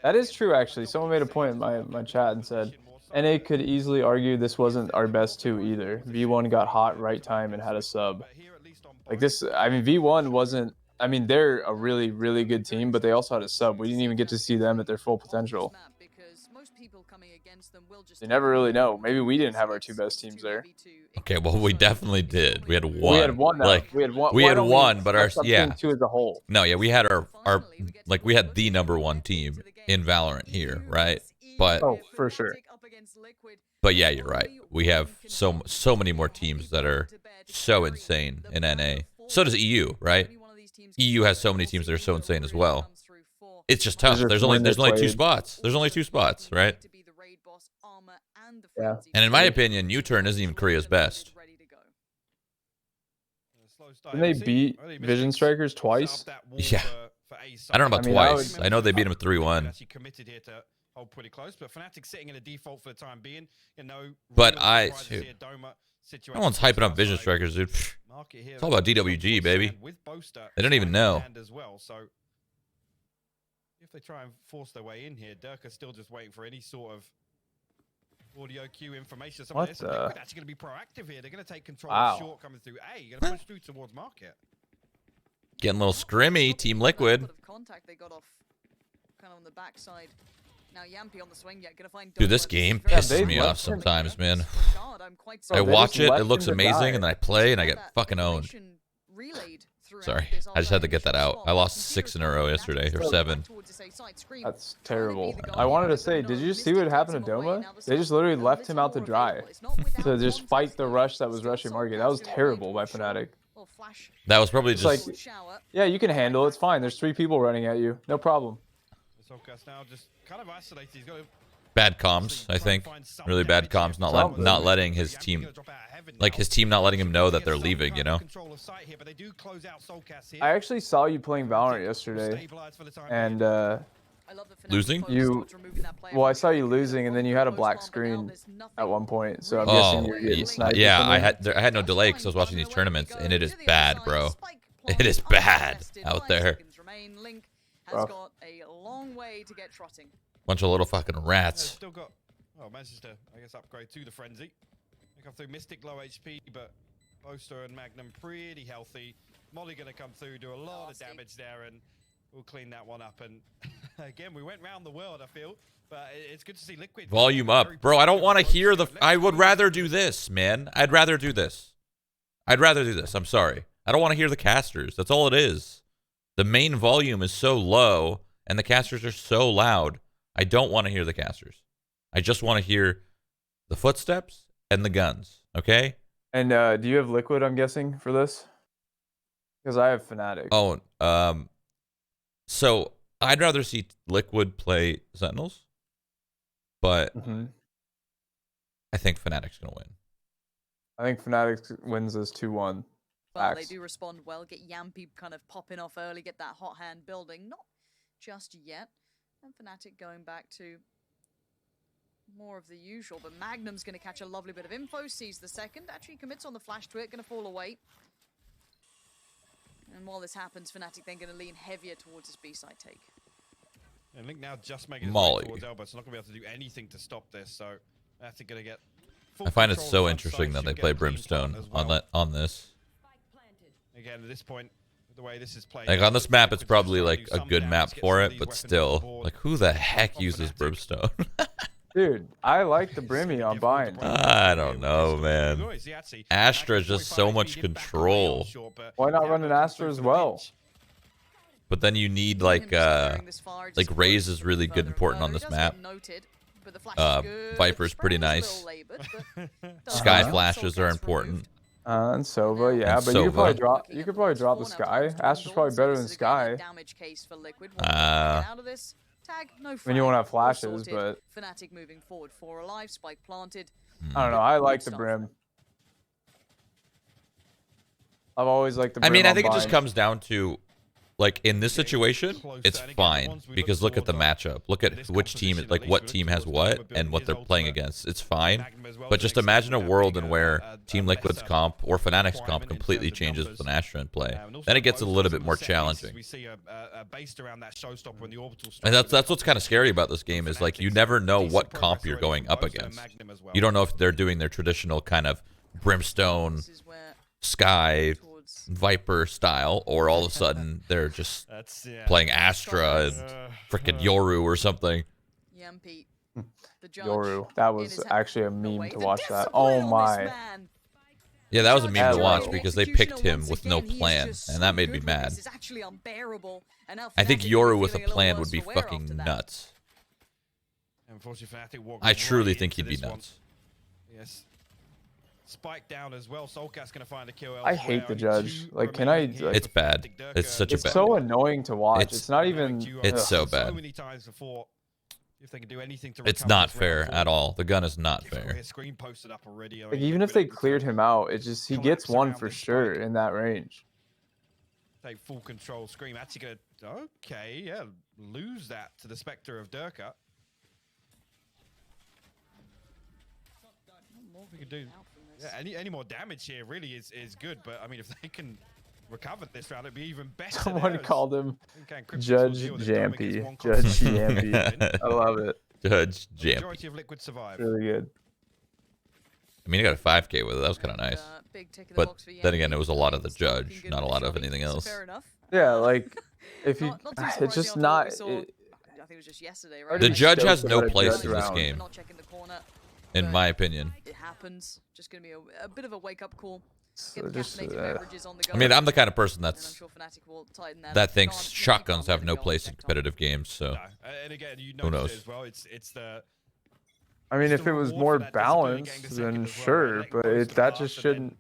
That is true, actually. Someone made a point in my chat and said, NA could easily argue this wasn't our best two either. V1 got hot right time and had a sub. Like this, I mean, V1 wasn't, I mean, they're a really, really good team, but they also had a sub. We didn't even get to see them at their full potential. You never really know. Maybe we didn't have our two best teams there. Okay, well, we definitely did. We had one. We had one. Like, we had one. We had one, but our team two as a whole. No, yeah, we had our like we had the #1 team in Valorant here, right? But oh, for sure. But yeah, you're right. We have so many more teams that are so insane in NA. So does EU, right? EU has so many teams that are so insane as well. It's just tough. There's only 2 spots. There's only 2 spots, right? Yeah. And in my opinion, U-turn isn't even Korea's best. Didn't they beat Vision Strikers twice? Yeah. I don't know about twice. I know they beat him 3-1. Pretty close, but Fnatic sitting in a default for the time being. But no one's hyping up Vision Strikers, dude. It's all about DWG, baby. They don't even know. If they try and force their way in here, Derke still just waiting for any sort of audio cue information. What the? They're actually going to be proactive here. They're going to take control of short coming through A. You're going to push through towards market. Getting a little scrimmy, Team Liquid. They got off kind of on the backside. Now Jamppi on the swing yet. Gonna find Dude, this game pisses me off sometimes, man. I watch it, it looks amazing, and then I play and I get fucking owned. Sorry, I just had to get that out. I lost 6 in a row yesterday, or 7. That's terrible. I wanted to say, did you see what happened to Doma? They just literally left him out to dry to just fight the rush that was rushing market. That was terrible by Fnatic. That was probably just like, yeah, you can handle it. It's fine. There's 3 people running at you. No problem. Bad comms, I think. Really bad comms, not letting his team, like his team not letting him know that they're leaving, you know? I actually saw you playing Valorant yesterday, and losing? Well, I saw you losing, and then you had a black screen at one point, so I'm guessing you're getting sniped. Yeah, I had no delay because I was watching these tournaments, and it is bad, bro. It is bad out there. Has got a long way to get trotting. Bunch of little fucking rats. Still got, well, manages to, I guess, upgrade to the frenzy. They come through Mistic low HP, but Boaster and Magnum pretty healthy. Molly gonna come through, do a lot of damage there, and we'll clean that one up. And again, we went round the world, I feel, but it's good to see Liquid. Volume up, bro. I don't want to hear the. I would rather do this, man. I'd rather do this. I'd rather do this. I'm sorry. I don't want to hear the casters. That's all it is. The main volume is so low, and the casters are so loud. I don't want to hear the casters. I just want to hear the footsteps and the guns, okay? And do you have Liquid, I'm guessing, for this? Because I have Fnatic. Oh, so I'd rather see Liquid play Sentinels, but I think Fnatic's going to win. I think Fnatic wins this 2-1. But they do respond well, get Jamppi kind of popping off early, get that hot hand building. Not just yet. And Fnatic going back to more of the usual. But Magnum's going to catch a lovely bit of info, sees the second, actually commits on the flash to it, going to fall away. And while this happens, Fnatic then going to lean heavier towards his B-side take. And Link now just making his way towards Elbow, so not going to be able to do anything to stop this. So Fnatic going to get I find it so interesting that they play Brimstone on this. Again, at this point, the way this is played, like on this map, it's probably like a good map for it, but still, like who the heck uses Brimstone? Dude, I like the Brimmy on Bind. I don't know, man. Astra is just so much control. Why not run an Astra as well? But then you need like Raze is really good, important on this map. Viper's pretty nice. Sky flashes are important. And Sova, yeah, and but Sova. You could probably drop the Sky. Astra's probably better than Sky. When you won't have flashes, but Fnatic moving forward, 4 alive, spike planted. I don't know. I like the Brim. I've always liked the Brim. I mean, I think it just comes down to like in this situation, it's fine because look at the matchup. Look at which team, like what team has what and what they're playing against. It's fine. But just imagine a world in where Team Liquid's comp or Fnatic's comp completely changes with an Astra in play. Then it gets a little bit more challenging. And that's what's kind of scary about this game is like you never know what comp you're going up against. You don't know if they're doing their traditional kind of Brimstone, Sky, Viper style, or all of a sudden they're just playing Astra and frickin' Yoru or something. Jamppi, Yoru. That was actually a meme to watch that. Oh my. Yeah, that was a meme to watch because they picked him with no plan, and that made me mad. I think Yoru with a plan would be fucking nuts. I truly think he'd be nuts. Yes. Spike down as well. Soulcas gonna find a kill. I hate the judge. Like, can I? Like, it's bad. It's such a bad. It's so annoying to watch. It's not even. It's so bad. If they can do anything to it's not fair at all. The gun is not fair. Like, even if they cleared him out, it just he gets one for sure in that range. Take full control. Scream actually gonna lose that to the Spectre of Derke. What we can do? Yeah, any more damage here really is good, but I mean if they can recover this round, it'd be even better. Someone called him Judge Jamppi. Judge Jamppi. I love it. Judge Jamppi. Majority of Liquid survived. Really good. I mean, he got a 5K with it. That was kind of nice. But then again, it was a lot of the judge, not a lot of anything else. Yeah, like if you, it's just not. I think it was just yesterday, right? The judge has no place in this game, in my opinion. It happens. Just gonna be a bit of a wake-up call. So just, I mean, I'm the kind of person that thinks shotguns have no place in competitive games. So who knows? I mean, if it was more balanced, then sure, but that just shouldn't.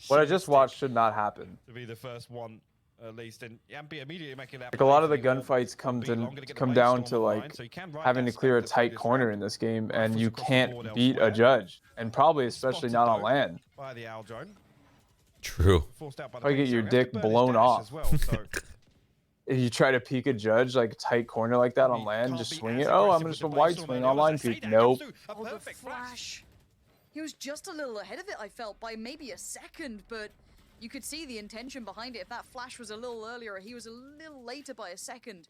What I just watched should not happen. To be the first one, at least, and Jamppi immediately making that. Like a lot of the gunfights come down to like having to clear a tight corner in this game, and you can't beat a judge, and probably especially not on land. By the owl drone. True. I get your dick blown off. If you try to peek a judge like a tight corner like that on land, just swing it. Oh, I'm just a wide swing online peek. Nope. Oh, the flash. He was just a little ahead of it, I felt, by maybe a second, but you could see the intention behind it. If that flash was a little earlier, he was a little later by a second.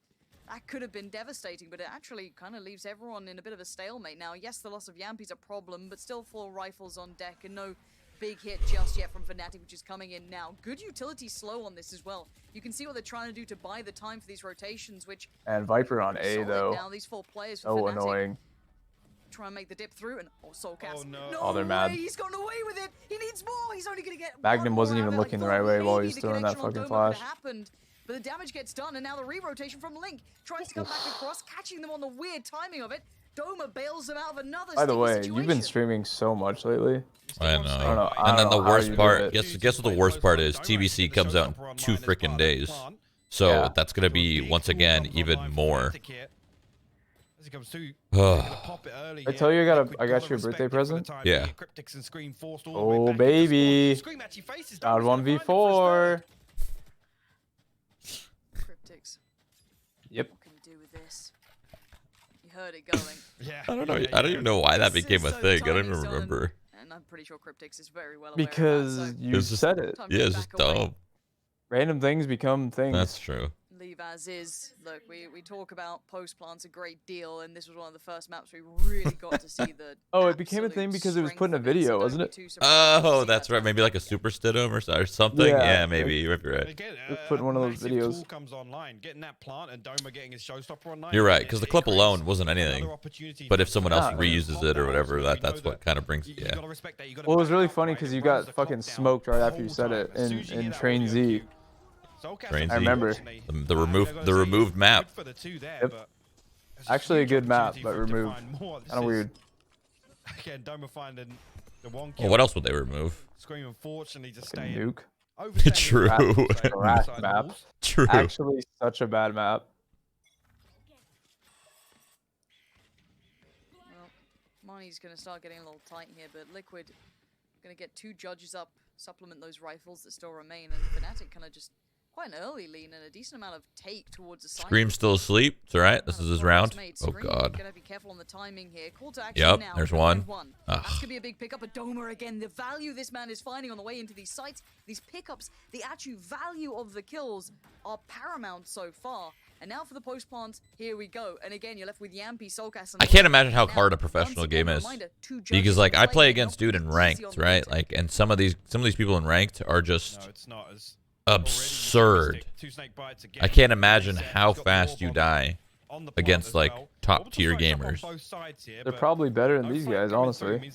That could have been devastating, but it actually kind of leaves everyone in a bit of a stalemate now. Yes, the loss of Jamppi's a problem, but still 4 rifles on deck and no big hit just yet from Fnatic, which is coming in now. Good utility slow on this as well. You can see what they're trying to do to buy the time for these rotations, which... And Viper on A, though. Now, these 4 players for oh, Fnatic annoying. Try and make the dip through, and soulcas. Oh, no. Oh, they're mad. He's gotten away with it. He needs more. He's only going to get Magnum wasn't even looking the right way while he was throwing that fucking flash. But the damage gets done, and now the re-rotation from Link tries to come back across, catching them on the weird timing of it. Doma bails them out of another. By the way, you've been streaming so much lately. I know. And then the worst part, guess what the worst part is? TBC comes out in 2 freaking days. So that's going to be, once again, even more. I tell you, I got you a birthday present. Yeah. Oh baby, got 1v4. Kryptix. Yep. What can you do with this? You heard it going. Yeah. I don't know. I don't even know why that became a thing. I don't even remember. And I'm pretty sure Kryptix is very well aware Because of that, you said it. Yeah, it's just dumb. Random things become things. That's true. Leave as is. Look, we talk about post plants a great deal, and this was one of the first maps we really got to see the. Oh, it became a thing because it was put in a video, wasn't it? Oh, that's right. Maybe like a super stidham or something. Yeah, maybe. You might be right. Put in one of those videos. Comes online, getting that plant and Doma getting his showstopper online. You're right, because the clip alone wasn't anything. But if someone else reuses it or whatever, that's what kind of brings. Yeah. Well, it was really funny because you got fucking smoked right after you said it in Train Z. Train Z. I remember the removed map. Yep. Actually a good map, but removed. Kind of weird. Again, Doma finding the one kill. Well, what else would they remove? Scream, unfortunately, just staying. Nuke. True. Trash map. True. Actually, such a bad map. Well, money's gonna start getting a little tight here, but Liquid gonna get 2 judges up, supplement those rifles that still remain, and Fnatic kind of just quite an early lean and a decent amount of take towards the side. Scream's still asleep. It's all right. This is his round. Oh, God. Gonna be careful on the timing here. Call to action Yep, now. there's one. That could be a big pickup. A Doma again. The value this man is finding on the way into these sites, these pickups, the actual value of the kills are paramount so far. And now for the post plant, here we go. And again, you're left with Jamppi, soulcas. I can't imagine how hard a professional game is, because like I play against dude in ranked, right? Like, and some of these people in ranked are just absurd. I can't imagine how fast you die against like top tier gamers. They're probably better than these guys, honestly.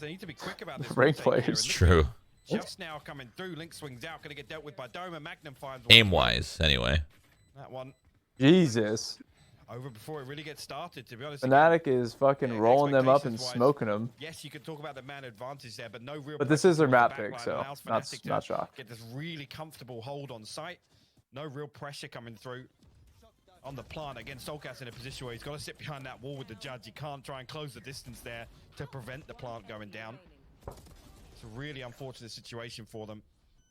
Ranked players. True. Just now coming through, Link swings out, gonna get dealt with by Doma. Magnum finds Aim wise, anyway. that one Jesus. over before it really gets started, to be honest. Fnatic is fucking rolling them up and smoking them. Yes, you could talk about the man advantage there, but no real. But this is their pressure map from the pick, backline so allows Fnatic not to shocked. get this really comfortable hold on site. No real pressure coming through on the plant. Again, soulcas in a position where he's got to sit behind that wall with the judge. He can't try and close the distance there to prevent the plant going down. It's a really unfortunate situation for them.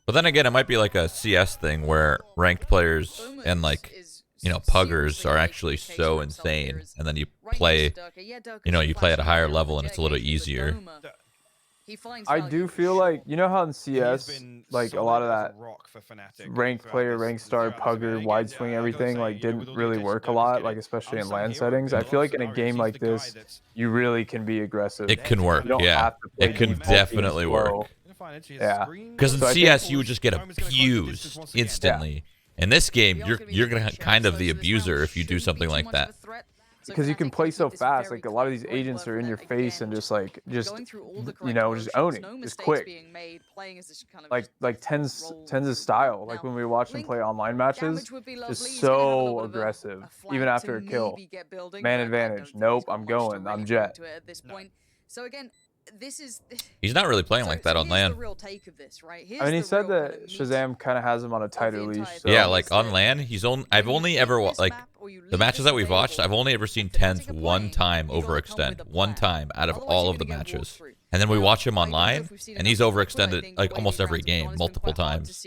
But then again, it might be like a CS thing where ranked players and like, you know, puggers are actually so insane, and then you play, you know, you play at a higher level and it's a little easier. I do feel like, you know how in CS, like a lot of that ranked player, ranked star, pugger, wide swing, everything like didn't really work a lot, like especially in LAN settings. I feel like in a game like this, you really can be aggressive. It can work, You don't yeah. have to play It can default definitely games work. slow. Yeah. Because in So I CS, think- you would just get abused instantly. In this game, you're gonna kind of the abuser if you do something like that. Because you can play so fast, like a lot of these agents are in your face and just you know, just owning, just quick. Like Tenz's style, like when we watch him play online matches, just so aggressive, even after a kill. Man advantage. Nope, I'm going. I'm Jet. So again, He's not really playing like that on LAN. I mean, he said that Shazam kind of has him on a tighter leash. So. Yeah, like on LAN, I've only ever like the matches that we've watched. I've only ever seen Tenz one time overextend, one time out of all of the matches. And then we watch him online, and he's overextended like almost every game, multiple times.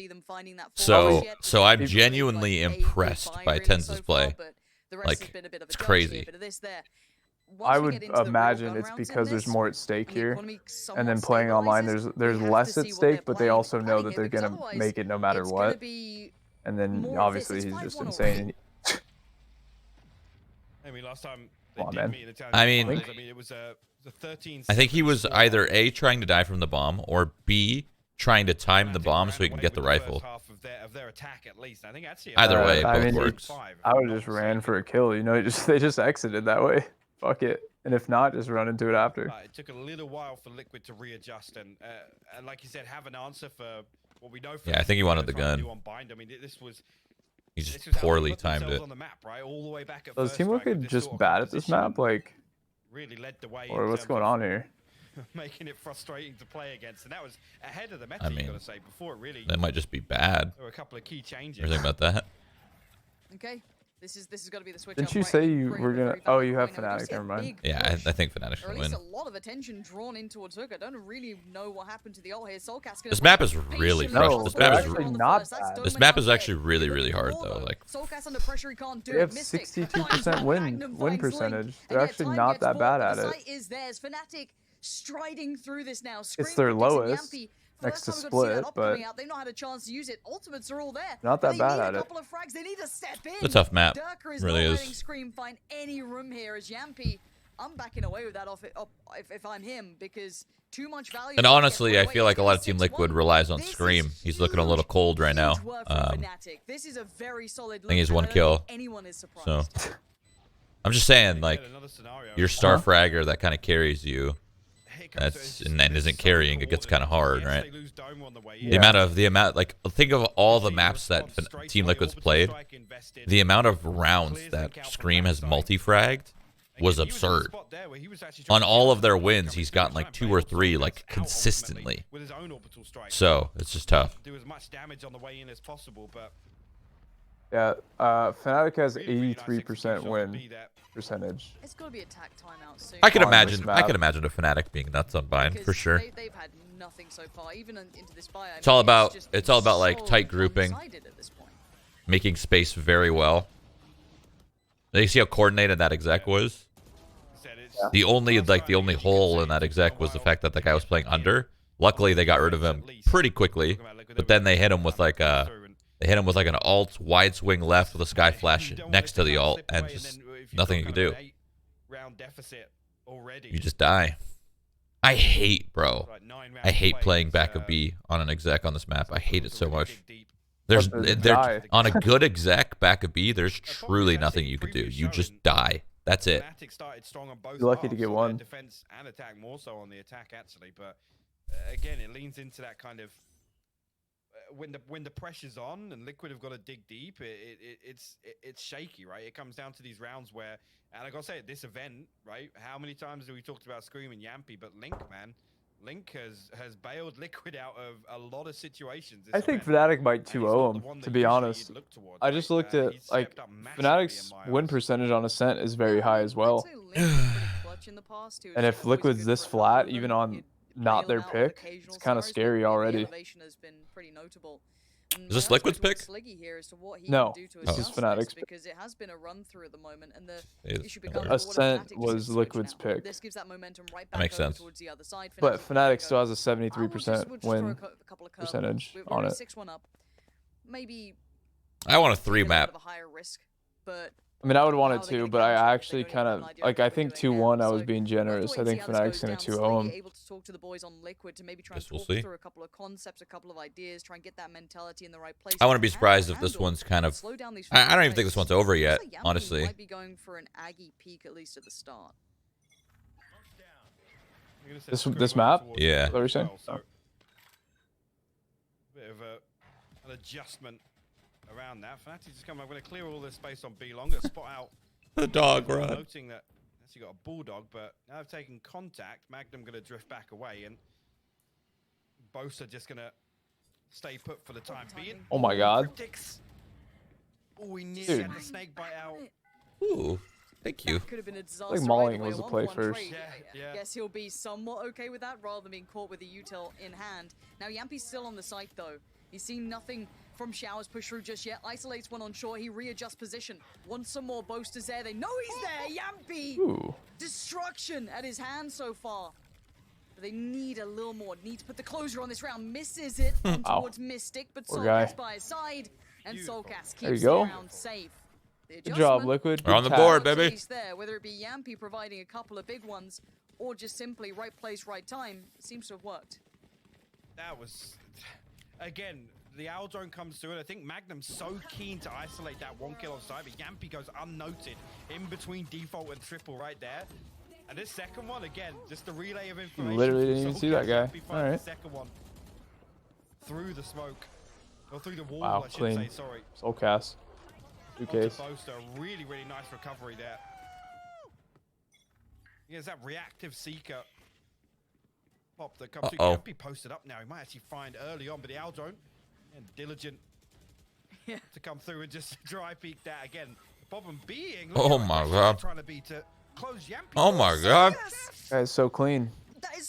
So I'm genuinely impressed by Tenz's play. Like, it's crazy. I would imagine it's because there's more at stake here, and then playing online, there's less at stake, but they also know that they're gonna make it no matter what. And then obviously he's just insane. I mean, last time Come on, man. I mean, it was the 13. I think he was either A, trying to die from the bomb, or B, trying to time the bomb so he can get the rifle. Either way, I both mean, works. I would just ran for a kill, you know, they just exited that way. Fuck it. And if not, just run into it after. It took a little while for Liquid to readjust and like you said, have an answer for what we know. Yeah, I think he wanted the gun. I mean, He just poorly timed it. On the map, right? All the way back at Does Team Liquid just bad at this map? Like, really led the way. or what's going on here? Making it frustrating to play against, and that was ahead of the meta. I mean, you gotta say, before it really. That might just be bad. There were a couple of key changes. Everything about that. Okay. This is going to be the switch. Didn't you say you were gonna? Oh, you have Fnatic. Never mind. Yeah, I think Fnatic should Or at win. least a lot of attention drawn in towards Hook. I don't really know what happened to the ult here. soulcas This map is really No, This they're map is actually not bad. This map is actually really, really hard though. Like, soulcas under pressure, he can't do They it. have Mistic 62% Magnum win finds Link. percentage. And They're yet actually time not gets that bought, bad but at the it. site is theirs. Fnatic striding through this now. It's their Scream, Kryptix, and lowest, Jamppi. For the next first to time we've seen that Split, op but coming out, they've not had a chance to use it. Ultimates are all there. Not but that they bad need at a it. couple of frags. They need to step in. it's a tough map. Derke is Really not is. letting Scream find any room here as Jamppi. I'm backing away with that if I'm him, because too much value. And honestly, I feel like a lot of Team Liquid relies on Scream. He's looking a little cold right now. This is a very solid. I think he's one kill. Anyone is So surprised. I'm just saying, like, your star fragger that kind of carries you, and then isn't carrying, it gets kind of hard, right? The amount, like, think of all the maps that Team Liquid's played. The amount of rounds that Scream has multi-fragged was absurd. On all of their wins, he's gotten like 2 or 3, like, consistently. So it's just tough. Do as much damage on the way in as possible, but Yeah, Fnatic has 83% win percentage. It's got to be attack timeout soon. I can On imagine. this I can map. imagine a Fnatic being nuts on Bind for sure. They've had nothing so far, even into this buy. It's all about like tight grouping. At this point. making space very well. You see how coordinated that exec was? The only hole in that exec was the fact that the guy was playing under. Luckily, they got rid of him pretty quickly, but then they hit him with like an alt wide swing left with a sky flash next to the alt, and just nothing you can do. You just die. I hate, bro. I hate playing back of B on an exec on this map. I hate it so much. There's on a good exec back of B. There's truly nothing you can do. You just die. That's it. You're lucky to get one. Defense and attack more so on the attack actually, but again, it leans into that kind of when the pressure's on and Liquid have got to dig deep. It's shaky, right? It comes down to these rounds where, and I gotta say, at this event, right? How many times have we talked about Scream and Jamppi? But Link has bailed Liquid out of a lot of situations. I think Fnatic might 2-0 him, to be honest. I just looked at, like, Fnatic's win percentage on Ascent is very high as well. And if Liquid's this flat, even on not their pick, it's kind of scary already. Is this Liquid's pick? No, this is Fnatic's pick. Because it has been a run through at the moment, and the issue Ascent was Liquid's pick. This gives that momentum right That makes sense. towards the other side. But Fnatic still has a 73% win percentage on it. Maybe I want a 3 map. But I mean, I would want it too, but I actually kind of, like, I think 2-1 I was being generous. I think Fnatic's going to 2-0 him. Able to talk to the boys on Liquid to maybe try and Guess we'll talk see. through a couple of concepts, a couple of ideas, try and get that mentality in the right place. I wouldn't be surprised if this one's kind of... I don't even think this one's over yet, honestly. Might be going for an Aggie peak at least at the start. This map? Yeah. What are you saying? Bit of an adjustment around that. Fnatic just come. I'm going to clear all this space on B long. Going to spot out The dog run. Noting that actually got a bulldog, but now I've taken contact. Magnum going to drift back away, and Boaster just going to stay put for the time being. Oh my god. Kryptix. Oh, we nearly had the snake bite out. Ooh, thank you. Could have been a disaster. Like Mauling was the play first. Yeah. Guess he'll be somewhat okay with that rather than being caught with the util in hand. Now Jamppi's still on the site though. He's seen nothing from Showers push through just yet. Isolates one on shore. He readjusts position. Wants some more Boasters there. They know he's there. Jamppi! Ooh. Destruction at his hand so far. But they need a little more. Need to put the closure on this round. Misses it towards Mistic, but soulcas by his side. And soulcas keeps the round safe. Good job, Liquid. We're on the board, baby. There, whether it be Jamppi providing a couple of big ones or just simply right place, right time, it seems to have worked. That was, again, the owl drone comes through, and I think Magnum's so keen to isolate that 1 kill on side, but Jamppi goes unnoted in between default and triple right there. And this second one, again, just the relay of information. Literally didn't even see that guy. All right. The second one through the smoke, or through the wall, Wow, I should clean. say. Sorry. Soulcas. 2Ks. Boaster, really, really nice recovery there. Here's that reactive seeker pop that comes through. Jamppi posted up now. He might actually find early on, but the owl drone and diligent to come through and just dry peek that again. The problem being, Oh my god. trying to be to close Jamppi. Oh my god. Guy's so clean.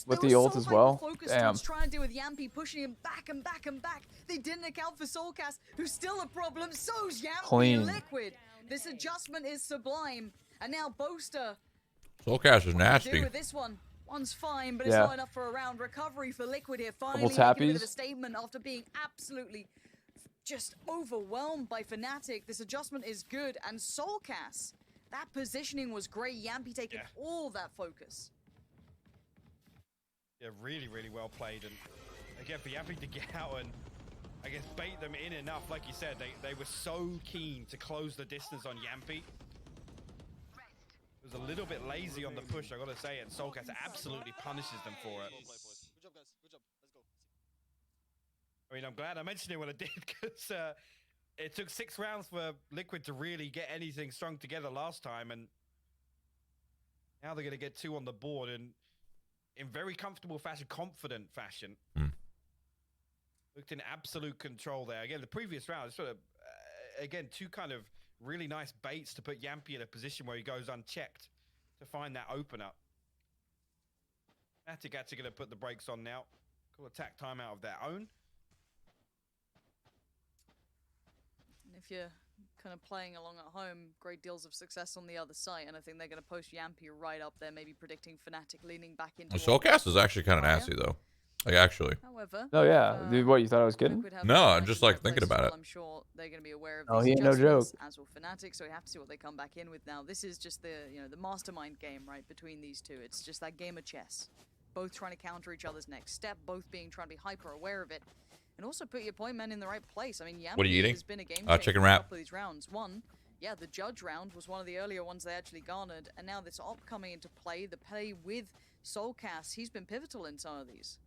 With the ult as well. Damn. Trying to do with Jamppi pushing him back and back and back. They didn't account for soulcas, who's still a problem. So's Jamppi. Clean. Liquid. This adjustment is sublime. And now Boaster. Soulcas is nasty. Do with this one. One's fine, but it's not enough for a round. Recovery for Liquid here. Finally making a bit of a statement after being absolutely just overwhelmed by Fnatic. This adjustment is good. And soulcas, that positioning was great. Jamppi taking all that focus. Yeah, really, really well played. And again, for Jamppi to get out and, I guess, bait them in enough. Like you said, they were so keen to close the distance on Jamppi. It was a little bit lazy on the push, I gotta say, and soulcas absolutely punishes them for it. Good job, guys. Good job. Let's go. I mean, I'm glad I mentioned it when I did, because it took 6 rounds for Liquid to really get anything strung together last time, and now they're gonna get 2 on the board, and in very comfortable fashion, confident fashion. Looked in absolute control there. Again, the previous round, sort of, again, 2 kind of really nice baits to put Jamppi in a position where he goes unchecked to find that opener. Fnatic actually going to put the brakes on now. Call attack timeout of their own. if you're kind of playing along at home, great deals of success on the other site, and I think they're going to post Jamppi right up there, maybe predicting Fnatic leaning back into. Soulcas is actually kind of nasty though. Like actually. However, Oh yeah, dude, what you thought I was kidding? No, I'm just like thinking about it. I'm sure they're going to be aware of Oh, these he ain't no joke. adjustments, as will Fnatic, so we have to see what they come back in with now. This is just the the mastermind game, right, between these two. It's just that game of chess. Both trying to counter each other's next step, both trying to be hyper aware of it. And also put your point man in the right place. I mean, Jamppi What are you eating? has been a game Chicken changer for a wrap. couple of these rounds. One, yeah, the judge round was one of the earlier ones they actually garnered, and now this op coming into play, the play with soulcas, he's been pivotal in some of these.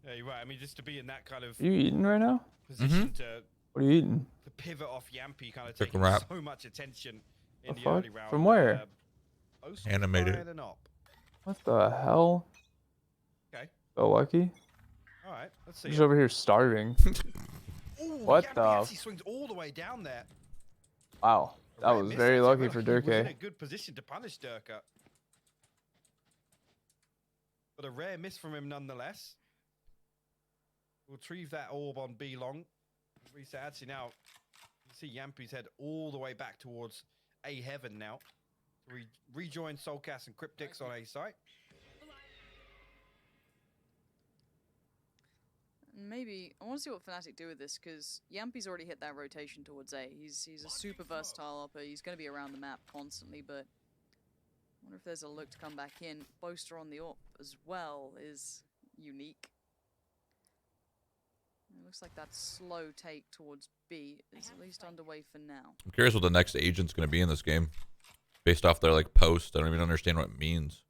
Yeah, you're right. I mean, just to be in that kind of Are you eating right now? position to What are you eating? pivot off Jamppi, kind of Chicken taking wrap. so much attention in The the fuck? early round. From where? Boaster Animated. fired an op. What the hell? Okay. So lucky. All right, let's see. I'm just over here starving. Ooh, What Jamppi the actually swings all the way down there. Wow, that Rare was miss, very actually. lucky Looked for like he was in Derke. a good position to punish Derke. But a rare miss from him nonetheless. We'll retrieve that orb on B long. Reset. Actually now, you see Jamppi's head all the way back towards A heaven now. Rejoin soulcas and Kryptix on A site. Maybe I want to see what Fnatic do with this, because Jamppi's already hit that rotation towards A. He's a super versatile upper. He's going to be around the map constantly, but I wonder if there's a look to come back in. Boaster on the AWP as well is unique. It looks like that slow take towards B is at least underway for now. I'm curious what the next agent's going to be in this game. Based off their like post. I don't even understand what it means.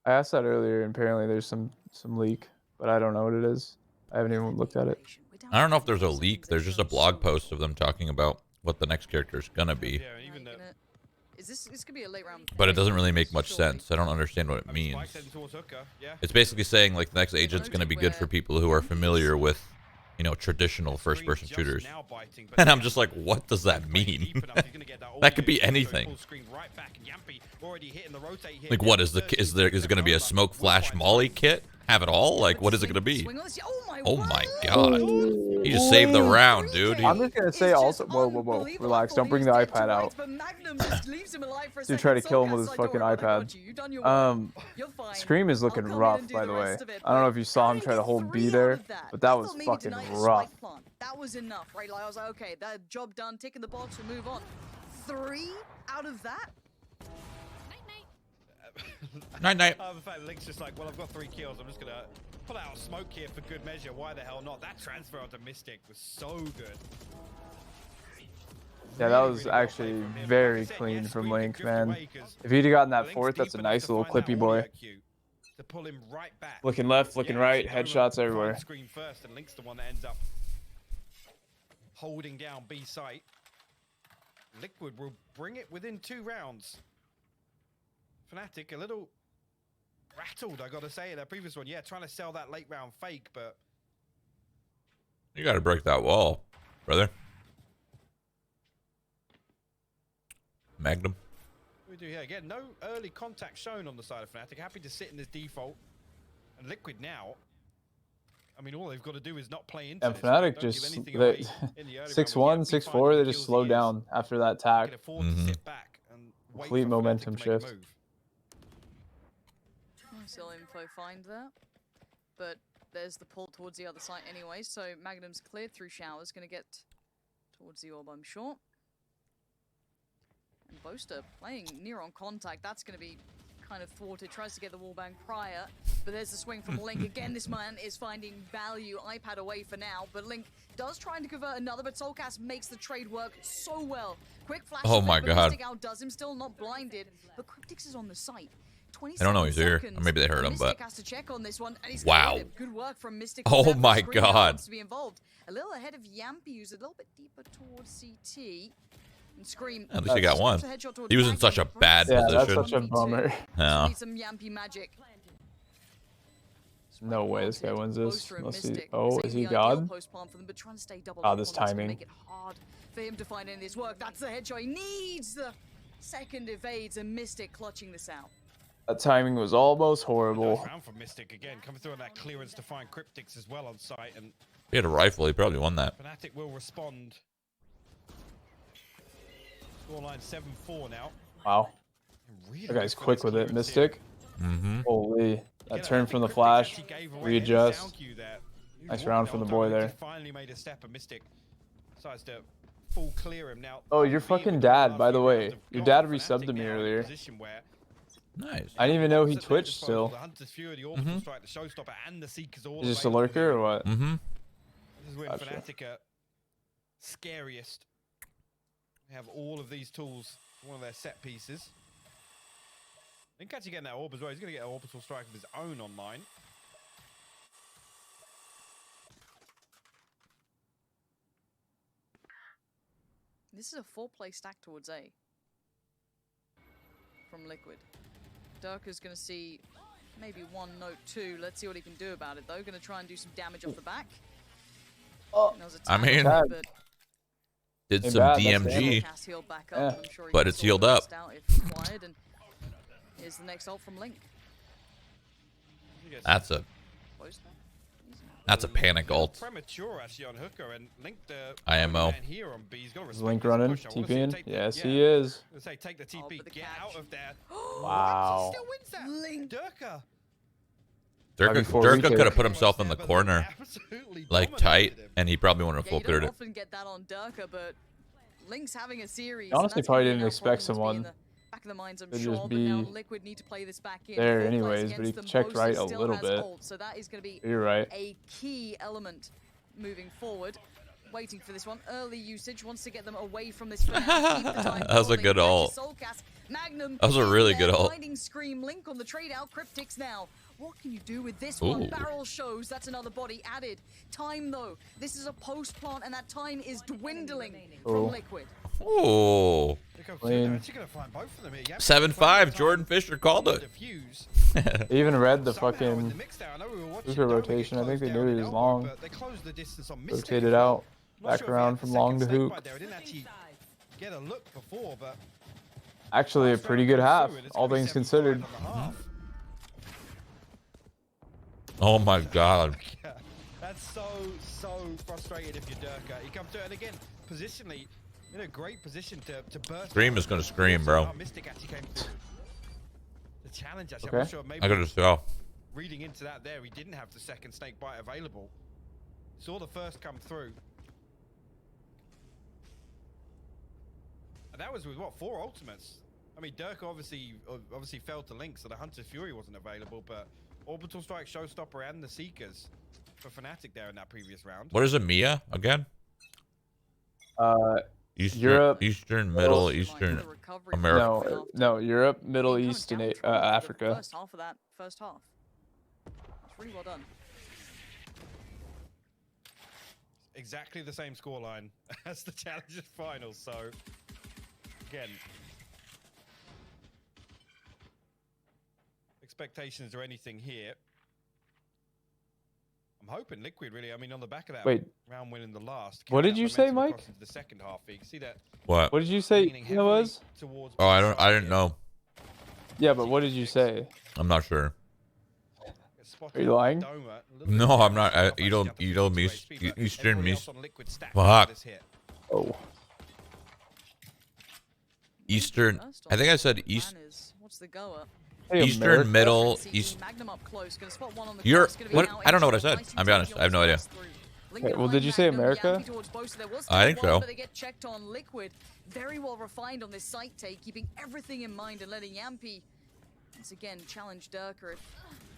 I asked that earlier, and apparently there's some leak, but I don't know what it is. I haven't even looked at it. I don't know if there's a leak. There's just a blog post of them talking about what the next character is going to be. Yeah, even the Is this could be a late round? But it doesn't really make much sense. I don't understand what it means. Spike heading towards Hooker. Yeah. It's basically saying like the next agent's going to be good for people who are familiar with, you know, traditional first-person shooters. And I'm just like, what does that mean? That could be anything. Like, what is is it going to be a smoke flash molly kit? Have it all? Like, what is it going to be? Oh my god. He just saved the round, dude. I'm just gonna say also, whoa, relax, don't bring the iPad out. Dude, try to kill him with his fucking iPad. Scream is looking rough, by the way. I don't know if you saw him try to hold B there, but that was fucking rough. That was enough, right? Like, I was like, okay, that job done, tick in the box, we move on. 3 out of that? Night. The fact Link's just like, well, I've got 3 kills. I'm just gonna pull out a smoke here for good measure. Why the hell not? That transfer onto Mistic was so good. Yeah, that was actually very clean from Link, man. If he'd have gotten that fourth, that's a nice little clippy boy. To pull him right back. Looking left, looking right, Doma headshots everywhere. Screen first, and Link's the one that ends up holding down B site. Liquid will bring it within 2 rounds. Fnatic a little rattled, I gotta say, in that previous one. Yeah, trying to sell that late round fake, but You got to break that wall, brother. Magnum. what do we do here? Again, no early contact shown on the side of Fnatic. Happy to sit in this default. And Liquid now, I mean, all they've got to do is not play into And this. Fnatic Don't give just anything away in the early 6-1, round. 6-4, they just slowed down after that tack. Can afford to sit back and wait Complete for Fnatic momentum to make a shift. move. Still info find there. But there's the pull towards the other side anyway, so Magnum's cleared through showers, gonna get towards the orb, I'm sure. And Boaster playing near on contact, that's gonna be kind of thwarted, tries to get the wallbang prior, but there's the swing from Link. Again, this man is finding value, iPad away for now, but Link does try to convert another, but soulcas makes the trade work so well. Quick flash, Oh my god. Mistic outdoes him, still not blinded, but Kryptix is on the site. I don't know he's here. Or maybe they heard him, but... Has to check on this one, and he's wow. Good work from Mistic. Oh my god. To be involved. A little ahead of Jamppi, who's a little bit deeper towards CT. And Scream. At least he got one. He was in such a bad Yeah, position. that's such a bummer. Yeah. Some Jamppi magic. No way this guy wins this. Boaster and Let's see. Mistic Oh, saying is he the ideal God? post palm for them, but trying to stay double Ah, up this on it's gonna timing. Make it hard for him to find any of this work. That's the headshot. He needs the second evades, and Mistic clutching this out. That timing was almost horrible. Round for Mistic again, coming through on that clearance to find Kryptix as well on site, and If he had a rifle, he probably won that. Fnatic will respond. Scoreline 7-4 now. Wow. Really That guy's good for quick this with it. clearance here. Mystic. Mm-hmm. Holy. That Again, turn I from the think Kryptix flash. actually gave away any Readjust. sound cue there. He was Nice walking round from the whole boy time, there. he finally made a step, and Mistic decides to full clear him now. Oh, your Being fucking with the dad, last by the few way. rounds have Your got dad Fnatic resubbed to me now in a earlier. position where Nice. I didn't even know he at their twitched disposal, still. The Hunter's Fury, the Orbital Strike, the Showstopper, and the Seekers all Is this a available lurker here. or what? Mm-hmm. This is when Gotcha. Fnatic are scariest. They have all of these tools, one of their set pieces. I think actually getting that orb as well. He's going to get an Orbital Strike of his own online. This is a 4-play stack towards A. From Liquid. Derke's going to see maybe 1 note 2. Let's see what he can do about it though. Going to try and do some damage off the back. Oh, I mean, bad. but did Ain't some bad, that's DMG. Cass healed back up, Yeah. and I'm sure he But can it's sort healed the up. rest out if required, and here's the next ult from Link. That's a panic ult. Premature actually on Hooker, and Link the IMO. man here on B. He's got to Is Link respect running? this push. I wanna see him TPing? take the- Yes, yeah. he is. Let's say take the TP, but the get catch. out of there. Wow. He still wins that. Link. Derke. Derke could have put himself in the corner, Absolutely like dominated tight, him. and he probably wouldn't have Yeah, full you cleared don't it. often get that on Derke, but Link's having a series. I honestly and that's probably gonna be didn't enough expect for him to be in someone the back of the minds, I'm to sure, just but now be Liquid need to play this back in. there 4 plays anyways, but against he them. checked Boaster right a still little has bit. ult, so that is going to be You're right. a key element moving forward. Waiting for this one. Early usage wants to get them away from this for now. Keep the time That was a rolling. good Back to ult. Soulcas. Magnum That was a in really there, good ult. finding Scream. Link on the trade out. Kryptix now. What can you do with this one? Ooh. Barrel shows. That's another body added. Time though. This is a post plant, and that time is dwindling Oh. from Liquid. Ooh. They're Clean. actually going to find both of them here. Yep. 7-5. Jordan Fisher called it. They even read the Somehow in fucking the mix there, I know we were watching Hooker Doma get rotation. I think they closed knew down he in was elbow, long. but they closed the distance on Mistic Rotated as well. out. Not Back sure if he around had from the long second to snake hook. bite there. I didn't actually get a look before, but Actually a last pretty round good comes half, through, and it's all gonna be things 7-5 considered. on the half. Oh my God. That's so frustrated if you're Derke. He comes to it, and again, positionally, in a great position to burst. Scream is gonna scream, bro. Mistic actually came through. The challenge, actually, Okay. I'm not sure. Maybe I could just go. reading into that there, he didn't have the second snake bite available. Saw the first come through. And that was with what, 4 ultimates? I mean, Derke obviously fell to Link, so the Hunter's Fury wasn't available, but Orbital Strike, Showstopper, and the Seekers for Fnatic there in that previous round. What is it, Mia again? Eastern, Europe, Eastern, Middle Eastern America. no, Europe, Middle East, and Africa. First half of that first half. It's really well done. Exactly the same scoreline as the Challengers Finals, so again, expectations or anything here. I'm hoping Liquid really, I mean, on the back of that Wait. round win in the last. What carry did that you say, momentum Mike? across into the second half. You can see that What? What did you say leaning it heavily was? towards Oh, I both didn't sides know. Yeah, but what did you say? I'm not sure. here. Spotted Are you lying? Doma, a little No, bit I'm not. off You don't. actually You up don't to miss. 2 HP, but Eastern everybody miss. else on Liquid stacked Fuck. for this hit. Oh, Eastern. I think I said East. Plan is, what's the go up? hey, Eastern, America. Middle, FNC, East. Magnum up close, gonna spot one on the You're- cross, gonna be what- now I don't know what I into said. nice I'll be honest, I have no idea. pass through. Link Wait, well, behind did you say Magnum, America? Jamppi towards Boaster. There was I think one, so. But they get checked on. Liquid, very well refined on this site take, keeping everything in mind and letting Jamppi once again challenge Derke. It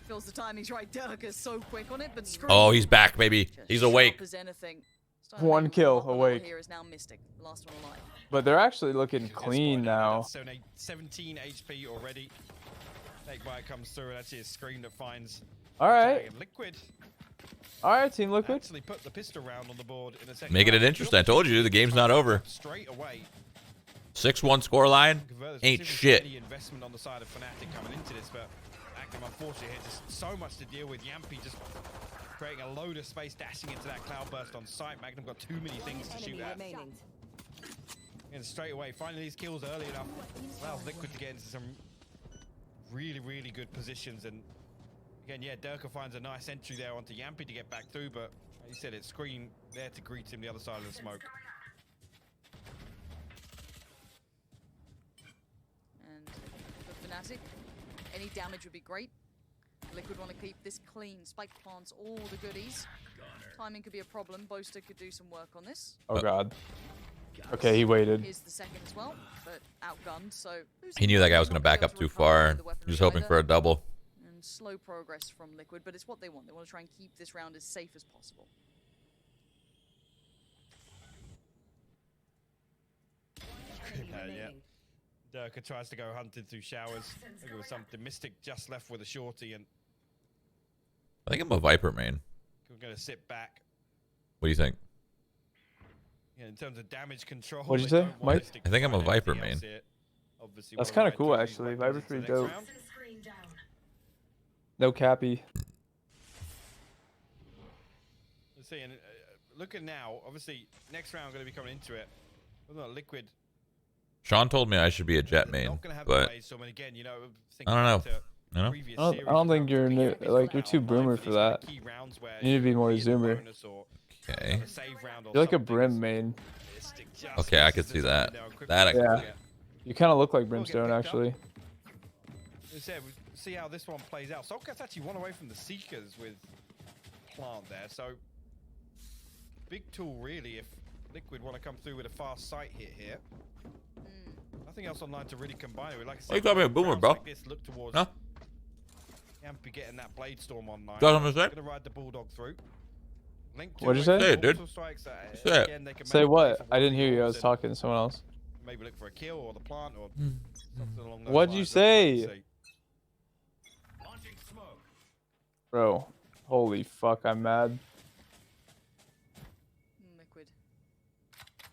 feels the timing's right. Derke is so quick on it, but Scream Oh, he's back, baby. just He's sharp awake. as anything. Starting to One make kill, up a little awake. Here is now Mystic, the last one alive. But they're actually looking Gets clean spotted now. there. That's 17 HP already. Snake bite comes through, and actually a Scream that finds All right, Dragon. Liquid all right, Team Liquid. actually put the pistol round on the board in a second. Making it half. interesting. I told you the game's not over. Straight away. 6-1 scoreline. Convert Ain't this shit. any investment on the side of Fnatic coming into this, but Magnum unfortunately had just so much to deal with. Jamppi just creating a load of space, dashing into that cloudburst on site. Magnum got too many things to shoot at. And straight away, finding these kills early enough allows Liquid to get into some really good positions. And again, yeah, Derke finds a nice entry there onto Jamppi to get back through, but like you said, it's Scream there to greet him the other side of the smoke. And for Fnatic, any damage would be great. Liquid want to keep this clean. Spike plants all the goodies. Timing could be a problem. Boaster could do some work on this. Oh god. Okay, he waited. Is the second as well, but outgunned. So He knew that guy was going to back up too far. He was hoping for a double. And slow progress from Liquid, but it's what they want. They want to try and keep this round as safe as possible. Yeah. Derke tries to go hunting through showers. Looking for something. Mistic just left with a shorty, and I think I'm a Viper main. we're going to sit back. What do you think? Yeah, in terms of damage control. What'd you they say, don't want Mike? Mistic I think I'm a to find Viper anything else main. here. Obviously, That's wanna kinda ride cool, through these actually. weapons Viper's into the pretty next dope. round. No cappy. Let's see, and looking now, obviously, next round going to be coming into it. Whether or not Liquid Sean told me I should be a Jet main, not gonna have the but blade storm, and again, you know, I don't know. back to I don't know. previous I don't series, think you know, you're we new- can't miss like, out you're too on boomer these for kind of that. key rounds where You need to be more either zoomer. bonus or Okay. a save round or You're like a something. Brim main. Mystic just Okay, I could misses see this that. window, and That I Kryptix could will Yeah. get- You kind of look like will get Brimstone, picked up. actually. As I said, we see how this one plays out. soulcas actually won away from the Seekers with Plant there, so big tool really if Liquid want to come through with a fast sight hit here. Nothing else online to really combine it with. Like I said, Oh, you called me a boomer, rounds bro. Like this look towards Huh? Jamppi getting that blade storm online. Got him a sec? Gonna ride the bulldog through. Link to What'd you away say? Say it, from dude. Orbital Strikes, Say it. again, they can Say maybe what? play for I one didn't of hear the you. I was orbs talking to someone else. and maybe look for a kill or the plant or Hmm. something along those What'd you lines. say? Let's see. Bro. Holy fuck, I'm mad. Liquid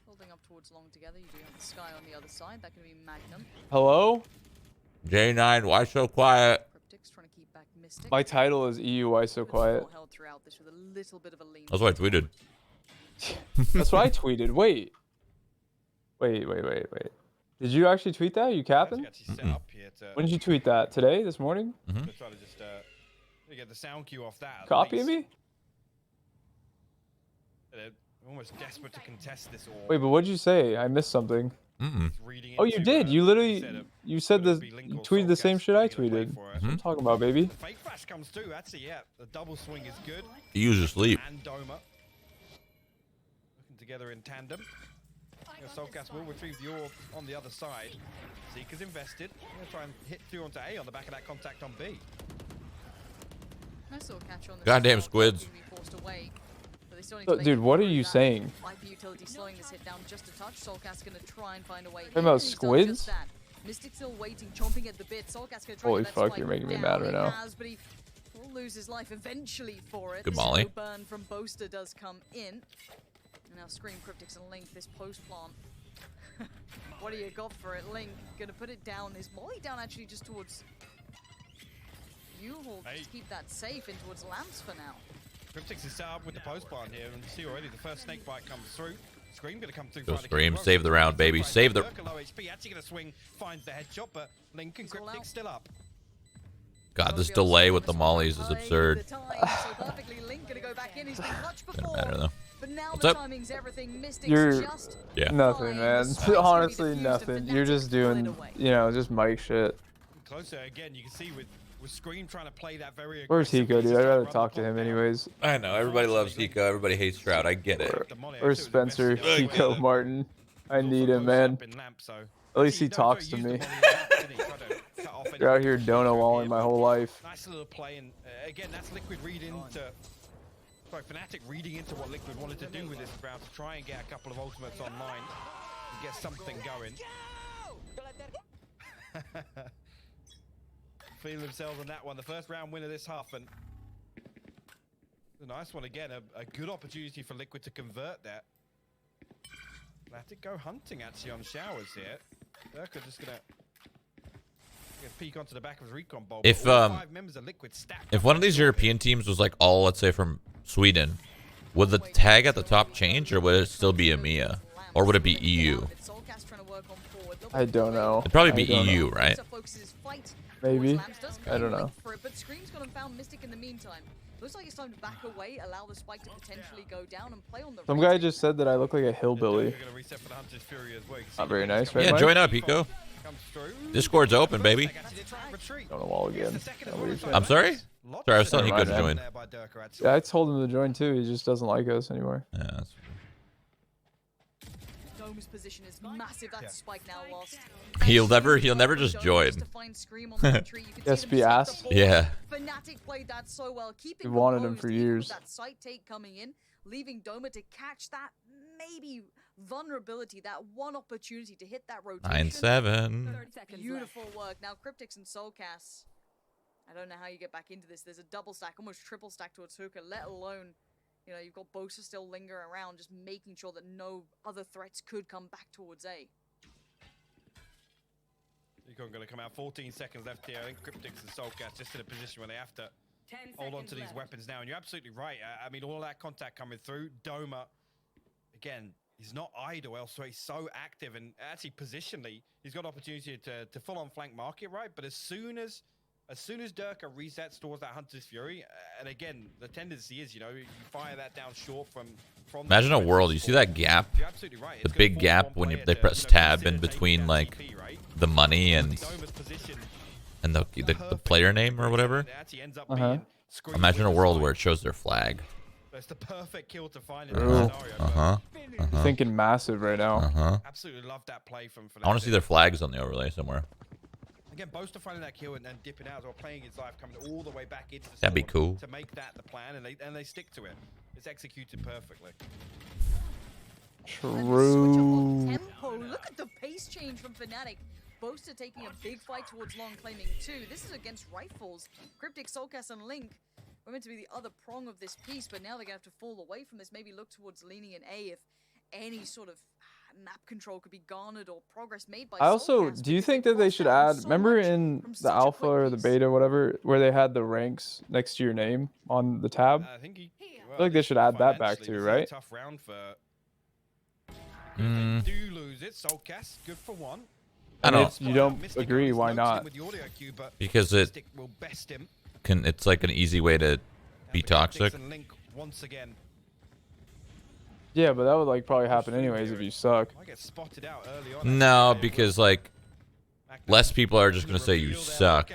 holding up towards long together. You do have the Sky on the other side. That could be Magnum. Hello? J9, why so quiet? Kryptix trying to keep back Mystic. My title is EU, why so Liquid's quiet? full held throughout this with a little bit of a lean. That's what I tweeted. That's what I tweeted. Wait. Wait. Did you actually tweet that? You capping? Actually set up here to When did you tweet that? Today? This morning? Mm-hmm. try to just get the sound cue off that. at Copy least. me? They're almost desperate to contest this orb. Wait, but what'd you say? I missed something. Mm-mm. Reading Oh, you into, did. You literally, setup. you said Could it the, be Link you or tweeted the soulcas? same shit I Are you gonna play tweeted. for it? That's what I'm talking about, baby. The fake flash comes through. Actually, yeah, the double swing is good. He uses sleep. And Doma working together in tandem. Yeah, soulcas will retrieve the orb on the other side. Seeker's invested. Gonna try and hit through onto A on the back of that contact on B. Nice little catch on this Goddamn as well. squids. Being forced away, but they still need to make Dude, it what are through you that. saying? Viper utility slowing this hit down just a touch. soulcas gonna try and find a way. Talking about in. He's done squids? just that. Mystic still waiting, chomping at the bit. soulcas gonna try Holy to get that fuck, spike you're making me down. mad right He now. has, but he will lose his life eventually for it. Good The molly. slow burn from Boaster does come in. And now Scream, Kryptix, and Link this post plant. What do you got for it? Link gonna put it down. Is molly down actually just towards U-Haul? Hey. Just keep that safe in towards lamps for now. Kryptix is set up with the post plant here, and you see already the first snake bite comes through. Scream gonna come through. Go trying to Scream, get save the round, baby. Save the- Derke low HP, actually gonna swing, finds the headshot, but Link and He's all Kryptix out. still up. God, this delay with the mollies is absurd. The time, so perfectly Link gonna go back in. He's been clutch Doesn't before, matter though. but now What's the up? timing's everything. Mystic's You're- just Yeah. Nothing, fine. man. The spike's gonna be Honestly, defused nothing. and You're just Fnatic pull it doing, away. you know, just Mike shit. Closer again, you can see with Scream trying to play that very Where's aggressive Hiko, dude? piece, I'd trying to rather run talk the to him clock down. anyways. I know. Everybody loves Hiko. Everybody hates Shroud. I get it. The molly, Or actually, was Spencer, invested in Hiko, the Martin. I Also need him, close man. up in lamp, so- At least he Actually, no, talks sorry, to he me. used the molly in lamp, didn't he? Tried to cut off any You're out here shooting Dona through walling here, my but whole life. Nice little play, and again, that's Liquid reading into... Sorry, Fnatic reading into what Liquid wanted to do with this round to try and get a couple of ultimates online and get something going. Feeling themselves on that one. The first round winner this half, and a nice one again. A good opportunity for Liquid to convert that. Fnatic go hunting actually on showers here. Derke just gonna peek onto the back of his recon bolt. If, but all 5 members of Liquid stacked If up one of on these the field here. European teams was like all, let's say, from Sweden, would the tag at the top change, or would it still be EMEA, or would it be EU? I don't know. It'd probably be I don't know. EU, right? Maybe. Slams does I don't wait know. for it, but Scream's gone and found Mistic in the meantime. Looks like it's time to back away, allow the spike to potentially go down and play on the Some guy retake. just said that I look like a hillbilly. Derke gonna reset for the Hunter's Fury as well. You can see Not the very pings nice, coming right, Yeah, Mike? join up, Hiko. Comes through. Discord's open, baby. On the wall again. It's the second Is that as what you're well. saying? I'm sorry? Sorry, I was telling Never Hiko to mind, join. There by Derke, actually. Yeah, I told him to join too. He just doesn't like us anymore. Yeah, that's... Doma's position is massive. That's spike now lost. He'll never just join. Yes, be asked. Yeah. Fnatic played that so well, keeping We wanted him composed for even with years. that site take coming in, leaving Doma to catch that maybe vulnerability, that one opportunity to hit that rotation. 9-7. Beautiful work. Now Kryptix and soulcas. I don't know how you get back into this. There's a double stack, almost triple stack towards Hooker, let alone, you know, you've got Boaster still lingering around, just making sure that no other threats could come back towards A. Hiko going to come out. 14 seconds left here. I think Kryptix and soulcas just in a position where they have to hold on to these weapons now. And you're absolutely right. I mean, all that contact coming through. Doma, again, he's not idle elsewhere. He's so active. And actually, positionally, he's got opportunity to full-on flank market, right? But as soon as Derke resets towards that Hunter's Fury, and again, the tendency is, you know, you fire that down short from Imagine a world. You see that gap? You're absolutely right. The It's gonna big force gap one when player they to, press you know, tab in consider between taking like that TP, right? the money and Doma's position, the player name or whatever. it actually ends up Uh-huh. being Scream Imagine a with the world spike. where it shows their flag. It's the perfect kill to find in True. that scenario. but Uh-huh. Thinking massive right now. Uh-huh. Absolutely love that play from Fnatic. I want to see their flags on the overlay somewhere. Again, Boaster finding that kill and then dipping out as well, playing his life, coming all the way back into the That'd be storm cool. to make that the plan, and they stick to it. It's executed perfectly. True. Tempo. Look at the pace change from Fnatic. Boaster taking a big fight towards long, claiming 2. This is against rifles. Kryptix, soulcas, and Link were meant to be the other prong of this piece, but now they're going to have to fall away from this, maybe look towards leaning in A if any sort of map control could be garnered or progress made by I also, soulcas, do you because think that they crossed should out add, so remember much in from the such a alpha quick or the piece. beta, whatever, where they had the ranks next to your name on the tab? I think he. feel like they should add that back financially, too, this is a right? tough round for. Mm. They do lose it. Soulcas, good for one. I don't If you don't Mistic agree, is why noticing not? with the audio cue, but Because it Mistic will best him. can. It's like an easy way to be Kryptix toxic. and Link once again. Yeah, but that would like probably happen anyways if you suck. I get spotted out early on. No, actually. because like less people are just gonna say you suck.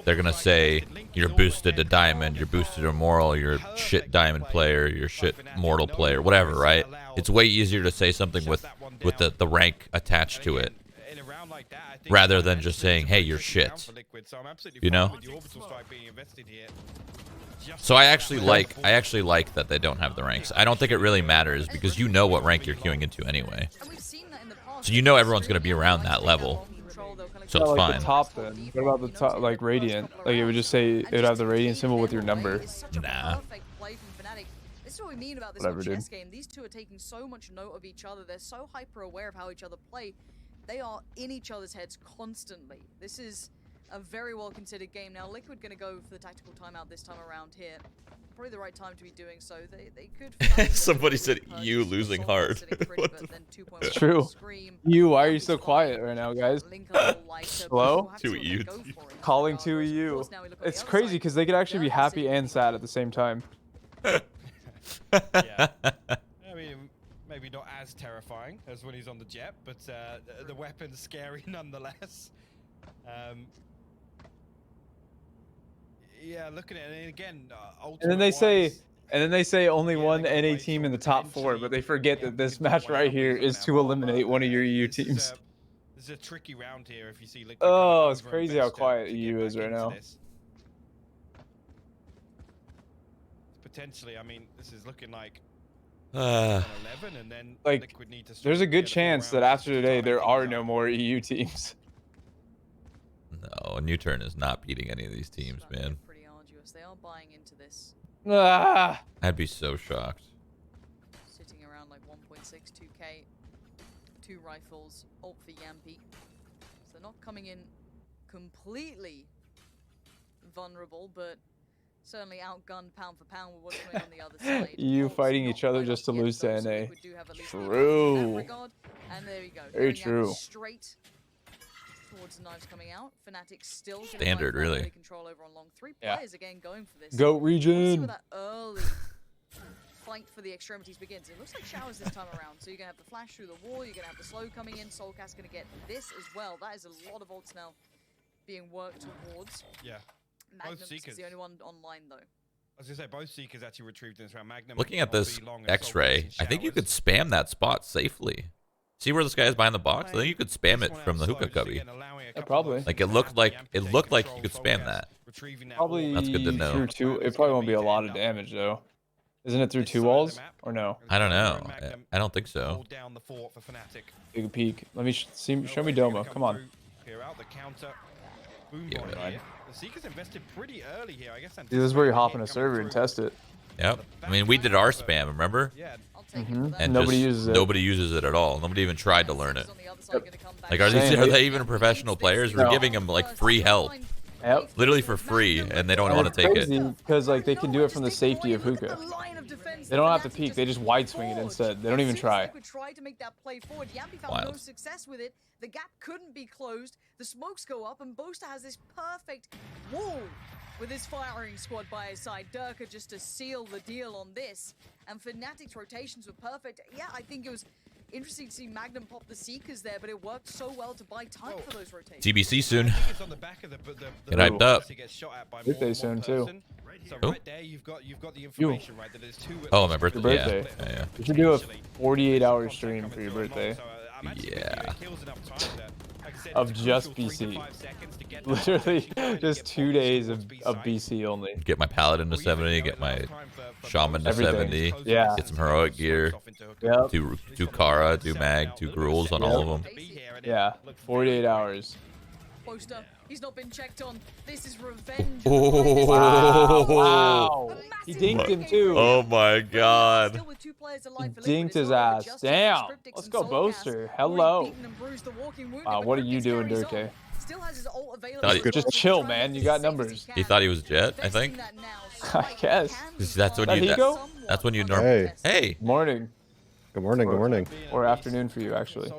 They're gonna say you're boosted to diamond, you're boosted to moral, you're a shit diamond player, you're a shit mortal player, whatever, right? It's way easier to say something with the rank attached to it, rather than just saying, hey, you're shit. You know? So I actually like that they don't have the ranks. I don't think it really matters because you know what rank you're queuing into anyway. And we've seen that in the past. So you know everyone's gonna be around that level. So Yeah, it's like fine. the top then. What about the top, like Radiant? Like it would just say, it would have the Radiant symbol with your number. Nah. This is what we mean about this Whatever, whole chess dude. game. These two are taking so much note of each other. They're so hyper aware of how each other play. They are in each other's heads constantly. This is a very well considered game. Now Liquid going to go for the tactical timeout this time around here. Probably the right time to be doing so. They could. Somebody said you losing hard. What the It's true. You, why are you so quiet right now, guys? Hello? To EU. Calling to EU. It's crazy because they could actually be happy and sad at the same time. Yeah. I mean, maybe not as terrifying as when he's on the jet, but the weapon's scary nonetheless. Yeah, looking at it, and again, And then they say, ultimate-wise, only yeah, one they got NA ways team to in the top 4, potentially but they forget that this match one right up here on is that to one, eliminate but, one of your EU this is teams. This is a tricky round here if you see Liquid Oh, coming it's over and crazy how best to quiet get EU is back right into now. this. Potentially, I mean, this is looking like 11, and then Like, Liquid need to There's a good get the chance full that round after to today tie there things are up. no more EU teams. No, a new turn is not beating any of these teams, man. Pretty arduous. They are buying into this. Ah! I'd be so shocked. Sitting around like 1.62k. 2 rifles, ult for Jamppi. So they're not coming in completely vulnerable, but certainly outgunned pound for pound with what's going on the other side. EU Ult's fighting not each other quite just up to yet, lose to though, so NA. Liquid do have at least the advantage in that True. regard. And there you go. Very going out true. Straight towards the knives coming out. Fnatic still Standard, really. control over on long. Three Yeah. players again going for this. Goat We'll see region. where that early fight for the extremities begins. It looks like showers this time around. So you're gonna have the flash through the wall. You're gonna have the slow coming in. soulcas gonna get this as well. That is a lot of ults now being worked towards. Yeah. Magnum is Seekers. the only one online though. I was gonna say both Seekers actually retrieved in this round. Magnum Looking at will this be long and X-ray, soulcas in I think you could showers. spam that spot safely. See where this guy is behind the box? I think you could spam it from the hookah cubby. probably. Like it looked like you could spam that. Probably That's good to know. through two. It probably won't be a lot of damage though. Isn't it through two walls or no? I don't know. I don't think so. Hold down the fort for Fnatic. Take a peek. Let me show me Doma. Come on. Here out the counter. Boom Yeah, bot man. here. The Seekers invested pretty early here, I guess. See, this is where you hop on a anticipating server him and coming test it. Yep. I mean, we did our spam, remember? through. Yeah. I'll take it for Mhm. that. And Nobody just uses it. Nobody uses it at all. Nobody even tried to learn it. On the other side gonna come back. Like, are Same. they even professional players? We're No. giving them like free help, Yep. literally for free, and they don't want to take it. Because like they can do it from the safety of hookah. They don't have to peek. They just wide swing it instead. They don't even try. Try to make that play forward. Jamppi found Wild. no success with it. The gap couldn't be closed. The smokes go up, and Boaster has this perfect wall with his firing squad by his side. Derke just to seal the deal on this. And Fnatic's rotations were perfect. Yeah, I think it was interesting to see Magnum pop the Seekers there, but it worked so well to buy time for those rotations. TBC soon. I think it's on the back of the Get hyped up. he gets shot at by Birthday more than soon, one too. person. So Who? right there, you've got the information right that there's two. Oh, my birthday. Your Yeah. birthday. Yeah, yeah. You should do a 48-hour stream for your birthday. Yeah. Of just BC. Literally just 2 days of BC only. Get my paladin to 70. Get my shaman to Everything. 70. Yeah. Get some heroic gear. Yep. Do Kara, do Mag, do Gruels on all of them. Yeah. 48 hours. Boaster, he's not been checked on. This is revenge. Oh. Wow. He dinked him too. Oh my god. Still with two players alive for He Liquid, dinked his it's over ass. just Damn. Kryptix Let's and go, soulcas. Boaster. Already Hello. beaten and bruised the walking wounded, Wow, but what are you Kryptix doing, carries Derke? on. Still has his ult available. Thought he- He's Just trying chill, to man. be You got as safe as numbers. can. He thought he was Jet, I think. Investing that now, so I he guess. can That's when Is you. that Hiko? That's when you somewhat norm. Hey. Hey. Morning. Good morning, good morning. Or afternoon for you, actually.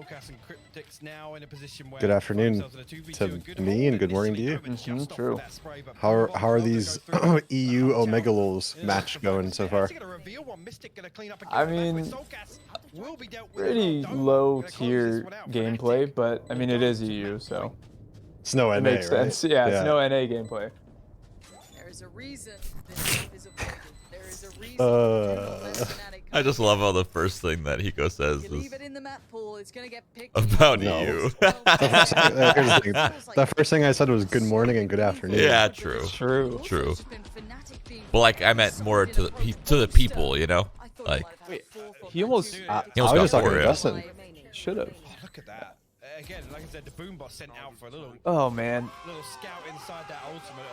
Good afternoon to me and good morning to you. True. How are these EU Omega Lols match going so far? I mean, pretty low tier gameplay, but I mean it is EU, so It's no it NA, makes right? sense. Yeah, it's no NA gameplay. There is a reason this map is avoided. There is a reason. I just love how the first thing that Hiko says You is leave it in the map pool, it's gonna get picked about No. you. Here's the thing. The first thing I said was good morning and good afternoon. Yeah, true. True. True. Well, like I meant more to the people, you know. Like Wait, he almost he I almost was got just talking 4, to yeah. Dustin. should have. Look at that. Again, like I said, the boom boss sent out for a little Oh man. scout inside that ultimate,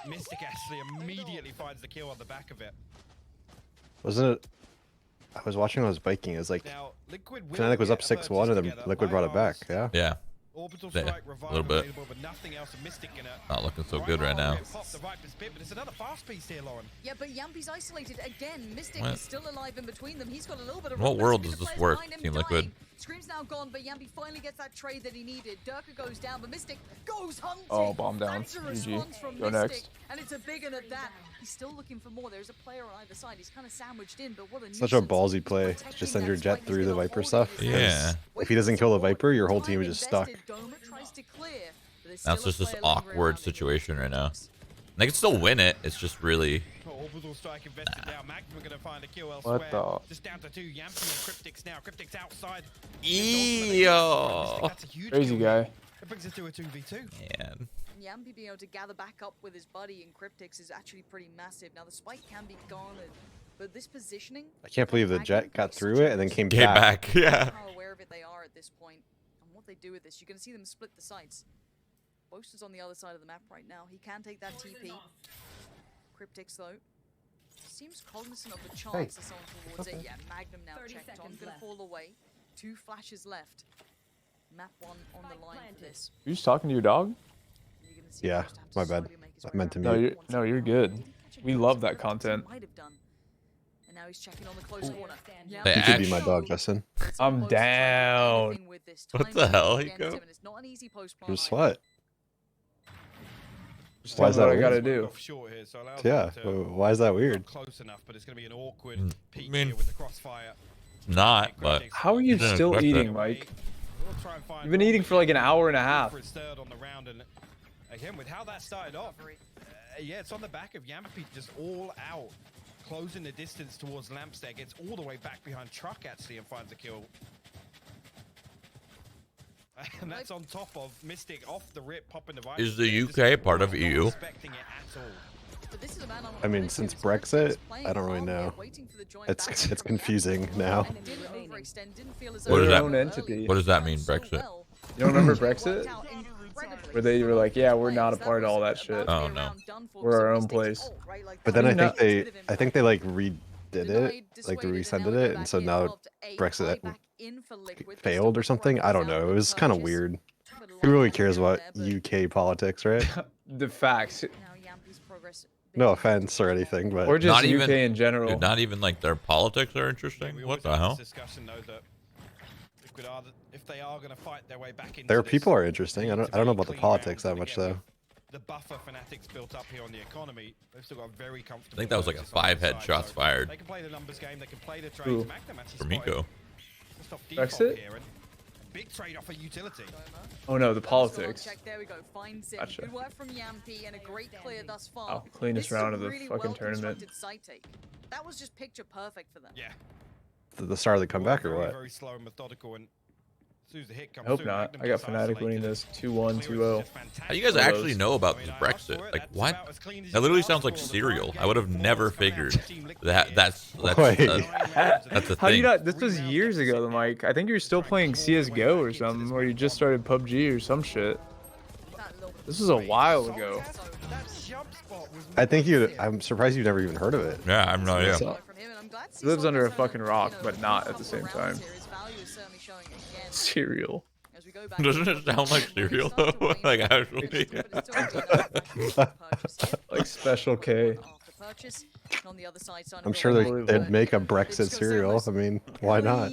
and Mistic actually immediately finds the kill on the back of it. Wasn't it? I was watching when I was biking. It was like Now, Liquid will Fnatic was up get 6-1 and then together. Liquid brought it back. IRs, Yeah. Yeah. Orbital Yeah, strike, a revive little bit. available, but nothing else. And Mistic gonna Not looking so good right now. pop the Viper's pit, but it's another fast piece here, Lauren. Yeah, but Jamppi's isolated again. Mistic What? is still alive in between them. He's got a little bit of. What room, but world Scream's does this the players work, behind him Team dying. Liquid? Scream's now gone, but Jamppi finally gets that trade that he needed. Derke goes down, but Mistic goes hunting. Oh, bomb down. That's a GG. response from Go Mistic, next. and it's a big one at that. He's still looking for more. There's a player on either side. He's kind of sandwiched in, but what a Such a nuisance. ballsy play. Protecting Just send that your jet spike. through He's the gonna Viper hold stuff. it. Yeah. If he doesn't kill the Viper, your whole team is just stuck. Doma tries to clear, but there's That's still a just this player lingering awkward around in situation right now. Kryptix. They can still win it. It's just really. Orbital strike invested now. Magnum are gonna find a kill elsewhere. What the? Just down to 2. Jamppi and Kryptix now. Kryptix outside. Yo. That's a huge Crazy kill. guy. It brings us to a 2v2. Man. Jamppi being able to gather back up with his buddy in Kryptix is actually pretty massive. Now the spike can be garnered, but this positioning. I can't believe the jet got through it and then came Get back. back. Yeah. How aware of it they are at this point and what they do with this. You're going to see them split the sites. Boaster's on the other side of the map right now. He can take that TP. Kryptix though seems cognizant of the chance of someone towards it. Yeah, Magnum now 30 checked on, seconds gonna left. fall away. 2 flashes left. Map 1 on the Spike line for planted. this. You just talking to your dog? You're gonna see Yeah, Boaster have to my bad. slowly make his I way meant to around. No, mute. you're good. We love that content. Might have done. And now he's checking on the close corner. Yeah, They You could be my actually- dog, Justin. I'm down. What the hell, Hiko? Just what? Just Why tell is me that what I weird? gotta do. Off short here, so allows Yeah. them to- Why is that weird? not close enough, but it's going to be an awkward peak mean, here with the crossfire. Not, but How are you Didn't still expect eating, that. Mike? We'll try and find You've been eating for like an hour and a half. for his third on the round, and again with how that started off, yeah, it's on the back of Jamppi, just all out, closing the distance towards Lampstead, gets all the way back behind Truck actually and finds a kill. And that's on top of Mistic off the rip, popping the device. Is the UK part of EU? I mean, since Brexit, I don't really know. It's confusing now. What does Their that- own entity. what does that mean, Brexit? You don't remember Brexit? Where they were like, yeah, we're not a part of all that shit. Oh, no. We're our own place. But then How I do you think they like redid it, like they resended it, and so now Brexit failed or something. I don't know. It was kind of weird. Who really cares about UK politics, right? The facts. No offense or anything, but Or just Not UK even- in general. Dude, not even like their politics are interesting. What the hell? Discussion, though, that Liquid are, if they are going to fight their way back into their this, people are interesting. I need don't to know be about the clean politics rounds, that and much again, though. with The buffer Fnatic's built up here on the economy. They've still got a very comfortable. I think that was like a purchase on their 5 head side, shots so fired They can play the numbers game. They can play the trades. Who? Magnum actually from spotted Hiko. just off default Brexit? here, and a big trade off a utility. Oh no, the politics. There we go. Finds it. Gotcha. Good work from Jamppi and a great clear thus far. Oh, cleanest This is a round of the really fucking tournament. well-constructed side take. That was just picture perfect for them. Yeah. The start of the comeback or Very, what? very slow and methodical, and as soon as the hit comes I hope through, not. Magnum I got gets Fnatic winning isolated. this 2-1, 2-0. How you guys actually know about this Brexit? Like, what? That literally sounds like cereal. I would have never figured that that's Wait. that's a How do you thing. not? This was years ago, though, Mike. I think you're still playing CS:GO or something, or you just started PUBG or some shit. This was a while ago. I think I'm surprised you never even heard of it. Yeah, I'm not. Yeah. So- He lives under a fucking rock, but not at the same time. Cereal. Doesn't it sound like cereal though? Like actually. Like Special K. I'm sure they'd make a Brexit cereal. I mean, why not?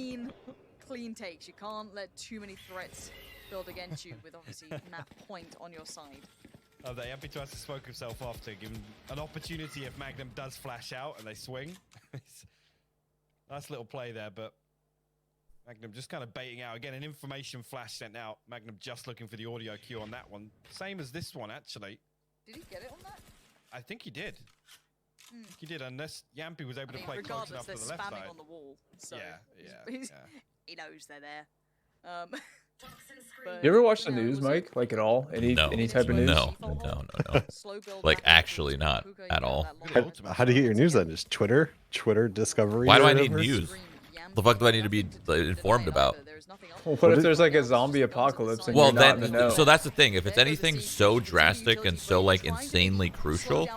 Clean takes. You can't let too many threats build against you with obviously map point on your side. Oh, they happy to have to smoke himself off to give him an opportunity if Magnum does flash out and they swing. Nice little play there, but Magnum just kind of baiting out. Again, an information flash sent out. Magnum just looking for the audio cue on that one. Same as this one, actually. Did he get it on that? I think he did. I think he did, unless Jamppi was able I to mean, play close regardless, enough they're to the left spamming side. on the wall. So Yeah. he knows they're there. You ever watch the news, Mike? Like at all? Any type of news? No. Like actually not at all. How do you get your news then? Just Twitter Discovery? Why do or I need whatever? news? The fuck do I need to be informed about? What if there's like a zombie apocalypse and Well, you're not in the then, know? so that's the thing. If it's anything so drastic and so like insanely crucial,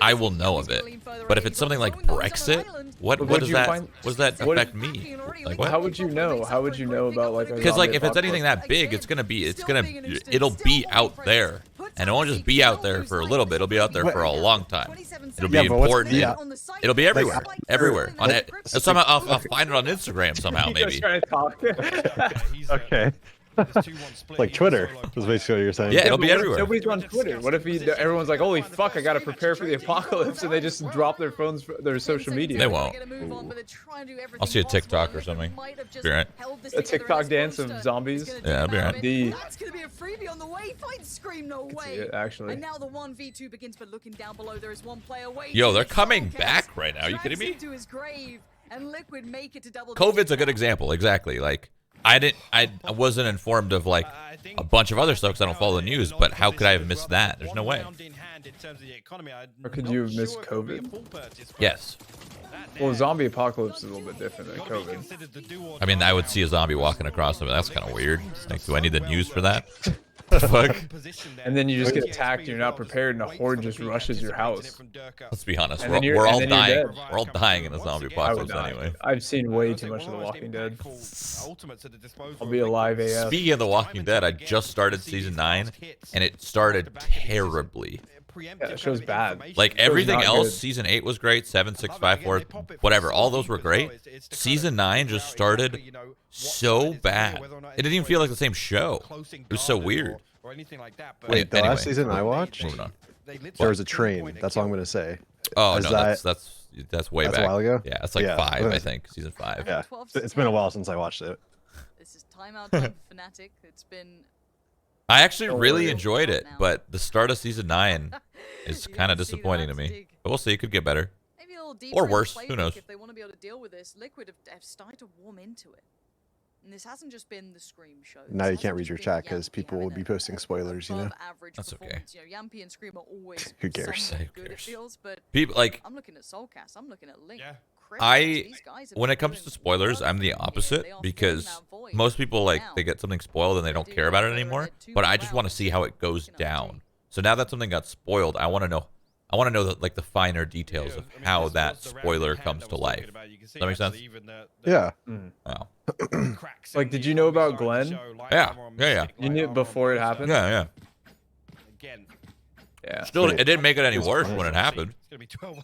I will know of it. But if it's something like Brexit, what But what would does you that find- what does that what- affect me? Like How what? would you know? How would you know about like a Because like zombie if it's anything that big, it'll be out there, and it won't just be out there for a little bit. It'll be out there for a long time. It'll be Yeah, but what's- important. yeah. It'll be everywhere, everywhere. On it, somehow I'll find it on Instagram somehow He was maybe. trying to talk. Okay. Like Twitter was basically what you're saying. Yeah, it'll but be what if everywhere. Nobody's on Twitter. What if everyone's like, "Holy fuck, I gotta prepare for the apocalypse," and they just drop their phones, their social media. They won't. I'll see a TikTok or something. Be right. A TikTok dance of zombies. Yeah, I'll be right. That's gonna be a freebie on the way. Fight Scream, no way. it, actually. And now the 1v2 begins, but looking down below, there is one player waiting. Yo, they're coming back right now. Are you kidding me? To his grave, and Liquid make it to double. COVID's a good example. Exactly. Like I wasn't informed of like a bunch of other stuff 'cause I don't follow the news. But how could I have missed that? There's no way. Or could you have missed COVID? Yes. Well, zombie apocalypse is a little bit different than COVID. I mean, I would see a zombie walking across them. That's kind of weird. Like, do I need the news for that? Fuck. And then you just get attacked, you're not prepared, and a horde just rushes your house. Let's be honest. And We're, then you're- we're all and then you're dying. dead. We're all dying in a zombie I would apocalypse die. anyway. I've seen way too much of The Walking Dead. I'll be alive AF. Speaking of The Walking Dead, I just started season 9, and it started terribly. preemptive that show's kind of bad. information. Like everything not else, good. season 8 was great, 7, 6, I love 5, it. 4, Again, they pop it from whatever. All so those were deep as well. great. It's to kind Season of 9 figure just out started exactly, you know, what so side it's bad. whether or not It didn't it's even feel like the playing same show. close in It was so guarded weird. or anything like that. But Wait, the Anyway. last season I they- watched, Moving on. they literally there was a train. pinpoint a That's all I'm kill. gonna say. Oh Is no, that- that's way That's back. a while ago. Yeah, it's like Yeah. 5, I think, season 5. Yeah, it's been a while since I watched it. This is timeout time for Fnatic. It's been I actually Oh, really really? enjoyed it, Now. but the start of season 9 is You kind of didn't see disappointing to that me. dig. But we'll see. It could get better. maybe a little deeper Or in the worse, who playbook knows? If they want to be able to deal with this, Liquid have started to warm into it. And this hasn't just been the Scream show. Now This you can't hasn't read just your been chat 'cause Jamppi people will having be posting spoilers, you know? above average That's okay. performance. You know, Jamppi and Scream are always Who cares? somewhat Who good, it cares? feels, but People like I'm looking at soulcas. I'm looking at Link. Yeah. when it comes to spoilers, I'm the opposite because most people like they get something spoiled and they don't care about it anymore. But I just want to see how it goes down. So now that something got spoiled, I want to know. I want to know like the finer details of how that spoiler comes to life. Does that make sense? Yeah. Wow. Like, did you know about Glenn? Yeah. You knew it before it happened? Yeah. Yeah. Still, Wait. it didn't make it any It's worse funny. when it happened.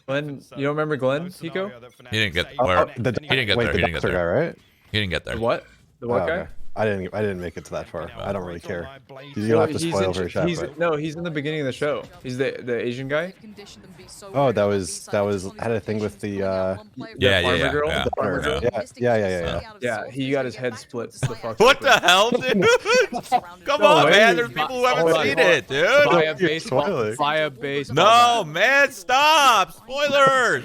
Glenn, you don't remember Glenn, Hiko? He didn't get Oh, where. oh, the, He didn't get wait, there. the He didn't get doctor guy, there. right? He didn't get there. The what? The what Oh, guy? okay. I didn't make it to that far. I don't really care. You No, don't have to he's spoil in- for a chat, he's- but No, he's in the beginning of the show. He's the Asian guy. oh, that was had a thing with the Yeah, farmer girl? yeah. The farmer girl? Yeah. He got his head split. The fuck What the hell, dude? Come No on, way. man. There's people who haven't Hold on, seen hold on. it, dude. Via baseball. Spoiler. Via baseball. No, man, stop! Spoilers!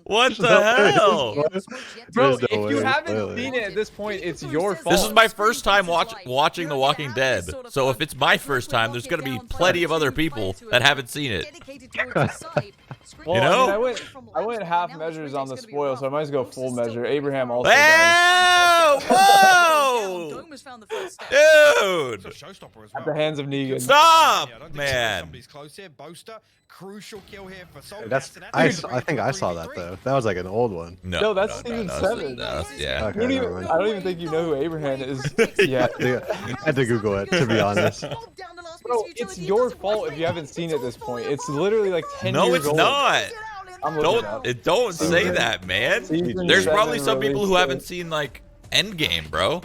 What the hell? Bro, There's no if you way. haven't Spoiler. seen it at this point, it's your fault. This is my first time watching The Walking Dead. So if it's my first time, there's gonna be plenty of other people that haven't seen it. Well, You know? I mean, I went half measures on the spoil, so I might as go full measure. Abraham also died Whoa! Whoa! Dude! at the hands of Negan. Stop, man. Somebody's close here. Boaster, crucial kill here for soulcas. That's and I that's think I saw that though. That was like an old one. No, that's season 7. Yeah. Okay, You don't never even, mind. I don't even think you know who Abraham is yet. Yeah, I had to Google it to be honest. Bro, it's your fault if you haven't seen it at this point. It's literally like 10 No, years it's old. not. I'm looking it up. Don't say that, man. Season There's 7 probably some people who release haven't date. seen like Endgame, bro.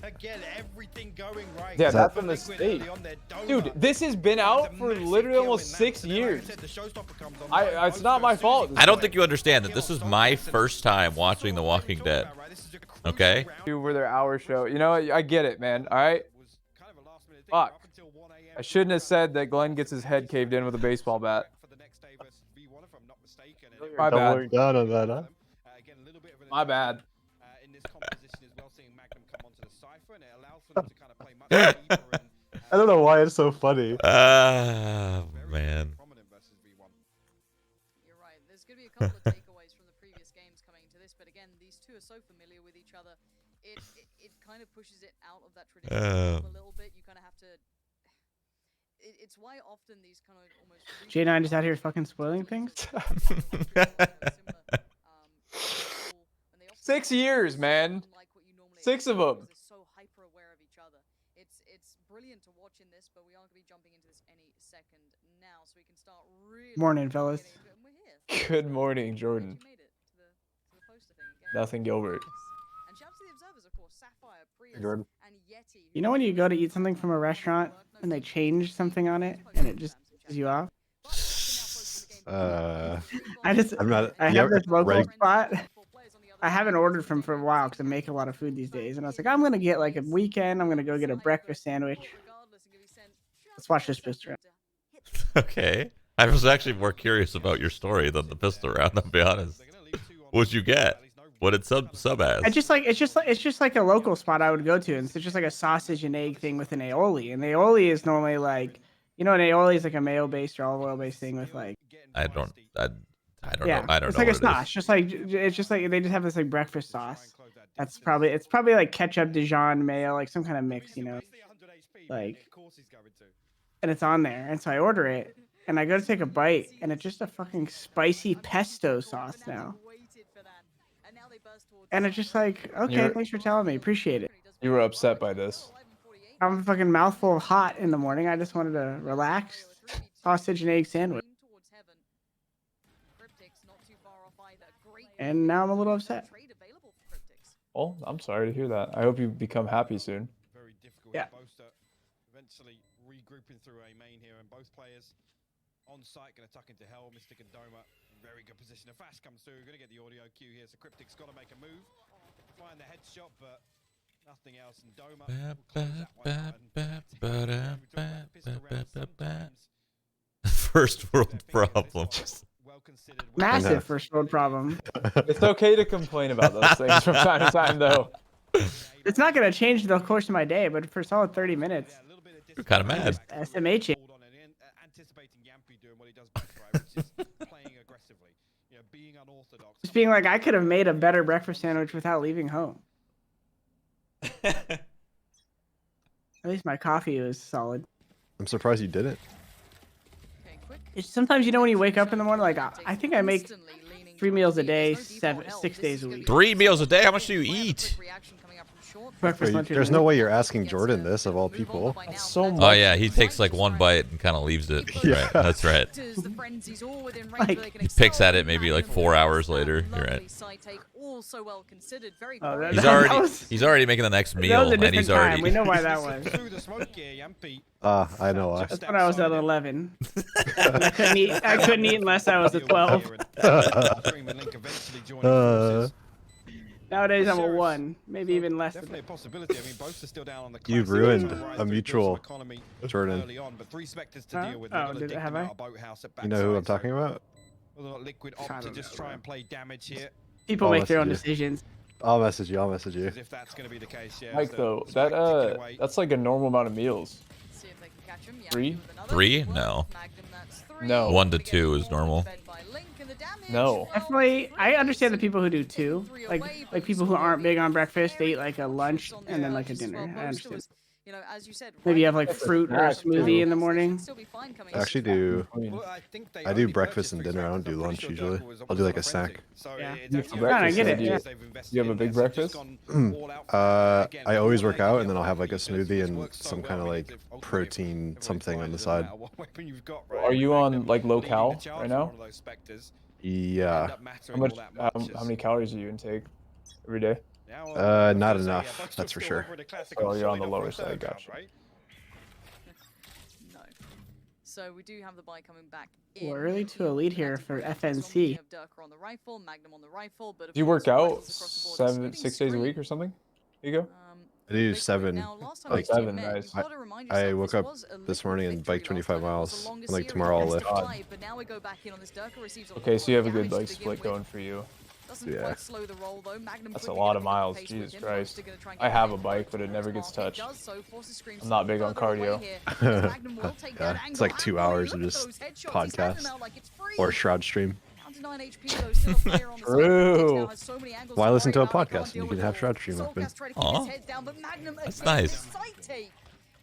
Again, everything going right. Yeah, Is that's that- a mistake. Dude, this has been out for literally almost 6 years. It's not my fault. I don't think you understand that this is my first time watching The Walking Dead. Okay? Dude, were their hour show. You know what? I get it, man. All right. Fuck. I shouldn't have said that Glenn gets his head caved in with a baseball bat. My bad. Doubling down on that, huh? My bad. In this composition as well, seeing Magnum come onto the cipher, and it allows for them to kind of play much deeper and I don't know why it's so funny. Man. prominent versus V1. You're right. There's going to be a couple of takeaways from the previous games coming into this, but again, these two are so familiar with each other. It kind of pushes it out of that traditional realm a little bit. You kind of have to. It's why often these kind of almost. J9 just out here fucking spoiling things. 6 years, man. 6 of them. So hyper aware of each other. It's brilliant to watch in this, but we are going to be jumping into this any second now, so we can start really. Morning, fellas. getting into it, and we're here. Good morning, Jordan. You made it to the poster thing again. Nothing Gilbert. And shouts to the observers, of course, Sapphire, Prius, Jordan. and Yeti. You know when you go to eat something from a restaurant and they change something on it and it just pisses you off? I'm not. I you have ever- this local Reg- spot. I haven't ordered from for a while because I make a lot of food these days, and I was like, I'm gonna get like a weekend. I'm gonna go get a breakfast sandwich. Let's watch this pistol round. Okay. I was actually more curious about your story than the pistol round, I'll be honest. What'd you get? What did sub as? It's just like a local spot I would go to, and it's just like a sausage and egg thing with an aioli. And the aioli is normally like, you know, an aioli is like a mayo-based or olive oil-based thing with like. I don't Yeah, know. I don't it's know like what a sauce. It's just like they just have this like breakfast sauce. It's probably like ketchup, Dijon, mayo, like some kind of mix, you know. Like, and it's on there, and so I order it, and I go to take a bite, and it's just a fucking spicy pesto sauce now. And it's just like, okay, You're- thanks for telling me, appreciate it. You were upset by this. I'm a fucking mouthful of hot in the morning. I just wanted to relax. Sausage and egg sandwich. And now I'm a little upset. Well, I'm sorry to hear that. I hope you become happy soon. Very difficult. Yeah. Boaster eventually regrouping through a main here, and both players on site going to tuck into hell. Mistic and Doma in very good position. A fast comes through. Going to get the audio cue here. So Kryptix got to make a move. Find the headshot, but nothing else. And Doma will close that one out. First world problems. Well considered. Massive first world problem. It's okay to complain about those things from time to time, though. It's not going to change the course of my day, but for a solid 30 minutes. You're kind of mad. SMH it. Anticipating Jamppi doing what he does best, right, which is playing aggressively. You know, being unorthodox. Just being like, I could have made a better breakfast sandwich without leaving home. At least my coffee was solid. I'm surprised you didn't. It's sometimes, you know, when you wake up in the morning, like, I think I make 3 meals a day, 6 days a week. 3 meals a day? How much do you eat? Breakfast, lunch, and There's no dinner. way you're asking Jordan this, of all people. That's so much. Oh yeah, he takes like one bite and kind of leaves it. That's right. That's right. Like, He picks at it maybe like 4 hours later. You're right. that He's already making the next That meal, was a and different he's time. already. We know why that was. Through the smoke here, Jamppi. I know why. That's when I was at 11. I couldn't eat unless I was at 12. Nowadays I'm a 1, maybe even less. Definitely a possibility. I mean, both are still down on the You've classic ruined to rise a through mutual, Bristol economy Jordan. early on, but 3 specters to Huh? deal with. Oh, They've got to did- dig have them I? out of boathouse at You know who I'm backside, so talking about? whether or not Liquid I opt to don't just know, try bro. and play damage here, People I'll make their own message you. decisions. I'll message you. I'll message you. as if that's going to be the case. Yeah, Mike, as the though, spike ticking that away. that's like a normal amount of meals. 3? 3? No. No. 1 to 2 is normal. No. Definitely, I understand the people who do 2. Like people who aren't big on breakfast, they eat like a lunch and then like a dinner. I understand. Maybe you have like fruit or a smoothie in the morning. I actually do. I mean, Well, think they I do only breakfast purchased and 3 dinner. I don't specters. do I'm lunch pretty sure usually. Derke was I'll do like a almost snack. on a frenzy. So Yeah. it's actually For breakfast, I get it, do you- yeah. they've invested you have a in big there, so just breakfast? gone all out. Again, I always all work out, out yeah, and then I'll have like a because smoothie it's and worked so some well, kind of I mean, like they've ultimately protein everyone's something on fine the doesn't side. matter what weapon you've got, right? Are you on like low Leading the cal charge right with now? one of those specters Yeah. end up mattering How much? all that How much. many calories do you intake every day? Now, Not Boaster, enough, Boaster's that's for still sure. over in a classic Oh, you're on solid the up lower for a side, third gotcha. round, right? No. So we do have the buy coming back. We're early to a lead here for FNC. Derke on the rifle, Magnum on the rifle, but Do you work out 7, 6 days a week or something? Higo? I do 7. Like 7, nice. I woke up this morning and biked 25 miles. And like tomorrow I'll lift. Okay, so you have a good like split going for you. Yeah. That's a lot of miles, Jesus Christ. I have a bike, but it never gets touched. I'm not big on cardio. Yeah, it's like 2 hours of just podcast or Shroud stream. True. Why listen to a podcast when you can have Shroud stream open? Aw, that's nice.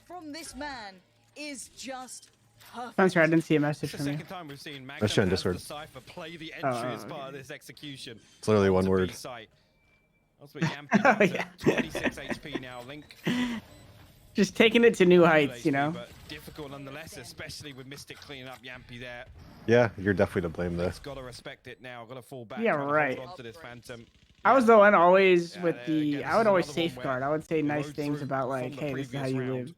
From this man is just I'm sorry, I didn't see a message It's the from you. second time we've seen Magnum Let's try on as the Discord. Cypher play the entry as part of okay. this execution. It's literally one onto word. B site. Ultimately, Jamppi down to Yeah. 26 HP now. Link Just taking it to new heights, you know. but difficult nonetheless, especially with Mistic cleaning up Jamppi there. Yeah, you're definitely to blame there. It's got to respect it now. Got to fall back. Yeah, try to hold right. on to this Phantom. I was the one always Yeah, with the. again, I this would is always another one safeguard. where I would say they nice rode things through about from like, the hey, this is how previous you round. live.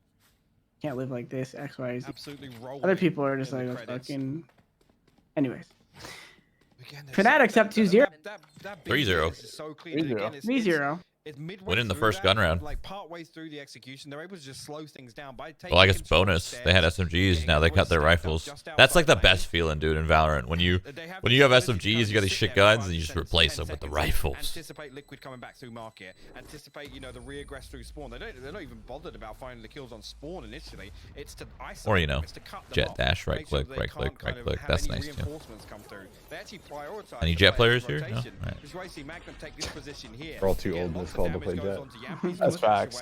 Can't live like this. X, Y, Z. Absolutely rolling. Other people are just in like the "Oh, credits. fucking. Anyways, Again, there's Fnatic's up 2-0. that 3-0. is so clean. And 3-0. again, it's- 3-0. It's midway Winning the through first that, gun round. Like partway through the execution, they're able to just slow things down by taking Well, I guess control bonus. steps, They had SMGs. getting Now they everyone cut their stacked up rifles. just That's like the outside lane. best feeling, dude, in Valorant. When you They have when the you have ability to go SMGs, you got and these sit shit there for guns, 5 and you just seconds, replace 10 them with the seconds, rifles. Anticipate Liquid coming back through market. Anticipate, you know, the regress through spawn. They're not even bothered about finding the kills on spawn initially. It's to isolate Or, you know, them, it's to cut them jet off, dash, right make sure click, that they right click, can't kind right of click. have That's any nice, too. reinforcements come through. They actually prioritize Any the jet players' players here? No? rotation, Right. which is why you see Magnum take this position here. We're all too Get old in lots called to play Jet. That's facts.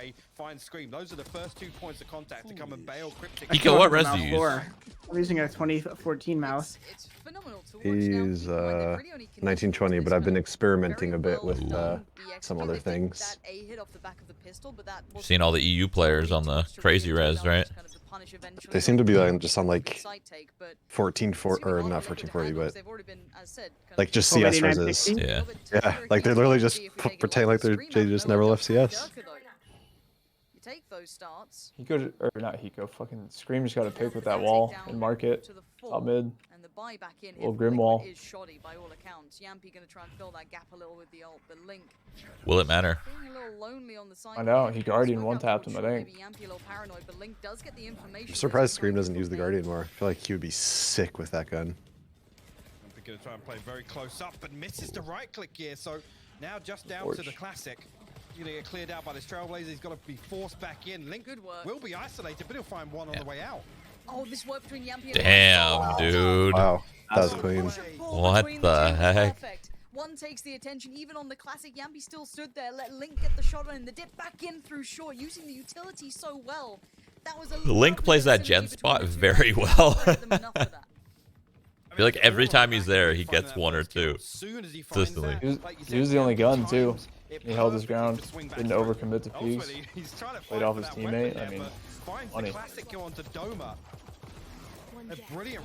Those are the first 2 points of contact to come and bail Kryptix. Hiko, what res do Mouse you use? 4. I'm using a 2014 mouse. It's phenomenal to watch. He's 1920, but I've been experimenting a bit with some other things. Seen all the EU players on the crazy res, right? They seem to be just on like 1440 or not 1440, but like just CS reses. Yeah. Yeah, like they're literally just pretending like they just never left CS. Take those starts. Hiko, or not Hiko, fucking Scream just got to pick with that wall and market. Top mid. And the buy back in Little Grim wall. is shoddy by all accounts. Jamppi gonna try and fill that gap a little with the ult, but Link Will it matter? feeling a little lonely on the side. I know, he Guardian one-tapped him, I think. Maybe Jamppi a little paranoid, but Link does get the information. I'm surprised Scream doesn't use the Guardian more. I feel like he would be sick with that gun. We're gonna try and play very close up, but misses the right click here. So now just down to the classic. He's gonna get cleared out by this Trailblazer. He's got to be forced back in. Link will be isolated, but he'll find one on the way out. Oh, this work between Jamppi and Damn, dude. Wow, that was clean. What the heck? Perfect. One takes the attention, even on the classic. Jamppi still stood there, let Link get the shot on the dip back in through short, using the utility so well. That was a Link plays that gen spot very well. I feel like every time he's there, he gets one or two. Consistently. He was the only gun, too. He held his ground, didn't overcommit to peaks, played off his teammate. I mean, funny.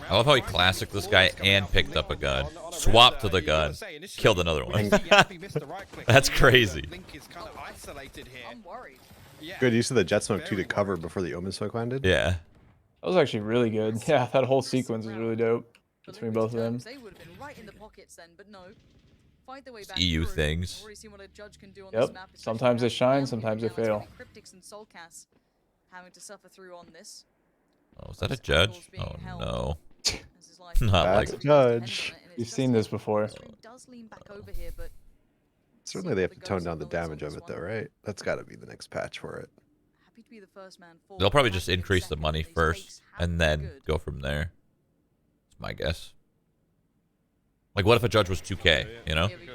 I love how he classicked this guy and picked up a gun, swapped to the gun, killed another one. That's crazy. I'm worried. Good use of the jet smoke too to cover before the omen smoke landed. Yeah. That was actually really good. Yeah, that whole sequence was really dope between both of them. They would have been right in the pockets then, but no. Fight their way back EU through. things. We've already seen what a judge can do on Yep. this map, Sometimes they especially shine, now. sometimes they Now it's fail. only Kryptix and soulcas having to suffer through on this. Oh, is that a judge? Oh no. This is like Not like That's a judge. You've seen this before. Scream does lean back over here, but Certainly they have to tone down the damage of it though, right? That's got to be the next patch for it. happy to be the first man forward. They'll probably Happy just to be increase the second. money These first stakes have and been then good. go from there. That's my guess. Like, what if a judge was 2K, you know? Here we go.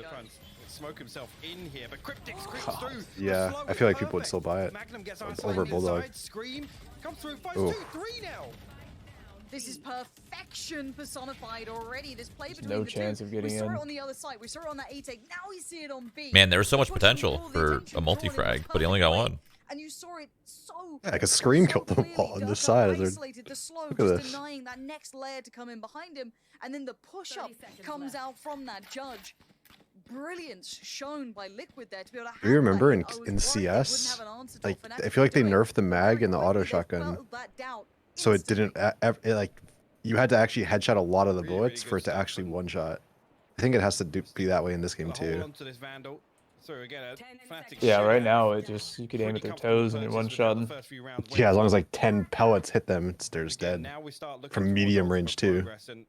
Smoke himself in here, but Kryptix creeps through. Yeah, I feel like people would still buy it Magnum gets over isolated Bulldog. inside. Scream comes through, Ooh. 5-2-3 now. This is perfection personified already. This play between No the chance two. of getting we saw in. it on the other side. We saw it on that A take. Now we see it on B. Man, there was so much Pushing potential all the for attention, a drawn in multi-frag, the but he only got perfect one. way. And you saw it so Yeah, 'cause Scream so killed them all clearly. on this Derke side as they're- isolated the slow, Look at just this. denying that next layer to come in behind him, and then the push-up comes out from that judge. Brilliance shown by Liquid there to be able to. Do you remember handle that. in I was worried they wouldn't CS, have an answer to like Fnatic I feel like they do it. nerfed the mag and the Very auto quickly, they shotgun, felt that doubt so it didn't instantly. like you had to actually headshot a lot of the Really, bullets really for it good to stuff. actually one shot. I think it has to be that way in this game Gotta hold too. on to this Vandal. So again, Fnatic Yeah, shooting right now at it just you could aim at pretty their comfortable toes and you're one purchase without the shotting. first few rounds Yeah, as long as winning. like 10 pellets hit them, they're just Again, dead. now we start looking From towards medium ultimate range, too. progress, and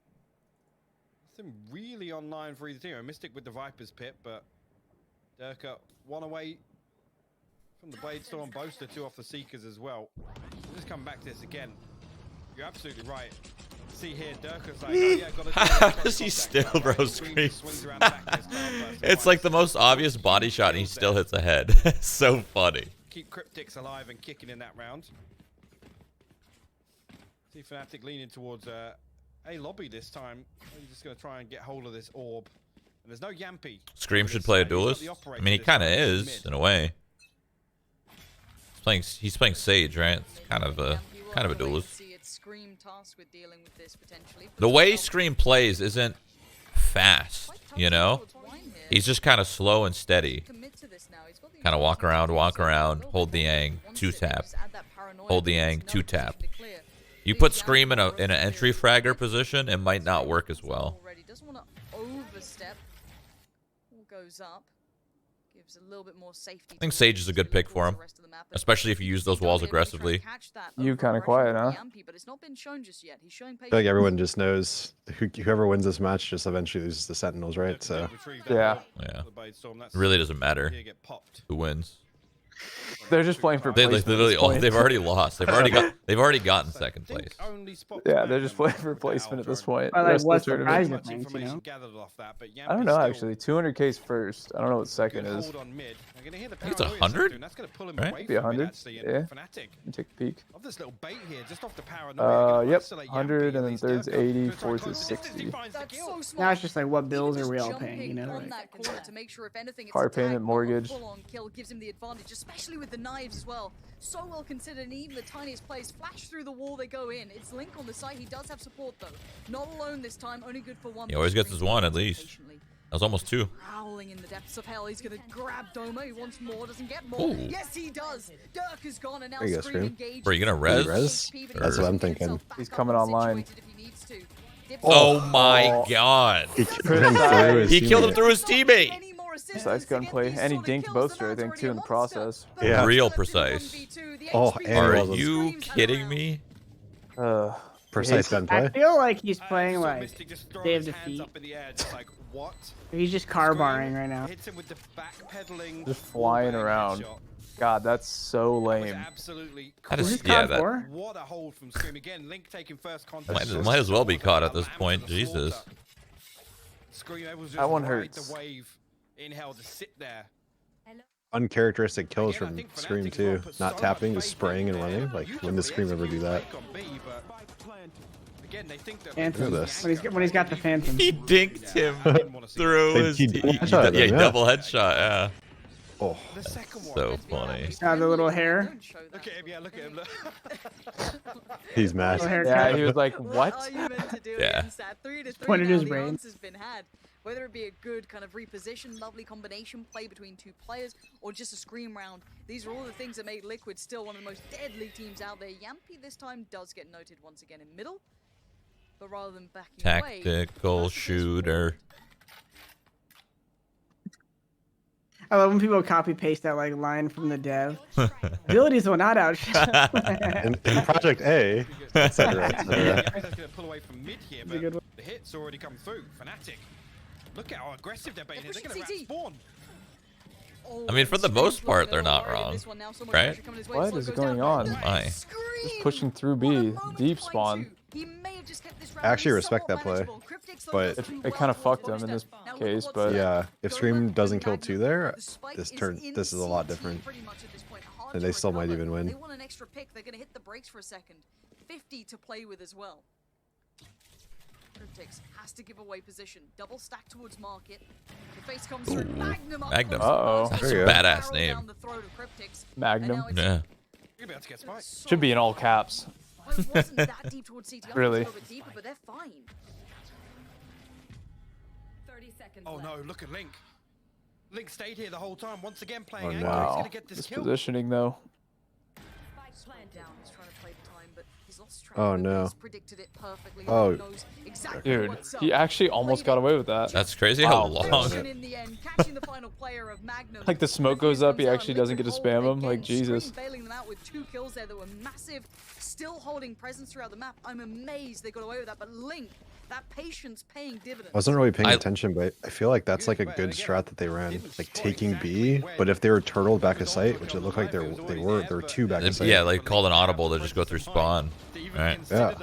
nothing really online for either team. Mystic with the Viper's pit, but Derke one away from the Blade Storm, Boaster 2 off the Seekers as well. We'll just come back to this again. You're absolutely right. See here, Derke's like, oh yeah, got to How does he still, bro, scream? It's like the most obvious body shot and he still hits a head. It's so funny. Keep Kryptix alive and kicking in that round. See Fnatic leaning towards a lobby this time. He's just going to try and get hold of this orb. And there's no Jamppi. Scream should play a duelist. I mean, he kind of is, in a way. He's playing Sage, right? It's kind of a duelist. The way Scream plays isn't fast, you know? He's just kind of slow and steady. Kind of walk around, hold the ang, 2-tap. Hold the ang, 2-tap. You put Scream in an entry fragger position, it might not work as well. Doesn't want to overstep. All goes up. Gives a little bit more safety. I think Sage is a good pick for him, especially if you use those walls aggressively. You kind of quiet, huh? But it's not been shown just yet. He's showing I feel like everyone just knows whoever wins this match just eventually loses the Sentinels, right? So Yeah. Yeah. It really doesn't matter who wins. They're just playing for They placement. like at literally this all point. they've already lost. They've already gotten second place. Yeah, they're just playing for placement at this point. But The like, rest of what's the the tournament. prize difference, you know? I don't know actually. 200K's first. I don't know what second is. think it's 100, right? Maybe 100. Yeah. Take a peek. Of this little bait here, just off the paranoia. Yep. 100 and then third's 80, fourth is 60. That's so smart. Now it's just like, what bills Even are we just all paying, you know? jumping Like, on that corner to make sure if anything, it's Car a tag, payment, not a mortgage. full-on kill gives him the advantage, especially with the knives as well. So well considered, and even the tiniest plays flash through the wall, they go in. It's Link on the side. He does have support though. Not alone this time. Only good for one. He always gets his one at least. Patiently That was almost 2. Prowling in the depths of hell. He's gonna grab Doma. He wants more. Doesn't get more. Ooh. Yes, he does. Derke is gone, and now There you go, Scream Scream. engaged. Bro, you gonna res? Res? That's what I'm thinking. He's coming online. Oh my god. He killed him through his He killed him teammate. through his teammate. Precise gunplay, and he dinked Boaster, I think, too, in the process. Yeah. Real precise. Oh, and he Are was- you kidding me? Precise I gunplay. feel like he's playing like Day of Defeat. What? He's just car barring right now. Hits him with the backpedaling, Just flying full-body around. headshot. God, that's so That was lame. absolutely That is- Is this yeah, COD that- 4? What a hold from Scream again. Link taking first contact. Might as well be caught at this point. Jesus. Scream able to just That one ride hurts. The wave in hell to sit there. Uncharacteristic kills Again, I from think Scream Fnatic's well too. put Not so tapping, much just faith spraying in and there. running. Like, when does Scream ever do that? On B, but again, they think that Phantom. Look at this. When he's got the Phantom. He dinked him through They- his. he headshotted Yeah, he him, yeah. double headshot. Yeah. Oh, the second one. So funny. Got the little hair. Look at him, yeah, look at him. Look. he's mad. Little haircut. Yeah, he was like, What what? are you meant to do Yeah. against that? 3 to 3 Pointed now, his the brain. answer's been had. Whether it be a good kind of reposition, lovely combination play between 2 players, or just a scream round, these are all the things that made Liquid still one of the most deadly teams out there. Jamppi this time does get noted once again in middle, but rather than backing away, Tactical shooter. I love when people copy paste that like line from the dev. Abilities will not outshine. In Project A, etc. That's gonna pull away from mid here, That's a good but one. the hits already come through. Fnatic. Look at how aggressive they're being here. They're pushing gonna rat CT. spawn. Oh, I mean, for the Scream's most part, looking a they're little not worried. wrong, This one now, so much right? pressure coming his way. What Slow is goes going down. on? My. Scream! Just pushing through What a B, moment deep to play spawn. too. He may have just kept this I actually round respect somewhat that play, manageable. Kryptix, though, but- does do It well kind of towards fucked him in this Boaster. Now, look case, what's but there. Yeah, if Doma Scream doesn't and kill Magnum. 2 there, The spike this is turn, in this is a lot CT different. pretty much at this point. Hard And to they still might recover. even win. They want an extra pick. They're going to hit the brakes for a second. 50 to play with as well. Kryptix has to give away position. Double stack towards market. The face comes through. Ooh, Magnum up Magnum. close to Uh-oh. Boaster. There you go. Badass Barrel name. down the throat of Kryptix. Magnum. And now it's Yeah. You're about to get spiked. so Should be in all caps. Well, it wasn't that deep towards CT. I thought it was Really? a little bit deeper, but they're fine. 30 seconds Oh left. no, look at Link. Link stayed here the whole time, once again playing Oh, angle. no. He's Wow. gonna get this This kill. positioning, though. Spike planted. Down, he's trying to play the time, but he's lost track. Oh, of it. no. He's predicted it perfectly. Oh. Knows exactly Dude, what's up. he actually almost got away with that. That's crazy how Wow. long. Action in the end, catching the final player of Magnum. Like the smoke goes up, he actually doesn't get to spam him. Like, Jesus. Scream bailing them out with 2 kills there that were massive, still holding presence throughout the map. I'm amazed they got away with that, but Link, that patience paying dividends. I wasn't really paying I- attention, but I feel like that's like a good strat that they ran, like taking B. But if they were turtled back of sight, which it looked like they were 2 back of sight. Yeah, like called an audible to just go through spawn. Right. Yeah.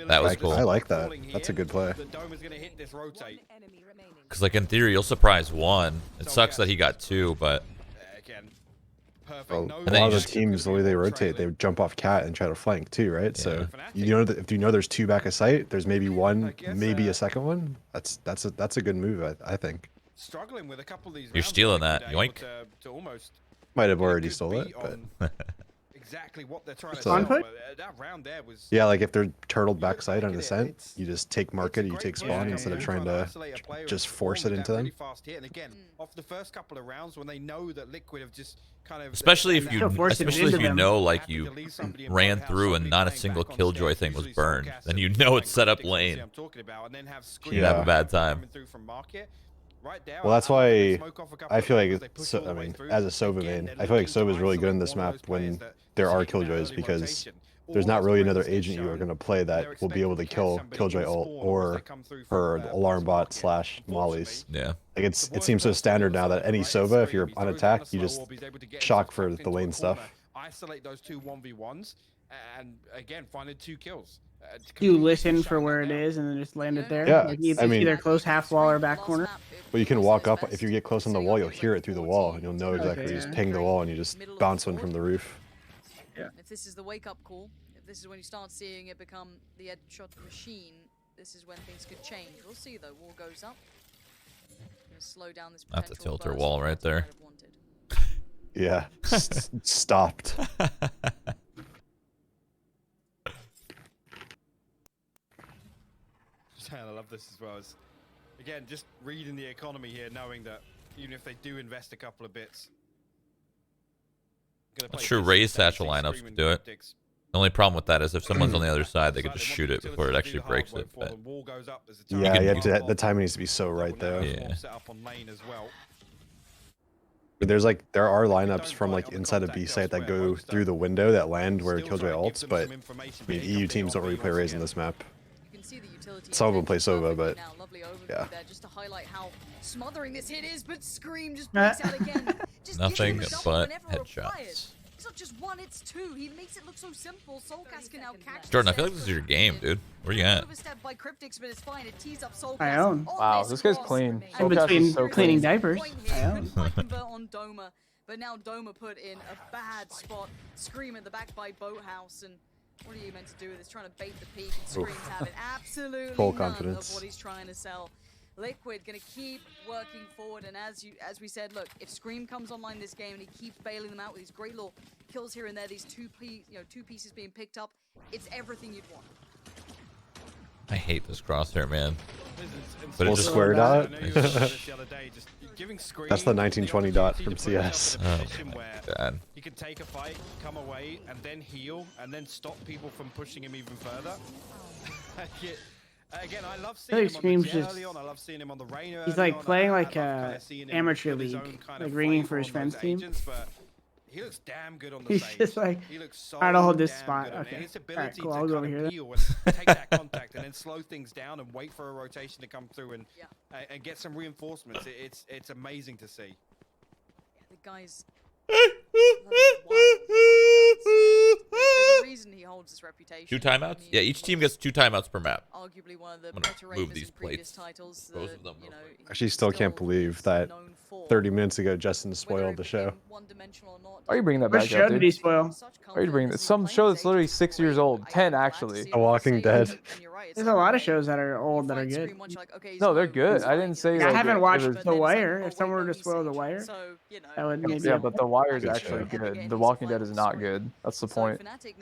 That was cool. I like that. That's a good play. The dome is gonna hit this rotate. Enemy remaining. Because, like, in theory, you'll surprise 1. It sucks that he got 2, but Again, perfect. Well, No a then lot you of the just- teams, the way they rotate, they jump off cat and try to flank too, right? Yeah. So you know that if you know there's 2 back of sight, there's maybe 1, guess, maybe a second one. That's a good move, I think. struggling with a couple of these. You're rounds, stealing Liquid that, able yoink. To almost Might have get a already good stole it, beat but on exactly what they're trying to So- do. On foot? That round there was. yeah, like if they're turtled You back look sight back on at it, descent, it's- you just take market, you It's a take great spawn play. instead of You're trying to isolate a player just and force perform it with into that them. really fast hit. And again, off the first couple of rounds when they know that Liquid have just kind of. especially if Still you, forcing it especially if into you them. know, like, happy you to leave somebody in ran boathouse, through and somebody not a playing single back on killjoy stairs, thing was usually burned, soulcas then you and know like it's set up Kryptix, obviously lane. I'm talking about, and then have You'd have a Yeah. bad time. coming through from market. Right there, Well, that's I like they why smoke off a couple I of feel times, like they push so, all the I way mean, through. as a Sova Again, main, they're I feel like looking to Sova's really good in this isolate one map of those players when that there are was hitting that killjoys early because rotation. there's not really another agent you are going to play that will be able to kill Killjoy ult or her alarm bot / Molly's. Yeah. Like it seems so standard now that any Sova, if you're on attack, you just shock for the lane stuff. Isolate those two 1v1s and again finding 2 kills. You listen for where it is and then just land it there. Yeah, Like either, I mean- either close half wall or back corner. But you can walk up, if you get close on the wall, you'll hear it through the wall, and you'll know exactly. Okay, You just yeah. ping the wall, and you just bounce one from the roof. If this is the wake-up call, if this is when you start seeing it become the headshot machine, this is when things could change. We'll see though. Wall goes up. Gonna slow down this Not the potential tilter burst wall that right they there. might have wanted. Yeah, stopped. I love this as well. As, again, just reading the economy here, knowing that even if they do invest a couple of bits, That's true. Raise satchel lineups would do it. The only problem with that is if someone's on the other side, they could just shoot it before it actually breaks it. But Yeah, the timing needs to be so right though. Yeah. But there are lineups from like inside a B site that go through the window that land where Killjoy ults, but I mean EU teams don't really play Raze in this map. You can see the utility Some of them play perfectly Sova, but now. Lovely overview yeah. there, just to highlight how smothering this hit is, but Scream just breaks out again. Just Nothing gives him a but whenever required. headshots. It's not just one, it's 2. He makes it look so simple. Soulcas can now catch Jordan, I the feel like this is your game, dude. Where you at? Overstepped by Kryptix, but it's fine. It tees up Soulcas I own. on Wow, this guy's cross. clean. In Soulcas is between so cleaning clean. diapers. Point I here, own. couldn't quite convert on Doma, but now Doma put in a bad spot. Scream at the back by Boathouse, and what are you meant to do with this? Trying to bait the peak, and Scream's having absolutely Full none confidence. of what he's trying to sell. Liquid gonna keep working forward, and as we said, look, if Scream comes online this game and he keeps bailing them out with these great little kills here and there, these two pieces being picked up, it's everything you'd want. I hate this crosshair, man. But it Full just square dot. That's the 1920 dot from CS. Oh my God. He can take a fight, come away, and then heal, and then stop people from pushing him even further. Again, I love seeing him on the Scream's Jet just- early on. I love seeing him on the Reina He's early like on. playing I like love kinda seeing him amateur with his league, own kind like of ringing flavor for his on friends those team. agents, but he looks damn good on the He's stage. just like, He looks so "Alright, I'll hold this damn spot." good on it. Okay. His Alright, ability cool, to I'll go kind over of here then. peel and take that contact and then slow things down and wait for a rotation to come through and get some reinforcements. It's amazing to see. The guy's There's a reason he holds this reputation. 2 timeouts? I mean, Yeah, each team gets 2 timeouts per map. Arguably one of the I'm gonna better move ravers these in previous plates. titles. Both of them You real know, quick. Actually, still can't still believe that known for. 30 minutes ago Justin Whether spoiled it the show. became one-dimensional or not, Why are you bringing that What back show up, did he dude? spoil? Why are you bringing this? Some show that's literally 6 years old. 10 actually. The Walking Dead. There's a lot of shows that are old that are good. No, they're good. I didn't say I like haven't it watched was- The Wire. If someone were to spoil The Wire, So, you know, that would maybe. Yeah, but The Wire is Good actually show. good. The Walking Dead is not good. That's the point. The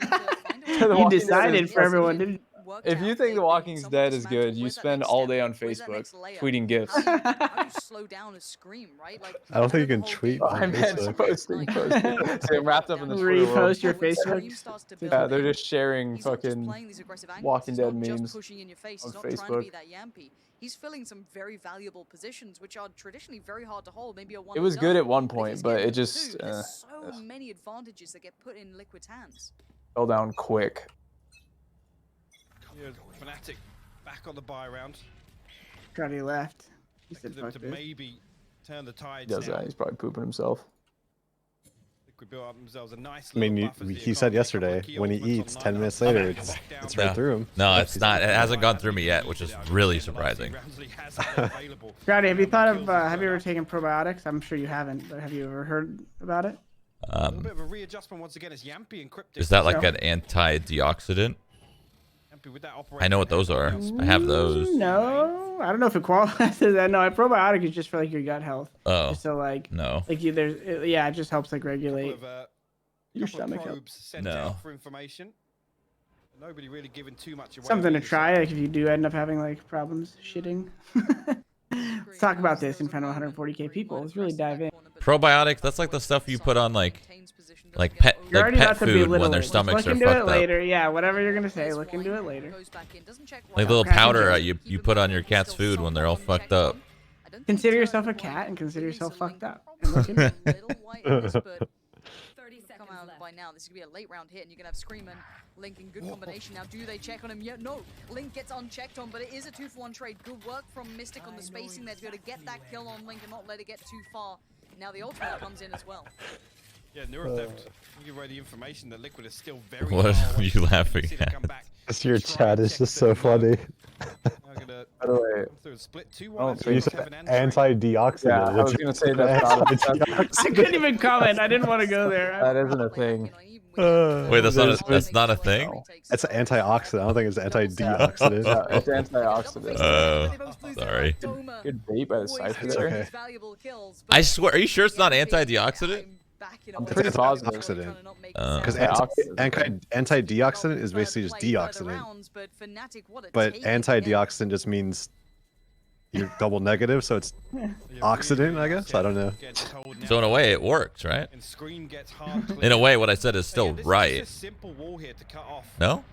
You Walking Dead decided is for everyone, didn't you? If you think The Walking Dead is good, you spend all day on Facebook tweeting gifs. How do you slow down a Scream, right? Like, I don't think you know can the whole tweet game on I meant Facebook. posting. See, I'm wrapped up in the Twitter world. Repost your Facebook. Yeah, they're just sharing He's not just fucking playing these aggressive angles, Walking he's Dead not just memes pushing in your face, on he's not trying to be Facebook. that Jamppi. He's filling some very valuable positions, which are traditionally very hard to hold. Maybe a one It and was good done. at one But if point, he's but getting it just two, there's so many advantages that get put in Liquid's hands. fell down quick. Yeah, Fnatic back on the buy round. God, he left. He For said, them "Fuck to this." maybe turn the He tides does now. that. He's probably pooping himself. Liquid built up themselves a nice I mean, little buff as the he said economy, a couple yesterday of key when he ultimates eats, on 10 lineup. minutes later, Okay, it's lockdown. right Yeah. through him. No, it's not. It hasn't gone through me yet, which is really surprising. Scotty, have you thought of? Have you ever taken probiotics? I'm sure you haven't, but have you ever heard about it? A little bit of a readjustment once again as Jamppi and Kryptix. Is that like So- an antioxidant? Jamppi with that I know what those are. I have those. No, I don't know if it qualifies as that. No, a probiotic is just for like your gut health. Oh, Just so like no. you, yeah, it just helps like regulate Couple of, your couple of stomach health. probes sent No. out for information. Nobody really giving too much away. Something to either try side. like if you do end up having like problems shitting. Let's talk about this in front of 140k people. Let's really dive in. Probiotics, that's like the stuff you put on like pet You're already about to food when belittle their it. stomachs Look are into it fucked up. later. Yeah, whatever you're gonna say, look into it later. Like little Crap, powder okay. you put on your cat's food when they're all fucked up. Consider yourself a cat and consider yourself fucked up. And look into it. 30 seconds by now. This is going to be a late round hit, and you're going to have Scream and Link in good combination. Now, do they check on him yet? No. Link gets unchecked on, but it is a 2-for-1 trade. Good work from Mistic on the spacing there to be able to get that kill on Link and not let it get too far. Now the ultimate comes in as well. Yeah, Neurotheft, you give away the information that Liquid is still very What far are you away. laughing See them at? come back, Your try chat and is check just the so nerve. funny. Now gonna By the way, come through and split 2-1. Oh, That's so you You Kevin said and Trey. anti-deoxidant. yeah, I was gonna say that's not a, I couldn't even comment. I didn't want to go there. that isn't a thing. Wait, that's not a, There's- that's not a thing? It's an antioxidant. I don't think it's antioxidant. No, it's antioxidant. Sorry. Good bait by the Cypher It's there. okay. I swear, are you sure it's not antioxidant? I'm pretty positive. Because Antioxidant. anti-deoxidant is basically just deoxidant. But anti-deoxidant just means you're double negative, so it's oxidant, I guess. I don't know. So in a way, it works, right? And Scream gets hard In a way, what I said is still Again, this is right. just a simple wall here to cut off. No?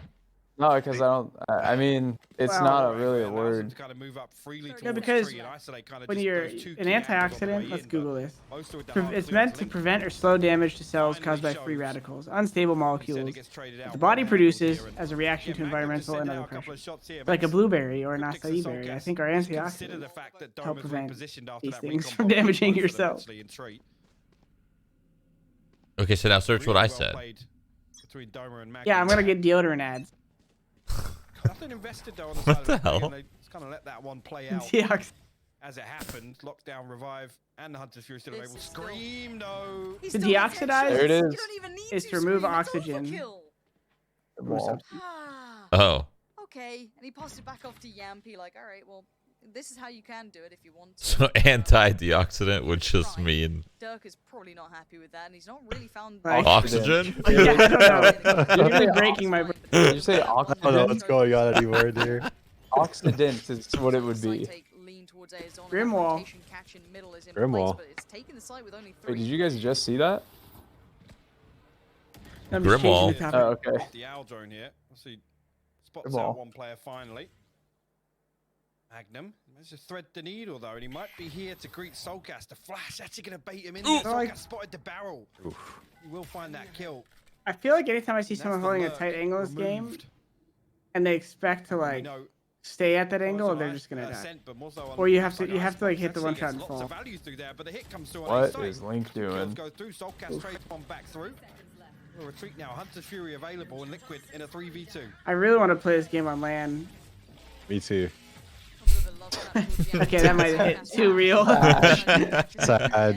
No, because I don't. I mean, it's Well, not really a Allows them word. to kind of move up freely Yeah, towards because tree and isolate kind of when just you're those two an key angles on the antioxidant, way let's in, Google but this. Boaster with the hard It's clearance meant to link. prevent or slow damage to cells caused by free radicals, unstable molecules that the body produces as a reaction to environmental and other pressures. Like a blueberry or an acai berry, I think our antioxidants help prevent these things from damaging your cells. Okay, so now search what I said. Yeah, I'm gonna get deodorant ads. Nothing invested though on the side of the the play, hell? and they just kind of let that one play out Deox- as it happened. Lockdown, revive, and the Hunter's Fury still available. Scream no. To deoxidize There it is. is to remove oxygen. Wall. Oh. Okay, and he passed it back off to Jamppi, like, all right, well, this is how you can do it if you want to. So anti-deoxidant would just mean Derke is probably not happy with that, and he's not really found Like- oxygen? Yeah, I don't know. You're really breaking my brain. Did you say I don't know what's oxidant? going on anymore, dude. Oxidant is what it would be. Grimwall. Grimwall. Wait, did you guys just see that? I'm just changing Grimwall. the topic. Oh, okay. The owl drone here. Let's see. Spots Come on. out one player finally. Magnum. Let's just thread the needle though, and he might be here to greet soulcas. The flash actually gonna bait him in. There. Soulcas spotted the barrel. He will find that kill. I feel like anytime I see That's someone the holding a lurk tight angle in this game, removed. and they expect to We like know stay at that also angle, they're nice, just gonna die. scent, but more so on Or you have to the you have to like ice hit the box. one Actually shot and gets lots fall. of value through there, but the hit comes through on What his side. is Link Kills doing? go through. Soulcas trade one back through. We'll retreat now. Hunter's Fury available and Liquid in a 3v2. I really want to play this game on LAN. Me too. Okay, that might have hit too real. Sad.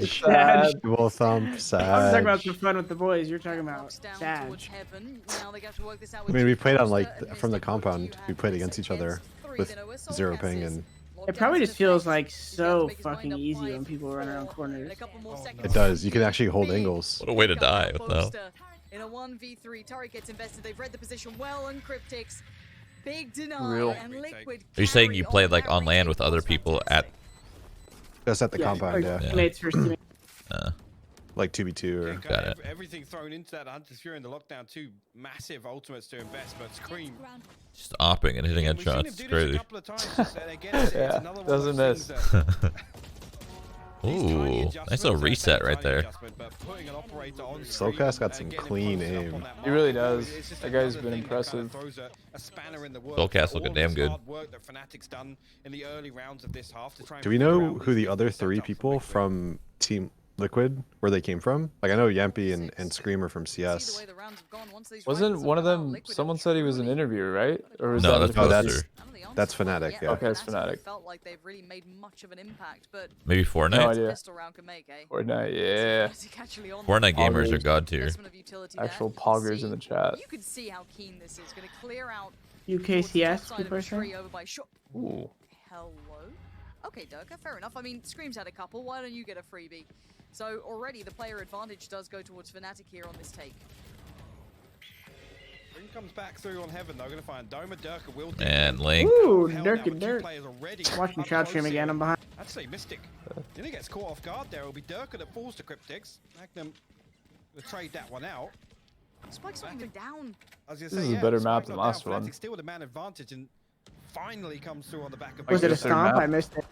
Sad. Evil thump. I was talking about Sad. some fun with the boys. You're talking about sad. I mean, we played on like from the compound. We played against each other with zero ping, and It probably just feels like so fucking easy when people run around corners. it does. You can actually hold angles. What a way to die. What the hell? In a 1v3, Turret gets invested. They've read the position well, and Kryptix. Big deny, Real. and Liquid. Are you saying you carry played like that on land retake with other was people at Just at the compound, like yeah. teammates versus teammates. Like 2v2 or. Got it. Everything thrown into that Hunter's Fury in the lockdown. Two massive ultimates to invest, but Scream. just opping and hitting We've seen him headshots? It's do this a crazy. couple of times, just, again, it's Yeah, another one of doesn't those miss. things that- These tiny Ooh, nice adjustments, little that reset tiny right there. adjustment, but putting an operator on screen Soulcas got some and getting clean posted up aim. on that He really marker, does. it's just That guy's another been thing that kind of impressive. throws a spanner in the works. Soulcas All looking of damn this good. hard work that Fnatic's done in the early rounds of this half to try and Do we figure know out who these the other different three setups people Liquid. from Team Liquid, where they came from? Like I know Jamppi and Screamer from CS. Wasn't one of them? Someone said he was an interviewer, right? Or was No, that that's a- Oh, Boaster. that's Fnatic, yeah. Okay, it's Fnatic. Felt like they've really made much of an impact, but Maybe No Fortnite? idea. pistol round can make, eh? Fortnite, yeah. Fortnite gamers are Poggers. god tier. Investment of utility there. Actual You can poggers see- in the chat. You can see how keen this is. Going to clear out UKCS, side good of the person. tree over by shot. Ooh. Hello. Okay, Derke, fair enough. I mean, Scream's had a couple. Why don't you get a freebie? So already the player advantage does go towards Fnatic here on this take. Ring comes back through on Heaven, though. Going to find Doma, Derke, will. Man, Link. Ooh, Held Dirk now and with two Dirk. players already Watching up Shroud close stream here. again. I'm behind. I'd say Mistic. Then he gets caught off guard there. It'll be Derke that falls to Kryptix. Magnum will trade that one out. Spike's not even down. I was gonna This say, is a yeah, better Spike's map than not down. last one. Fnatic still with a man advantage and finally comes through on the back of Was it a Like, third stomp? map. I missed it.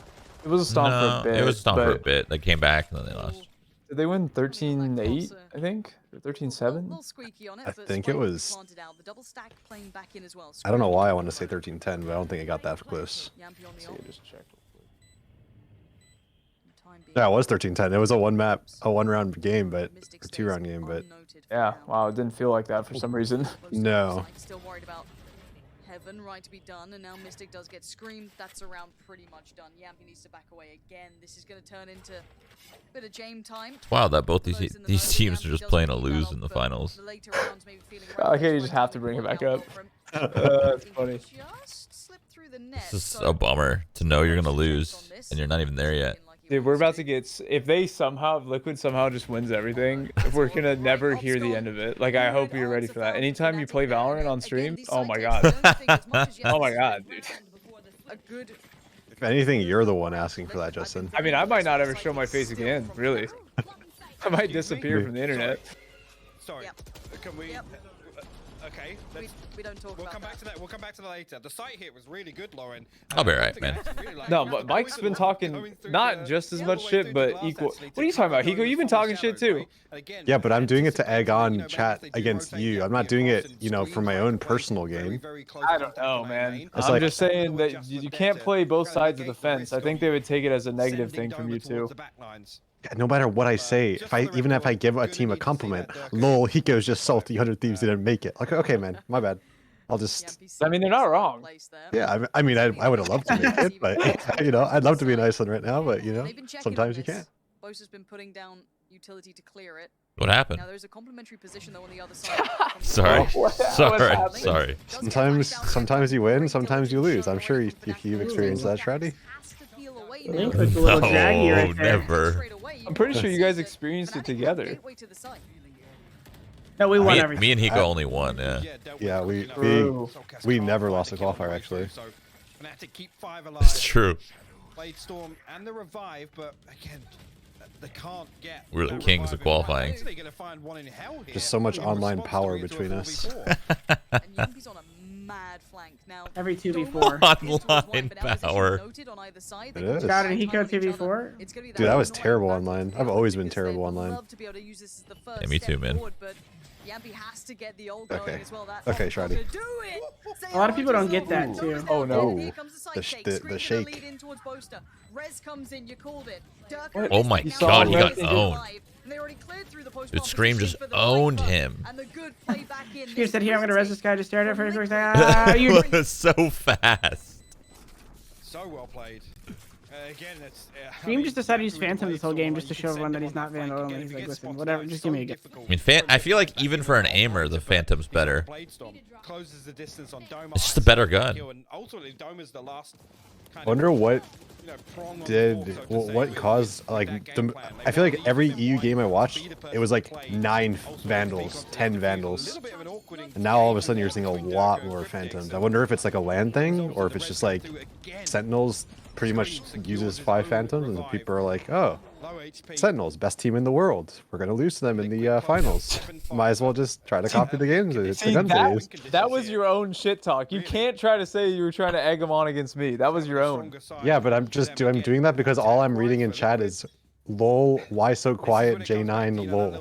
It was a stomp No, for a bit. it was a stomp for a but bit. They came back and then they lost. Did they win 13-8? I think, or 13-7. Little squeaky on it, I but think it Spike was- planted out. The double stack playing back in as well. I don't know Screaming why I for want to say it. 13-10, but I don't think it got that close. Jamppi on the See, ult. just check. Time being Yeah, it was 13-10. It was a one round game, but Mystic a stays 2-round game, but unnoted for Yeah, now. wow, it didn't feel like that for some reason. Boaster No. Still worried about Heaven, right to be done, and now Mystic does get screamed. That's a round pretty much done. Jamppi needs to back away again. This is going to turn into a bit of Jame time. Wow, that both these Those in the these know, teams Jamppi are just does playing to keep that lose up, in the but finals. the later rounds maybe feeling I like how you right just close have to when bring it we back pull up. down for him. That's He funny. just slipped through the net, It's just so a bummer to know you're gonna on lose this. and you're not even there yet. Dude, we're about to get. If they somehow, if Liquid somehow just wins everything, we're gonna never hear the end of it. Like, I hope you're ready for that. Anytime you play Valorant on stream, oh my god. Oh my god, dude. A good if anything, you're the one asking for that, Justin. I mean, I might not ever show my face again, really. I might disappear from the internet. Sorry. Yep. Can we? Yep. Okay. We don't talk We'll about come back to that. We'll come back to that later. The site hit was really good, Lauren. I'll be right, man. No, but Mike's been talking not just as much shit, but equal. What are you talking about, Hiko? You've been talking shit too. Yeah, but I'm doing it to egg on chat against you. I'm not doing it, for my own personal game. I don't know, man. It's I'm like- just saying that you can't play both sides of the fence. I think they would take it as a negative thing from you too. No matter what I say, even if I give a team a compliment, lol, Hiko's just salty, 100 Thieves didn't make it. Okay, man, my bad. I'll just, I mean, they're not wrong. yeah, I mean, I would have loved to make it, but, I'd love to be an Iceland right now, but, sometimes you can't. Boaster's been putting down utility to clear it. What happened? Now there's a complimentary position though on the other side. Sorry, What's sorry, happening? sorry. Sometimes you win, sometimes you lose. I'm sure you've experienced that, Shroudy. Link looks a little draggy No, right there. never. I'm pretty sure you guys experienced it together. No, we won Me, everything. me and Hiko only won. Yeah. Yeah, True. we never lost a qualifier, actually. Fnatic keep 5 alive. It's true. Blade Storm and the revive, but again, they can't get. We're the that kings of revive in qualifying. balance. They're gonna find one in hell here Just so much in online response power to into a between us. 4v4. And Jamppi's on a mad flank now. Every Doma 2v4. is towards Online one, but now position power. noted on either side. It They can is. just Shroud and find Hiko time on each 2v4? other. It's gonna be that Dude, I was annoying terrible battle online. for I've the always team been because terrible they'd online. love to be able to use this as the first Yeah, me step too, man. forward, but Jamppi has to get the ult going Okay. as well. That Okay, ult's not Shroudy. gonna do it. Say A lot of people hello don't to get that, Silver. too. Doma's Oh, down. no. Here comes the The side sh- take. the Scream gonna shake. lead in towards Boaster. Rez comes in, you called it. Derke What? Oh my He now God, he got alive, owned. and they already cleared through the post Dude, bomb Scream position just for the owned Viper, him. and the good play back in. She said, here, I'm going to res this guy. Just stared at her for a second. That Ah, you was so fast. So well played. Again, it's. Scream just decided to use Phantom this whole game just to show everyone that he's not Vandal only. He's like, listen, whatever, just give me a gun. I mean, I feel like even for an aimer, the Phantom's better. Closes the distance on Doma. It's just a better gun. And ultimately, Doma's the last. Wonder what prong on did the fork, so to say, what with caused that the game plan. I feel like They every want EU game I to watched, be the it was like person 9 ultimately Vandals, got 10 a Vandals. little bit of an awkward And now all of a game sudden you're seeing a between lot Derke and more Kryptix, Phantoms. I and wonder if it's like a LAN thing results or of if it's the just Red like Sox do again. Sentinels pretty much uses 5 Phantoms and people are like, oh, Low HP. Sentinels, best team in the world. We're going to lose to them in the finals. Might as well just try to copy the games. It's the See, gun phase. that was your own shit talk. You can't try to say you were trying to egg them on against me. That was your own. Yeah, but I'm doing that because all I'm reading in chat is lol, why so quiet, J9, lol.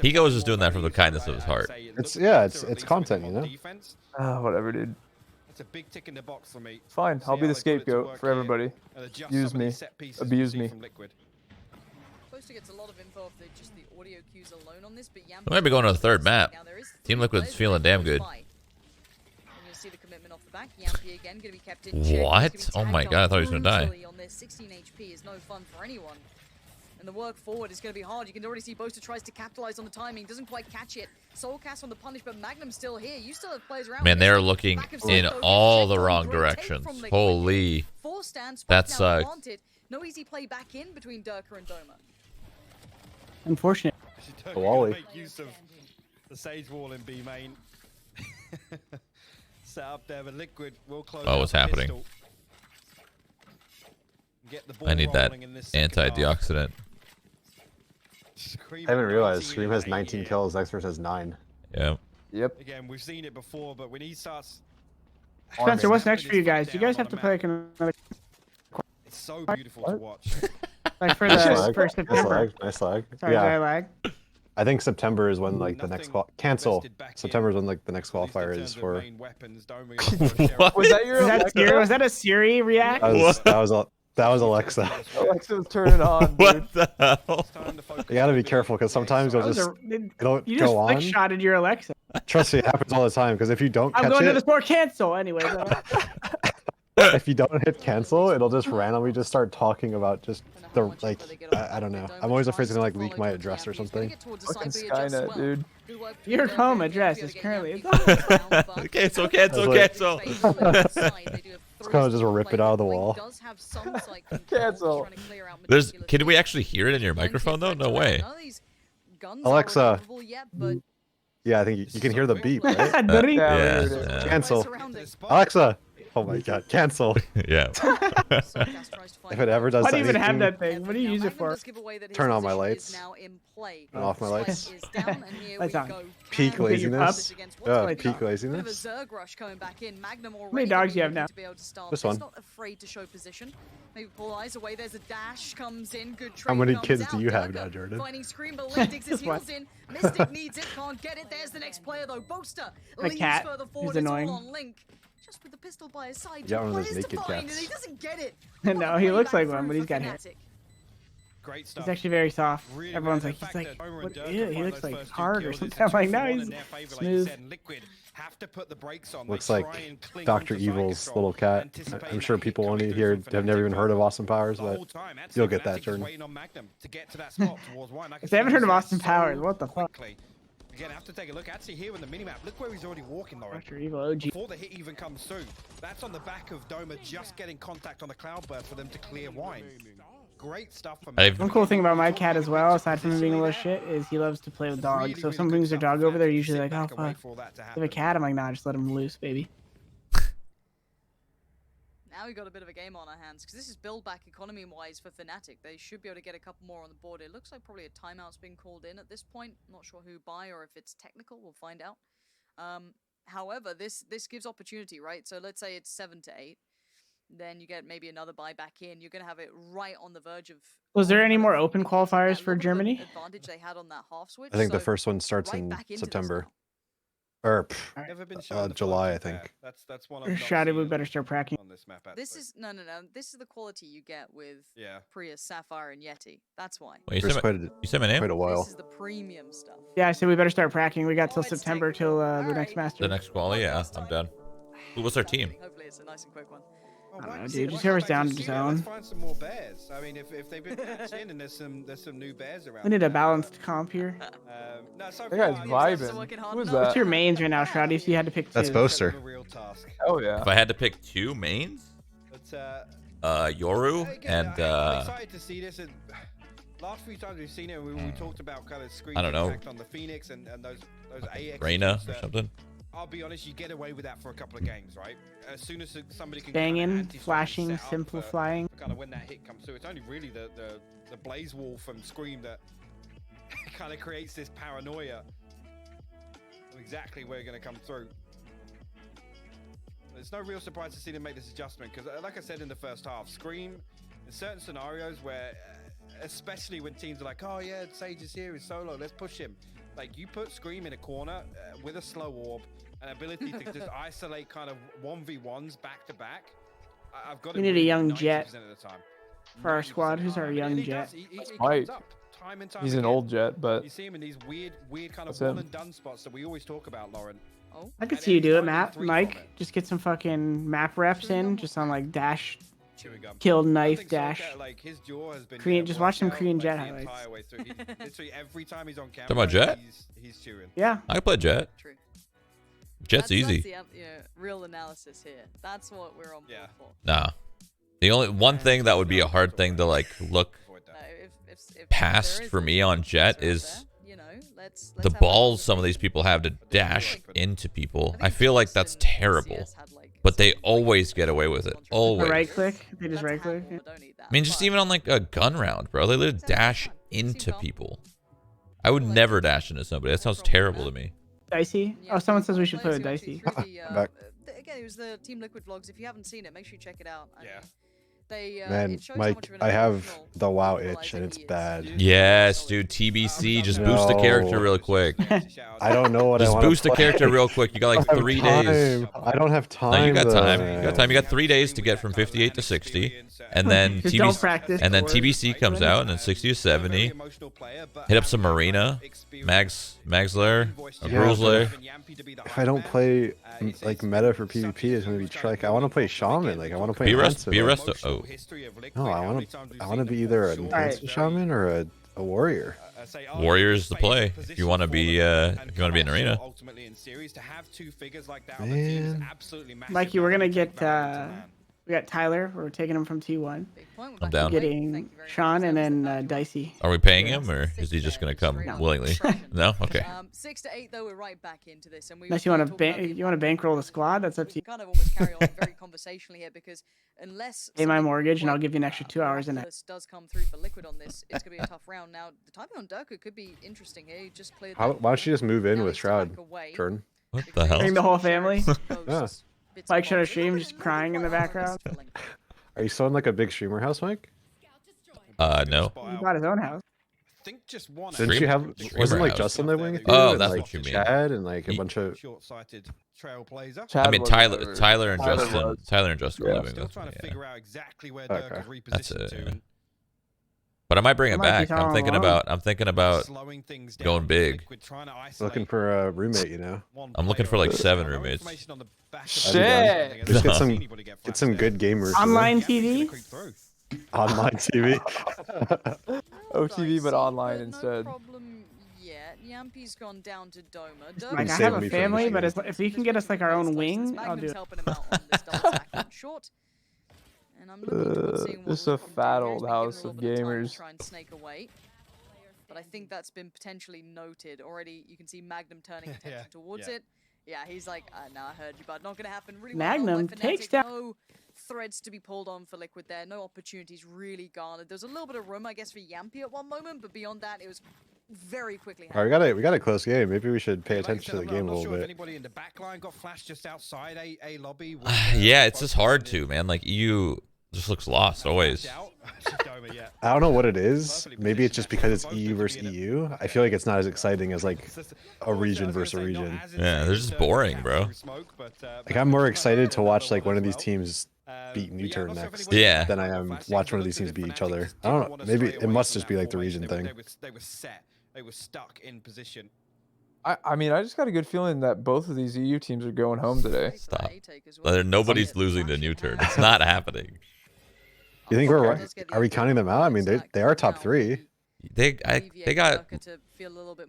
Hiko was just doing that from the kindness of his heart. It's content, you know? Whatever, dude. It's a big tick in the box for me. Fine, I'll be the scapegoat for everybody. Use me. Abuse me. Boaster gets a lot of info off just the audio cues alone on this, but Jamppi We might be going to the third map. Now there is Team 3 Liquid's players feeling damn good. by. And you'll see the commitment off the back. Jamppi again going to be kept in check. What? He's gonna Oh be my tagged God, I on thought he was gonna die. brutally on this. 16 HP is no fun for anyone. And the work forward is going to be hard. You can already see Boaster tries to capitalize on the timing, doesn't quite catch it. Soulcas on the punish, but Magnum's still here. You still have players around. Man, Mystic, they're looking back of in Soulcas, all checked the on, wrong great take directions. from Liquid. Holy. 4 stands, That spike now sucked. planted. No easy play back in between Derke and Doma. Unfortunate. Wally. Make use of the Sage Wall in B main. Set up there, but Liquid will close. Oh, out what's the happening? pistol. Get the ball I need that rolling in this second half. antioxidant. Scream I haven't realized 19 Scream in has that 19 year. kills, Xverse has 9. Yeah. Yep. Again, we've seen it before, but when he starts. Spencer, what's next for you guys? You guys have to play like another. It's so beautiful to watch. Like for Nice the lag. first Nice September. lag. Nice lag. Sorry, did I Yeah, lag? I think September is when like the next cancel. invested back in, September is when like the next at least in qualifier terms is of for. main weapons, Doma is gonna share What? Was that your Was that Alexa? Siri? Was that a Siri react? That was Alexa. Alexa was turning on, dude. What the hell? It's time to focus You gotta on be the careful because sometimes That you'll was just it'll you just go flick on. shotted your Alexa. Trust me, it happens all the time. Because if you don't I'm catch going to it, the sport cancel anyway. if you don't hit cancel, it'll just randomly just start talking about just the like I don't know. I'm always afraid to like leak my address or something. Fucking Skynet, dude. Your home address is currently. Cancel. It's kind of just rip it out of the wall. Cancel. Can we actually hear it in your microphone though? No way. Alexa. Yeah, I think you can hear the beep, right? Yeah, we heard it. Yeah. Cancel. Alexa. Oh my god, cancel. Yeah. If it ever does Why do you even have anything, that thing? What do you use it for? Turn on my lights. Turn off my lights. Lights on. Peak Because you're laziness. Yeah, Lights peak on. laziness. How many dogs do you have now? This one. Not afraid to show position. Maybe pull eyes away. There's a dash comes in. Good How trade many comes kids out. do you have Derke now, Jordan? Finding Scream, but Link digs his Just one. heels in. Mystic needs it, can't get it. There's the next player though. Boaster The leans cat, further who's forward. It's annoying. all on Link. Just with the pistol by his side. Yeah, one of Two those players to naked find, cats. and he doesn't get it. No, What a he play looks back like one, through but he's for got hit. Fnatic. Great stuff. He's actually very soft. Really, Everyone's really, like, the he's fact like, that Doma what, and Derke ew, he find looks those like first two hard or kills, something. it's I'm like, a no, 2-1 he's in their favor, like you smooth. said, and Liquid have to put the brakes on. They Looks try like and cling Dr. onto Evil's Cyclone, little cat. anticipating I'm sure that people hit only coming here through from have never even Fnatic. heard of Austin Powers, The but whole time, actually, you'll get Fnatic that, is Jordan. waiting on Magnum to get to that spot towards Wine. If they haven't heard of Austin Powers, what the fuck? Quickly. Again, I have to take a look. Actually, here in the minimap, look where he's already walking, Lauren. Dr. Evil OG. Before the hit even comes through, that's on the back of Doma just getting contact on the Cloudburst for them to clear Wine. Great stuff from One cool thing about my cat as well, aside from him being a little shit, is he loves to play with dogs. So if someone brings their dog over, they're usually like, oh fuck. If they have a cat, I'm like, nah, just let him loose, baby. Now we've got a bit of a game on our hands because this is build back economy wise for Fnatic. They should be able to get a couple more on the board. It looks like probably a timeout's been called in at this point. Not sure who by or if it's technical. We'll find out. However, this gives opportunity, right? So let's say it's 7 to 8. Then you get maybe another buy back in. You're going to have it right on the verge of. Was there any kind more of open taking qualifiers that for little bit of Germany? advantage they had on that half switch. I think the So first one starts right in back into this September. now. Or Never been shown the July, I quality there. think. That's one I've not Shouted, we seen better start practicing. on this map. This actually. is no. This is the quality you get with Yeah. Prius, Sapphire, and Yeti. That's why. Wait, There's quite you said my name? a while. This is the premium stuff. Yeah, I said we better start practicing. We got till Oh, it's September technical. till the Alright. next master. The next quali? Yeah, I'm done. Who was our team? Hopefully it's a nice and quick one. Oh, I don't why know, not? dude. Why Just not whoever's back down to to studio? Let's zone. find some more bears. I mean, if they've been patched in and there's some new bears around. We need a there. balanced comp here. No, so That far, guy's I guess vibing. Working hard Who is enough. What's that? your mains right now, Shroud? If you had to pick two. That's that's Boaster. a real task. Oh yeah. If I had to pick two mains, But Yoru again, and I'm excited to see this. And last few times we've seen it, we talked about kind of screen I don't know. impact on the Phoenix and those AX. Reyna teams or that- something. I'll be honest, you get away with that for a couple of games, right? As soon as somebody can Banging, flashing, simple flying. kind of when that hit comes through, it's only really the blaze wall from Scream that kind of creates this paranoia of exactly where you're going to come through. There's no real surprise to see them make this adjustment because, like I said in the first half, Scream in certain scenarios where, especially when teams are like, "Oh yeah, Sage is here, he's solo, let's push him." Like you put Scream in a corner with a slow orb, an ability to just isolate kind of 1v1s back to back. I've got. We need a young Jet for our squad. Who's our young Jet? Mike. Time and time He's an again. old Jet, but You see him in these weird kind of That's him. one and done spots that we always talk about, Lauren. Oh, I could And see you then do it, finding Matt. three Mike, from it. just get some fucking map reps in, just on like dash, Chewing gum. kill, I knife, think dash. Soulcas, like his jaw has been Korean- just watch some worked out, Korean like, Jet the highlights. entire way through. He, literally every time he's on camera, Talking about Jet? he's chewing. Yeah. I can play Jet. true. Jet's That's easy. the real analysis here. That's what we're on board Yeah. for. Nah. The only one thing that would be a hard thing to like look Avoid that. No, if past there is for a me on answer Jet out is there, you know, let's the have that balls some of these conversation. people have to dash into people. I think feel like Jason that's and terrible. CS had, like, But they something always like get away with it. contract. The Always. right click. They just Let's right click. handle, but don't need that. I mean, just But even on like a gun round, bro. They literally Sounds like dash fun. Seems into calm. people. I would never dash into somebody. That sounds terrible to me. Dicey. Yeah, Oh, someone says we players should play with who actually Dicey. threw the, Back. Again, it was the Team Liquid vlogs. If you haven't seen it, make sure you check it out. I Yeah. mean, They, Man, it shows how Mike, much of an I have emotional the WoW equalizer itch and it's he is. bad. Yes, dude. TBC, just boost the character No. real quick. I don't know what I Just want to boost the character real quick. You got like 3 days. I don't have time. No, you got though, time. man. You got time. You got 3 days to get from 58 to 60, and then Just don't TBC, practice. and then or- TBC comes out, and then 60 to 70. Hit up some Marina, Maxler, Yeah, Bruiser. If I don't play like meta for PvP, it's gonna be like I want to play Shaman. Like I want to play. Be rest. Enhanced, Be like- rest. Oh, No, I want to be either an enhanced shaman or a warrior. Warrior's the play. If you want to be, if you want to be an arena. Man. Mikey, we're gonna get we got Tyler. We're taking him from T1. Big point. I'm We're back down. to Thank Getting you very much. Sean and That was then the Dicey. Are we paying him, or is he just gonna come willingly? No. Okay. 6 to 8 though, we're right back into this, and we Unless you want to bankroll the squad, that's up to you. kind of almost carry on very conversationally here because unless Pay my something mortgage and I'll quite, give you an extra 2 hours in it. miraculous does come through for Liquid on this, it's gonna be a tough round. Now the timing on Derke could be interesting here. He just cleared. Why that don't you just move in now with he's Shroud, back away. Jordan? What the hell? Bring the whole family. Yeah. Mike should have streamed, just crying in the background. Are you still in like a big streamer house, Mike? No. He bought his own house. think just one. Didn't you have? Streamer Wasn't like house. Justin living with you? Oh, and, that's like, what you mean. Chad and like a Ye- bunch of. Short-sighted trailblazer. Chad I mean, wasn't Tyler, ever- Tyler and Tyler Justin, was. Tyler and Justin were Yeah. living Still with trying me. to Yeah. figure out exactly where Okay. Dirk has That's repositioned to. it. and But I might bring it Might be back. I'm following thinking along. about. I'm thinking about. slowing things going down. big. Liquid trying to isolate Looking for a roommate, you know. one I'm looking player for like on the 7 side. No roommates. information on the back of Shit. the Just No. get some good gamers. you know? Online Yamp's gonna TV. creep through. Online TV. OTV, but Dicey, online no instead. problem yet. Yampy's gone down to Doma. Like, I Save have a me from family, but machine. if you can get us like our own wing, I'll do Magnum's it. helping him out on this double attack on short. And I'm looking towards seeing what Just will a come through fat here. old He's been given house a of little bit time to gamers. try and snake away. But I think that's been potentially noted already. You can see Magnum turning attention towards it. Yeah, he's like, nah, I heard you, but not gonna happen. Really well done by Magnum Fnatic. takes down- No threads to be pulled on for Liquid there. No opportunities really garnered. There's a little bit of room, I guess, for Jamppi at one moment, but beyond that, it was very quickly. All right, we got a close game. Maybe we should pay Like I attention said, to the I'm game a not little sure if bit. anybody in the back line got flashed just outside a lobby. with, Yeah, it's both just hard sides in. to, man. Like EU just looks lost always. Out. Doma, yeah. I don't know what it is. Maybe it's just because it's EU versus EU. I feel like it's not as exciting as like a region versus a region. Yeah, they're just boring, bro. Like I'm more excited to watch like one of these teams beat New Turn next Yeah. than I am watch one of these teams beat each other. I don't know. Maybe it must just be like the region thing. They were set. They were stuck in position. I mean, I just got a good feeling that both of these EU teams are going home today. Stop. Well. Nobody's losing to New Turn. It's not happening. You think we're right? Are we counting them out? I mean, they are top 3. They got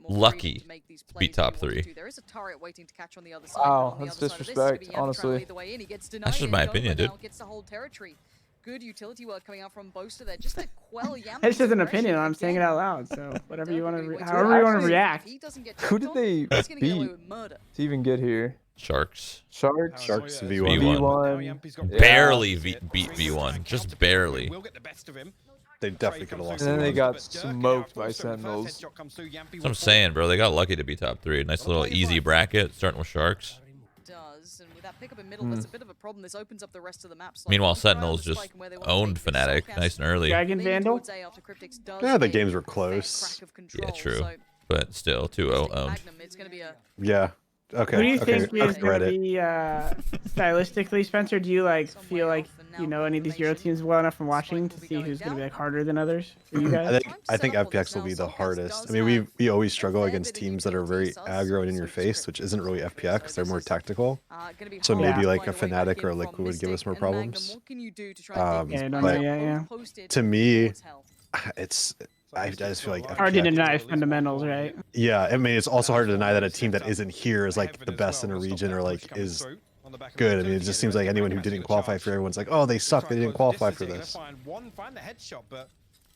lucky to be top 3. There is a turret waiting to catch on the other side. Wow, but on the that's other side of this, it's gonna be disrespect, Yampy trying to honestly. lead the way in. He gets denied That's just here. my Doma opinion, now dude. Gets the whole territory. Good utility work coming out from Boaster there, just to quell Yampy's It's just an aggression. opinion. I'm saying it Again, out loud. So whatever you want Derke to, waits however you want to Actually, react. If he doesn't get Who checked did on, they he's gonna get away beat with murder. to even get here? Sharks. Sharks. Sharks yeah, V1. V1. Yeah. Barely beat V1. Just barely. Will get the best of him. They definitely could have lost. And then the they game. got But Derke smoked by outclassed him. The first Sentinels. headshot comes through, Yampy That's what will I'm fall. saying, bro. They got lucky to be top 3. Nice little easy bracket, starting with Sharks. Does, and with that pickup in middle, that's a bit of a problem. This opens up the rest of the map. Meanwhile, Once they're out of Sentinels the just spike and where they want to owned take this, Fnatic soulcas nice and early. Dragon leaning Vandal? towards A after Kryptix does Yeah, the gain games were that close. crack of Yeah, control. true. So, But still, 2-0 owned. Magnum, it's going to be a Yeah. Okay. Who do you okay. think I've is going read to it. be stylistically, Spencer? Do you like Some feel way like off, and you now know any of these Euro information. teams well enough from watching Spike to will be see going who's going to be down. like harder than others for you guys? I think FPX will be the hardest. I mean, we always struggle against teams that are very aggro and in your face, which isn't really FPX. They're more tactical. So hard maybe to like a Fnatic or a Liquid would give us more problems. Yeah, yeah. To me, it's I just feel like Hard to FPX. deny fundamentals, right? Yeah, I mean, it's also hard to deny that a team that isn't here is like the best in a region or like is good. I mean, it just seems like anyone who didn't qualify for everyone's like, oh, they suck. They didn't qualify for this.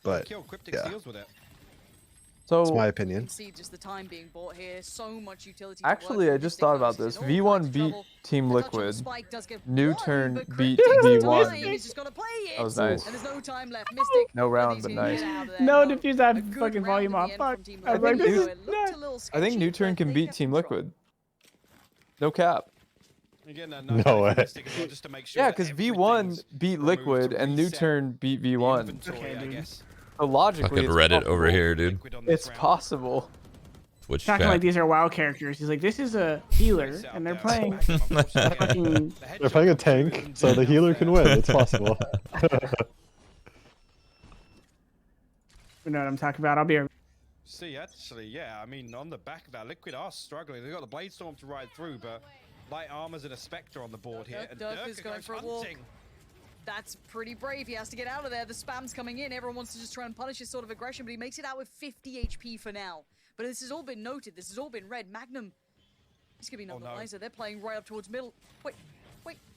But yeah, that's So my opinion. See just the time being bought here. So much utility. actually, I just thought about this. V1 beat Team Liquid. New Turn beat V1. That was nice. And there's no time left. Mistic. No round, but nice. No, diffuse that fucking volume off. Fuck. I was like, this is nuts. I think New Turn can beat Team Liquid. No cap. Again, No way. just to make sure Yeah, that because V1 everything's beat removed Liquid to and New reset Turn beat V1. inventory, Okay, I dude. guess. So logically, Fucking it's Reddit possible. over here, dude. Liquid on this It's round. possible. Twitch Talking chat. like these are WoW characters. He's like, this is a healer, Set up and they're there. playing. Fucking- They're playing a tank, so the healer can win. It's possible. You know what I'm talking about? I'll be. See, actually, yeah, I mean, on the back of that, Liquid are struggling. They've got the Blade Storm to ride through, but Light Armor's and a Spectre on the board here. And Derke is Derke going goes for a walk. hunting. That's pretty brave. He has to get out of there. The spam's coming in. Everyone wants to just try and punish his sort of aggression, but he makes it out with 50 HP for now. But this has all been noted. This has all been read. Magnum, he's going to be none the wiser. They're playing right up towards middle. Wait,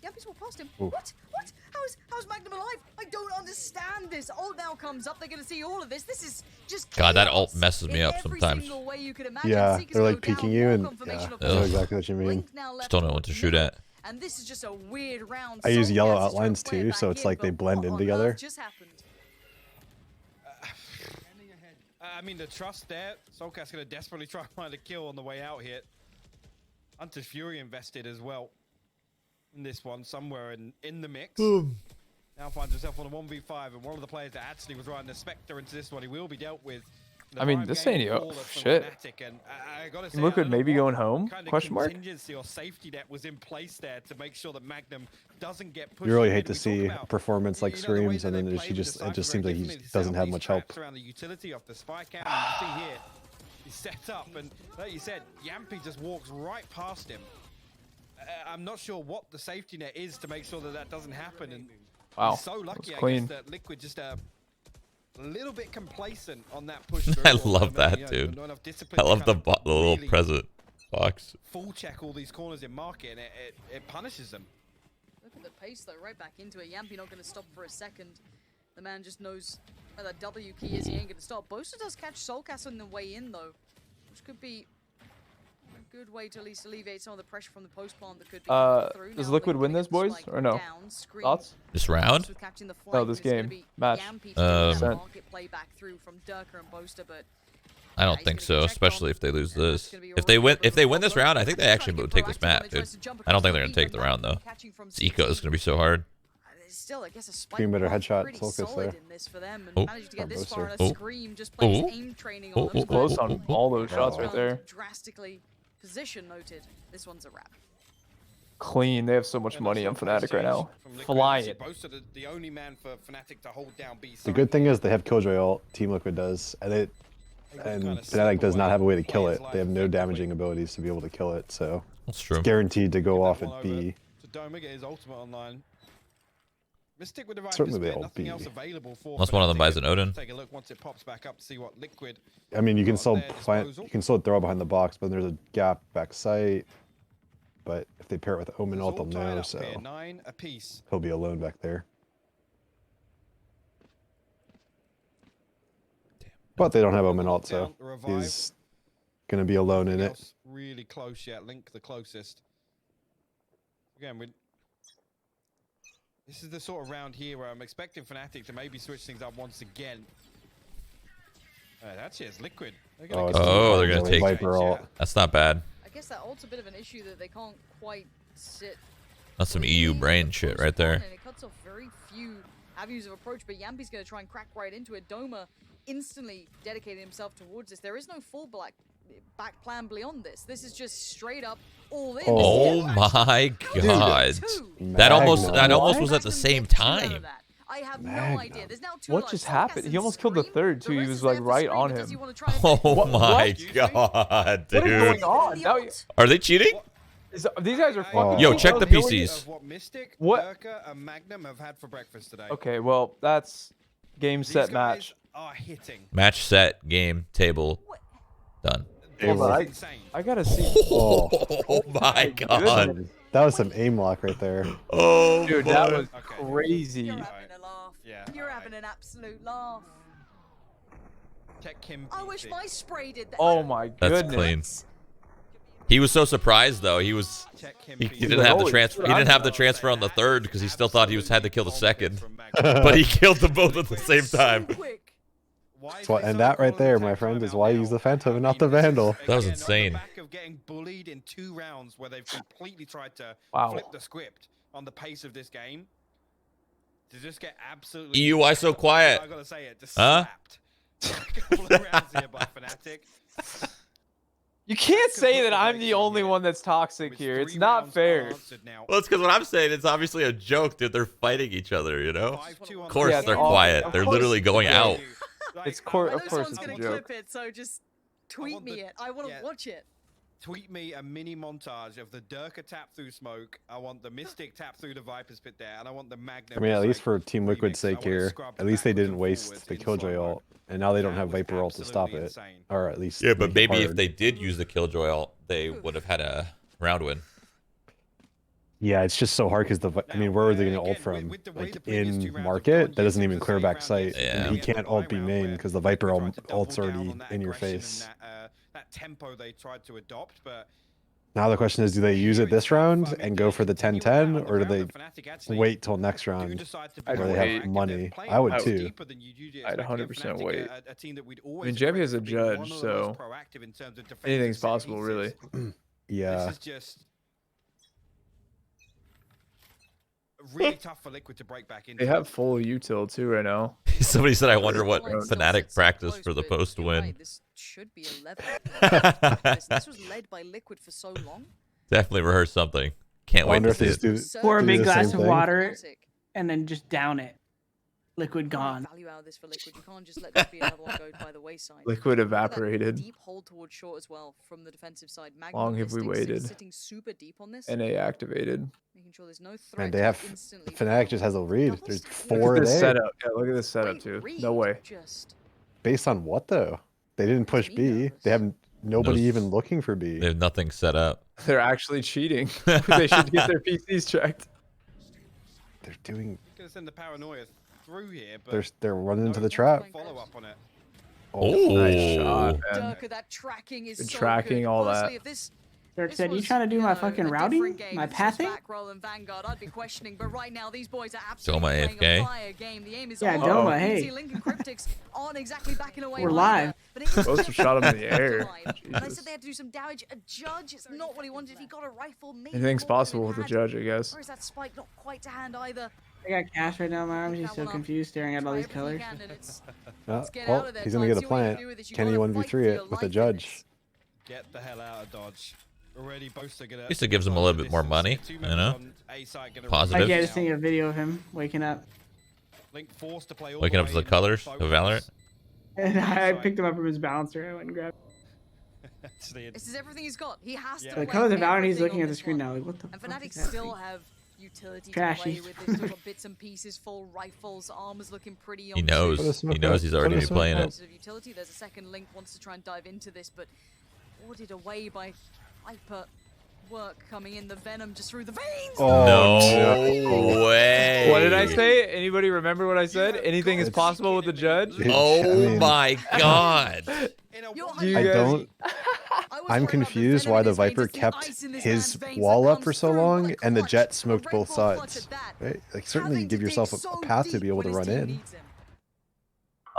Jamppi's walked past him. Ooh. What? How's Magnum alive? I don't understand this. Ult now comes up. They're going to see all of this. This is just God, that chaos ult messes me in up every sometimes. single way you could imagine. Yeah, Seekers they're go like peeking down, you more and confirmation of I know Ugh. exactly what you mean. Link now left Just don't know what towards to shoot middle. at. And this is just a weird round. I use yellow Soulcas is trying to outlines play it too, back so it's in, like they but blend what in on together. earth just happened? I mean, the trust there. Soulcas going to desperately try and find a kill on the way out here. Hunter's Fury invested as well in this one, somewhere in the mix. Now finds himself on a 1v5, and one of the players that actually was riding the Spectre into this one, he will be dealt with. I mean, this ain't shit. Liquid maybe going home? Question mark. Contingency or safety net was in place there to make sure that Magnum doesn't get pushed. You really in. hate to We talk see about, a performance like you know, the way Streams, that and they then play with the it just Cypher seems like he very just doesn't differently. have These much traps help. around the utility of the spy cam, and you see here, he's set up, and like you said, Jamppi just walks right past him. I'm not sure what the safety net is to make sure that that doesn't happen, and Wow, he's so lucky, that's I clean. guess, that Liquid just a little bit complacent on that push. I love that, dude. I love the little present box. Full check all these corners in market, and it punishes them. Look at the pace though, right back into it. Jamppi not going to stop for a second. The man just knows where that W key is. He ain't going to stop. Boaster does catch soulcas on the way in though, which could be a good way to at least alleviate some of the pressure from the post plant that could be coming through. Does Now Liquid Link win gonna this, get the boys, spike or no? down. Scream Thoughts? This round? with catching the No, flank, this and it's gonna game. be Match. Jamppi to do that 100%. market play back through from Derke and Boaster, but I don't think so, especially if they lose this. If they win this round, I think they actually would take this map, dude. I don't think they're gonna take the round though. Hiko is gonna be so hard. Still, I guess a spike Scream better was headshot, pretty soulcas solid there. in this for them, and Oh. managed to get From this far. Boaster. And Oh. a Scream just plays Oh. aim training Oh. on them. Oh. Close on all those shots right there. Drastically position noted. This one's a wrap. Clean. They have so much money on Fnatic right now. Fly it. Boaster, the only man for Fnatic to hold down B. The good thing is they have Killjoy ult. Team Liquid does, and Fnatic does not have a way to kill it. They have no damaging abilities to be able to kill it, so That's true. it's guaranteed to go off One at B. To Doma get his ultimate online. Mistic with the right Certainly split, they'll nothing be. else available for Unless one of them Fnatic. buys an Odin. Take a look once it pops back up to see what Liquid. I mean, you can got still at their plant, disposal. you can still throw behind the box, but there's a gap back sight. But if they pair it with Omen It's ult, all they'll tied know, up so here, 9 apiece. he'll be alone back there. But they don't have Omen ult, so Down, revive. he's gonna be alone in Nothing it. else really close yet. Link the closest. Again, this is the sort of round here where I'm expecting Fnatic to maybe switch things up once again. That's it. It's Liquid. They're Oh, gonna it's get Oh, some they're gonna change, take- Viper yeah. ult. That's not bad. I guess that ult's a bit of an issue that they can't quite sit. That's some EU brain shit right there. And it cuts off very few avenues of approach, but Yampi's going to try and crack right into it. Doma instantly dedicated himself towards this. There is no full back plan beyond this. This is just straight up all in. Oh my god. That almost was at the same time. I have no Magnum. idea. There's now two What lives. just Soulcas happened? and He almost killed the Scream. third, too. He rest was, is like, there for right Scream on because him. you wanna try and Oh take What- my what? god, What is going dude. on? Now, Are they cheating? these guys are fucking. Yo, check the He only- PCs. Of what Mistic, What? Derke, and Magnum have had for breakfast today. Okay, well, that's game, These set, guys match. are hitting. Match set, game, table, done. Hold on, It's insane. I gotta see. Oh, Oh my god. that was some aim lock right there. Oh, Dude, that was Okay. crazy. You're having a laugh. Yeah, You're alright. having an absolute laugh. Check him. I wish my spray did that. Oh my That's goodness. clean. He was so surprised though. He Check him. he PC. didn't have the Holy transfer. shit, He didn't I'm have the not transfer on the third because he still thought he had to kill the Absolute second. confidence from Magnum. But he killed them both at the same So time. quick. Why is Why- they and so that right calling there, the my attack friend, is timeout why you now? use the Phantom and I not the mean, this is, Vandal. That was again, on the insane. back of getting bullied lead in 2 rounds where they've completely tried to Wow. flip the script on the pace of this game. To just get absolutely... EU, why so quiet? I gotta say it, just Huh? slapped. A couple of rounds here by Fnatic. You can't say that I'm the only one that's toxic With here. It's 3 not rounds fair. unanswered now. Well, it's because what I'm saying, it's obviously a joke, dude. They're fighting each other, you know? 5-2 on Of course Yeah, they're all- quiet. of They're course literally it's going a out. joke. Like, It's I court- want of I know course someone's it's a gonna joke. clip it, so just tweet want me the- it. I want to yeah. watch it. tweet me a mini montage of the Derke tap through smoke. I want the Mistic tap through the Viper's pit there, and I want the Magnum. I mean, at just, least like, for Team Liquid's remix. I sake wanna here, scrub at least they backwards didn't and waste forwards the in Killjoy slow-mo. ult, and now they don't That have was Viper ult to stop absolutely it, insane. or at least Yeah, but make it maybe if hard. they did use the Killjoy ult, they would have had a round win. Yeah, it's just so hard because I mean, where are they going to ult Again, from? with the way Like the previous 2 in rounds have market, gone, that doesn't yes, it even was clear the back same round sight, yesterday and at he the end can't of the ult B round main where because the Viper Liquid tried to double ult's down already on that in your aggression and face. that tempo they tried to adopt, but Now the question is, do they use it this round and go for the 10-10, or do they wait till next round I'd where they wait. have money? I would too. I'd 100% wait. A team that we'd I always mean, Jamppi is a accredit for being one judge, of the most so proactive in terms of defensive anything's set possible, pieces. really. Yeah. This is just really tough for Liquid to break back into. They have full util too right now. Somebody said, I wonder what Line still Fnatic sits so practiced close, for the but post you're win. right, this should be a level. This was led by Liquid for so long. Definitely rehearsed something. Can't I wait wonder to if see they it. just do. So Pour a do big the glass same of thing. water Fnatic. and then just down it. Liquid gone. Value out of this for Liquid. You can't just let this be another one go by the wayside. Liquid Look at that evaporated. Deep hold towards short as well from the defensive side. Magnum Long have we Mistic waited? Sitting super deep on this, NA activated. making sure there's no threat. Man, they to have instantly Fnatic kill. just has a lead. Double There's stack. Look 4 at at this A. setup. Yeah, look at this setup Great too. read, No way. Just Based on what though? They didn't push me B. nervous. They have nobody Those- even looking for B. They have nothing set up. They're actually cheating. They should get their PCs checked. They're doing. Gonna send the paranoia through here, but They're running into no the trap. follow up on it. Oh, Nice shot, man. Derke, that tracking is Good so tracking, good. all Honestly, that. if this Dirk This said, "You was, trying to do you my know, fucking a routing, different game. my If this was pathing?" back row and Vanguard, I'd be questioning. But right now, these boys are absolutely Doma playing AFK. a fire game. The aim is Yeah, on. Doma, You hey. see Link and Kryptix aren't exactly backing away. We're either, live. but it is Boaster shot him in the air. live. And I Jesus. said they had to do some damage. A judge, it's not what he wanted. He got a rifle. Maybe Anything's more than possible he with the had. judge, I guess. Or is that spike not quite to hand either? I got cash right now in my arms. He's That so one up. confused, staring at all Try these everything colors. you can, and it's- Oh, Let's get well, out of there, he's gonna Ty. get a See what you can plant. do with this. You Can he gotta 1v3 fight for it your with a life in judge? this. Get the hell out of Dodge. Already Boaster gonna. At least it gives him a little bit more money, you know? Positive. Like, yeah, just seeing a video of him waking up. Link forced to play all Waking the up to way the colors in of focus. Valorant. And I picked him up from his balancer. I went and grabbed Actually, it's- This is everything he's got. He has Yeah. to. the play colors of Valorant. He's everything looking on at the this screen one. now. Like, what the And fuck Fnatic is happening? still have utility Trashy. to play with. They've still got bits and pieces, full rifles, armor's looking pretty on He knows. Put a smoke He knows out. he's Put a already been smoke playing out. it. of utility. There's a second Link wants to try and dive into this, but ordered away by hyper work coming in. The venom just through the veins. Oh, No way. What did I say? Anybody remember what I said? Anything is possible with the judge? Dude, I Oh mean, my god. in a You're one- Do you I guys- don't. I was I'm worried about confused venom why in the his veins. Viper It's the kept ice in this his man's veins wall that up for comes so through. long, What a and the clutch. Jet A smoked Red both Bull clutch sides. at that. Right? Like certainly Having to give yourself dig a so path to deep be able when to his run team in. needs him.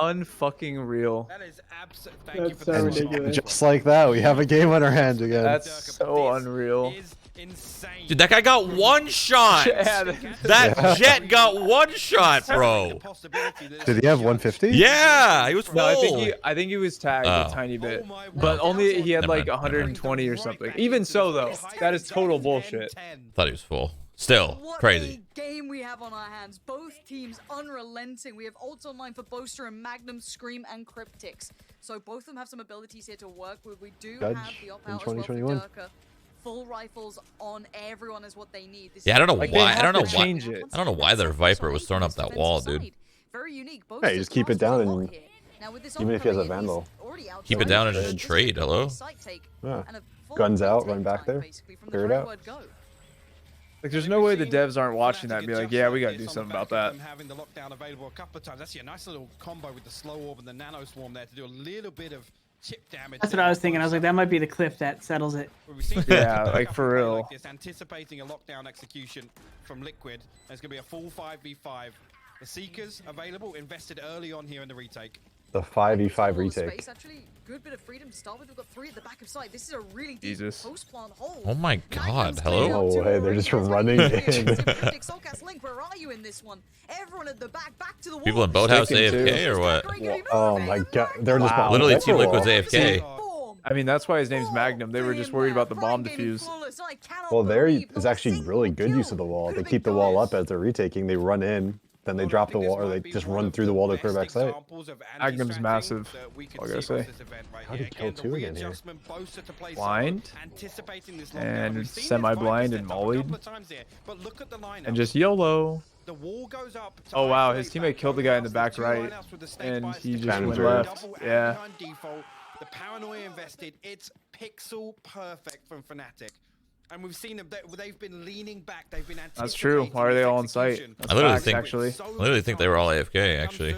Unfucking real. That is absolutely. Thank That's you for so the And shot. ridiculous. just like that, we have a game on our hands again. That's so unreal. Is insane. Dude, that guy got one shot. Yeah, That Yeah. Jet got one shot, bro. Did he have 150? Yeah, he was full. No, I think he was tagged Oh. a tiny bit, Oh my word. but only he had Never like mind, never mind. 120 or something. Even so, though, that is total bullshit. Thought he was full. Still What crazy. a game we have on our hands. Both teams unrelenting. We have ults online for Boaster and Magnum, Scream, and Kryptix. So both of them have some abilities here to work with. We do Judge have the op in out as well for 2021. Derke. Full rifles on everyone is what they need. This Yeah, I is don't know Like, why. they I have don't know to why. change it. I don't know why their Viper was throwing up that wall, dude. Very unique. Yeah, you just keep it down and even if he has a Vandal. Keep it down and just trade, hello? Yeah. Guns out, run back there, clear it out. Like, there's no way the devs aren't watching that and be like, yeah, we gotta do something about that. Having the lockdown available a couple of times. That's a nice little combo with the slow orb and the nano swarm there to do a little bit of chip damage. That's what I was thinking. I was like, that might be the clip that settles it. Yeah, like, for real. This, anticipating a lockdown execution from Liquid. There's going to be a full 5v5. The Seekers available, invested early on here in the retake. The 5v5 Space, retake. actually, good bit of freedom to start with. We've got 3 at the back of site. This is a really deep Jesus. post-plant hole. Oh my God, Magnum's hello? cleared up Oh, two hey, they're already. just There's running Kryptix, in. Kryptix, soulcas, Link, where are you in this one? Everyone at the back to the wall. People in Boathouse Sticking AFK too. or what? Oh my god, they're just Wow. Literally, behind Team the Liquid's wall. AFK. I mean, that's why his name's Magnum. They were just worried about the bomb defuse. Well, there is actually really good use of the wall. They keep the wall up as they're retaking. They run in, then they drop the wall, or they just run through the wall to clear back site. Magnum's massive. All I gotta say. How did he kill 2 again here? Blind and semi-blind and mollied and just YOLO. The wall goes up. Oh wow, his teammate killed the guy in the back right, and he just went left. Yeah. The paranoia invested. It's pixel perfect from Fnatic. And we've seen them. They've been leaning back. They've been anticipating. That's true. Why are they all on site? execution. That's I literally facts, think- actually. I literally think they were all AFK, actually.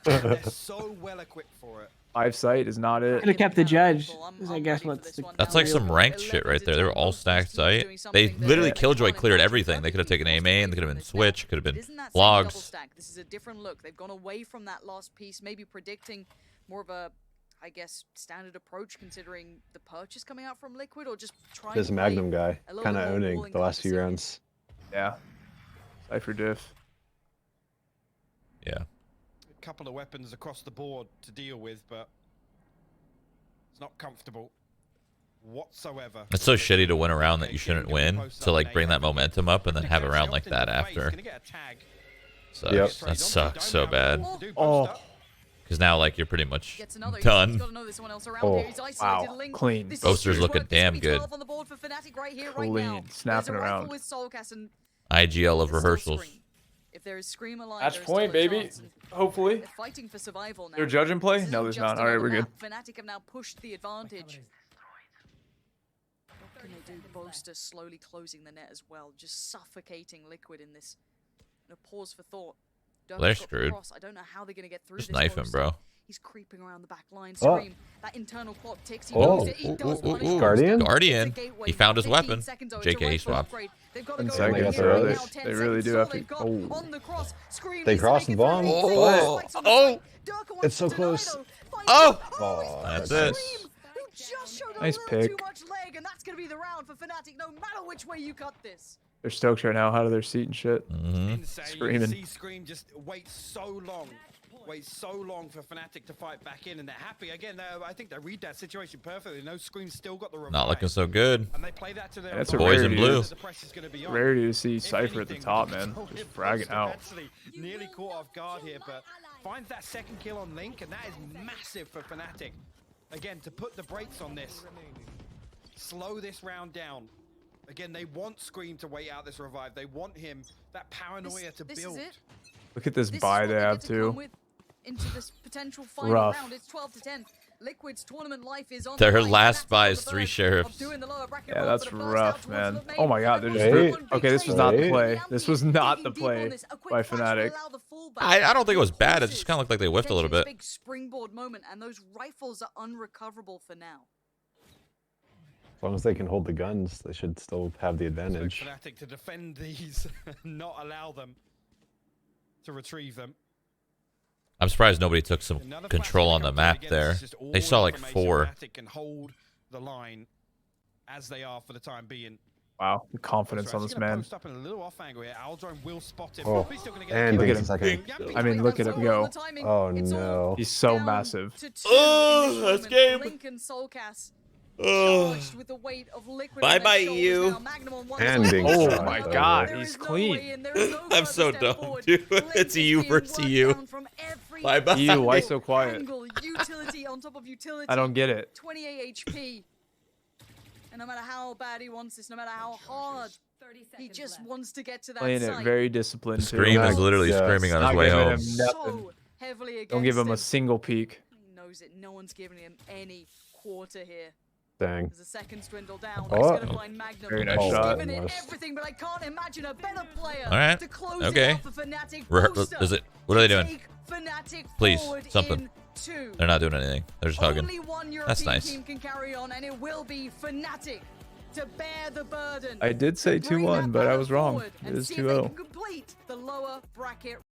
They're so well equipped for it. 5 site is not it. Could have kept the judge. Is I guess what's the That's like some ranked shit right there. They were all stacked site. They literally Killjoy cleared everything. They could have taken aim main, they could have been switch, could have been Isn't that same double logs. stack? This is a different look. They've gone away from that last piece, maybe predicting more of a, I guess, standard approach considering the purchase coming out from Liquid, or just trying This to play Magnum guy, a little kind of bit more owning all the last few encompassing. rounds. Yeah. Cypher diff. Yeah. A couple of weapons across the board to deal with, but it's not comfortable whatsoever. It's so shitty to win a round that you shouldn't win, to like bring that momentum up and then have a round like that after. Sucks. Yep. That sucks so bad. Oh. Because now like you're pretty much Gets another. He's done. gotta know there's someone else around Oh, here. He's isolated. wow. Link. Clean. This is Boaster's huge looking work. This damn could be good. 12 on the board for Fnatic right here, right Clean. now. Snapping There's a rifle around. with soulcas and IGL of there's still rehearsals. Scream. If there is Scream alive, Match there's point, still a baby. chance, and Hopefully. they're fighting for survival now. They're judging play? This No, isn't there's just not. All right, another we're good. map. Fnatic have now pushed the advantage. What can they do? Boaster slowly closing the net as well, just suffocating Liquid in this. A pause for thought. They're Derke's got the screwed. cross. I don't know how they're gonna get through Just this. knife him, Boaster. bro. He's creeping around the back line. Oh. Scream. That internal clock ticks. He Oh. knows it. He does punish Boaster. Guardian? Guardian. It's a gateway. He found his 15 weapon. seconds, though. It's JK, a he rifle swapped. upgrade. They've got to 10 go seconds, here bro. now. They- 10 they really seconds do till have to- they've got oh. on the cross. Scream They needs to crossed make the it bomb. through. Oh. Spikes on the Oh. site. Derke wants It's so to deny, close. though. Finds Oh. it. Oh, That's that's it. Scream, who just showed a Nice little pick. too much leg, and that's going to be the round for Fnatic, no matter which way you cut this. They're stoked right now out of their seat and shit. Mm-hmm. Insane. Screaming. You see Scream just wait so long for Fnatic to fight back in, and they're happy again. I think they read that situation perfectly. No, Scream's still got the revive. Not looking so good. And they play that to their That's a Boys in rarity. blue. The pressure's gonna be on. Rarity to see If Cypher at the anything, top, the man. control Just of fragging Boaster out. actually nearly caught off guard here, but finds that second kill on Link, and that is massive for Fnatic. Again, to put the brakes on this, slow this round down. Again, they want Scream to wait out this revive. They want him, that paranoia to This build. is it. Look at this This is buy what they get have to come too. with into this potential final Rough. round. It's 12-10. Liquid's tournament life is on Their the line. last Fnatic buy on is the 3 verge sheriffs. of doing the lower bracket Yeah, run that's for the first rough, out towards man. the main. Oh my god, they're just Wait. okay, this was not the Wait. play. This was not the Digging deep on play this. A quick by flash will Fnatic. allow the fullback I don't think it was to bad. It just horses. kind of looked like they whiffed a little Potentially bit. this big springboard moment, and those rifles are unrecoverable for now. As long as they can hold the guns, they should still have the So advantage. Fnatic to defend these, not allow them to retrieve them. I'm surprised nobody took some Another control flash on the to come map through. Again, there. this is just all They saw like information. 4. Fnatic can hold the line as they are for the time being. Wow, the confidence So on he's this gonna man. Post up in a little off angle here. Aldrone will spot him. Oh, He's still gonna get and a kill. Look at takes a him. second. I mean, look at him go. Oh, no. He's so Down massive. to 2 Oh, in this that's moment. game. Link and soulcas Ugh. charged with the weight of Liquid Bye on their bye, shoulders you. now. Magnum on one And side, being Boaster shot, on my the God, other. There he's is no clean. way in, there is no I'm further so step dumb, forward. dude. Link It's is you being versus worked you. down from every Bye bye. You, why so quiet? angle. Utility on top of utility. I don't get it. 28 HP. And no matter how bad he wants this, no matter how hard, 30 he seconds just left. wants to get to that Playing it site. very disciplined too. Scream is literally Yes. screaming on Not his way giving home. him nothing. So heavily against Don't give him a single peek. He knows it. No one's giving him any quarter here. Dang. As the seconds dwindle down, Oh. he's gonna find Magnum. Very nice He's shot. given it Almost. everything, but I can't imagine a better player All right. to close Okay. it out for Fnatic. Is it? What are they doing? Take Fnatic Please, forward something. in 2. They're not doing anything. They're just hugging. Only one European That's nice. team can carry on, and it will be Fnatic to bear the burden. I did say to bring 2-1, that but I banner was wrong. forward It and is see if they 2-0. can complete the lower bracket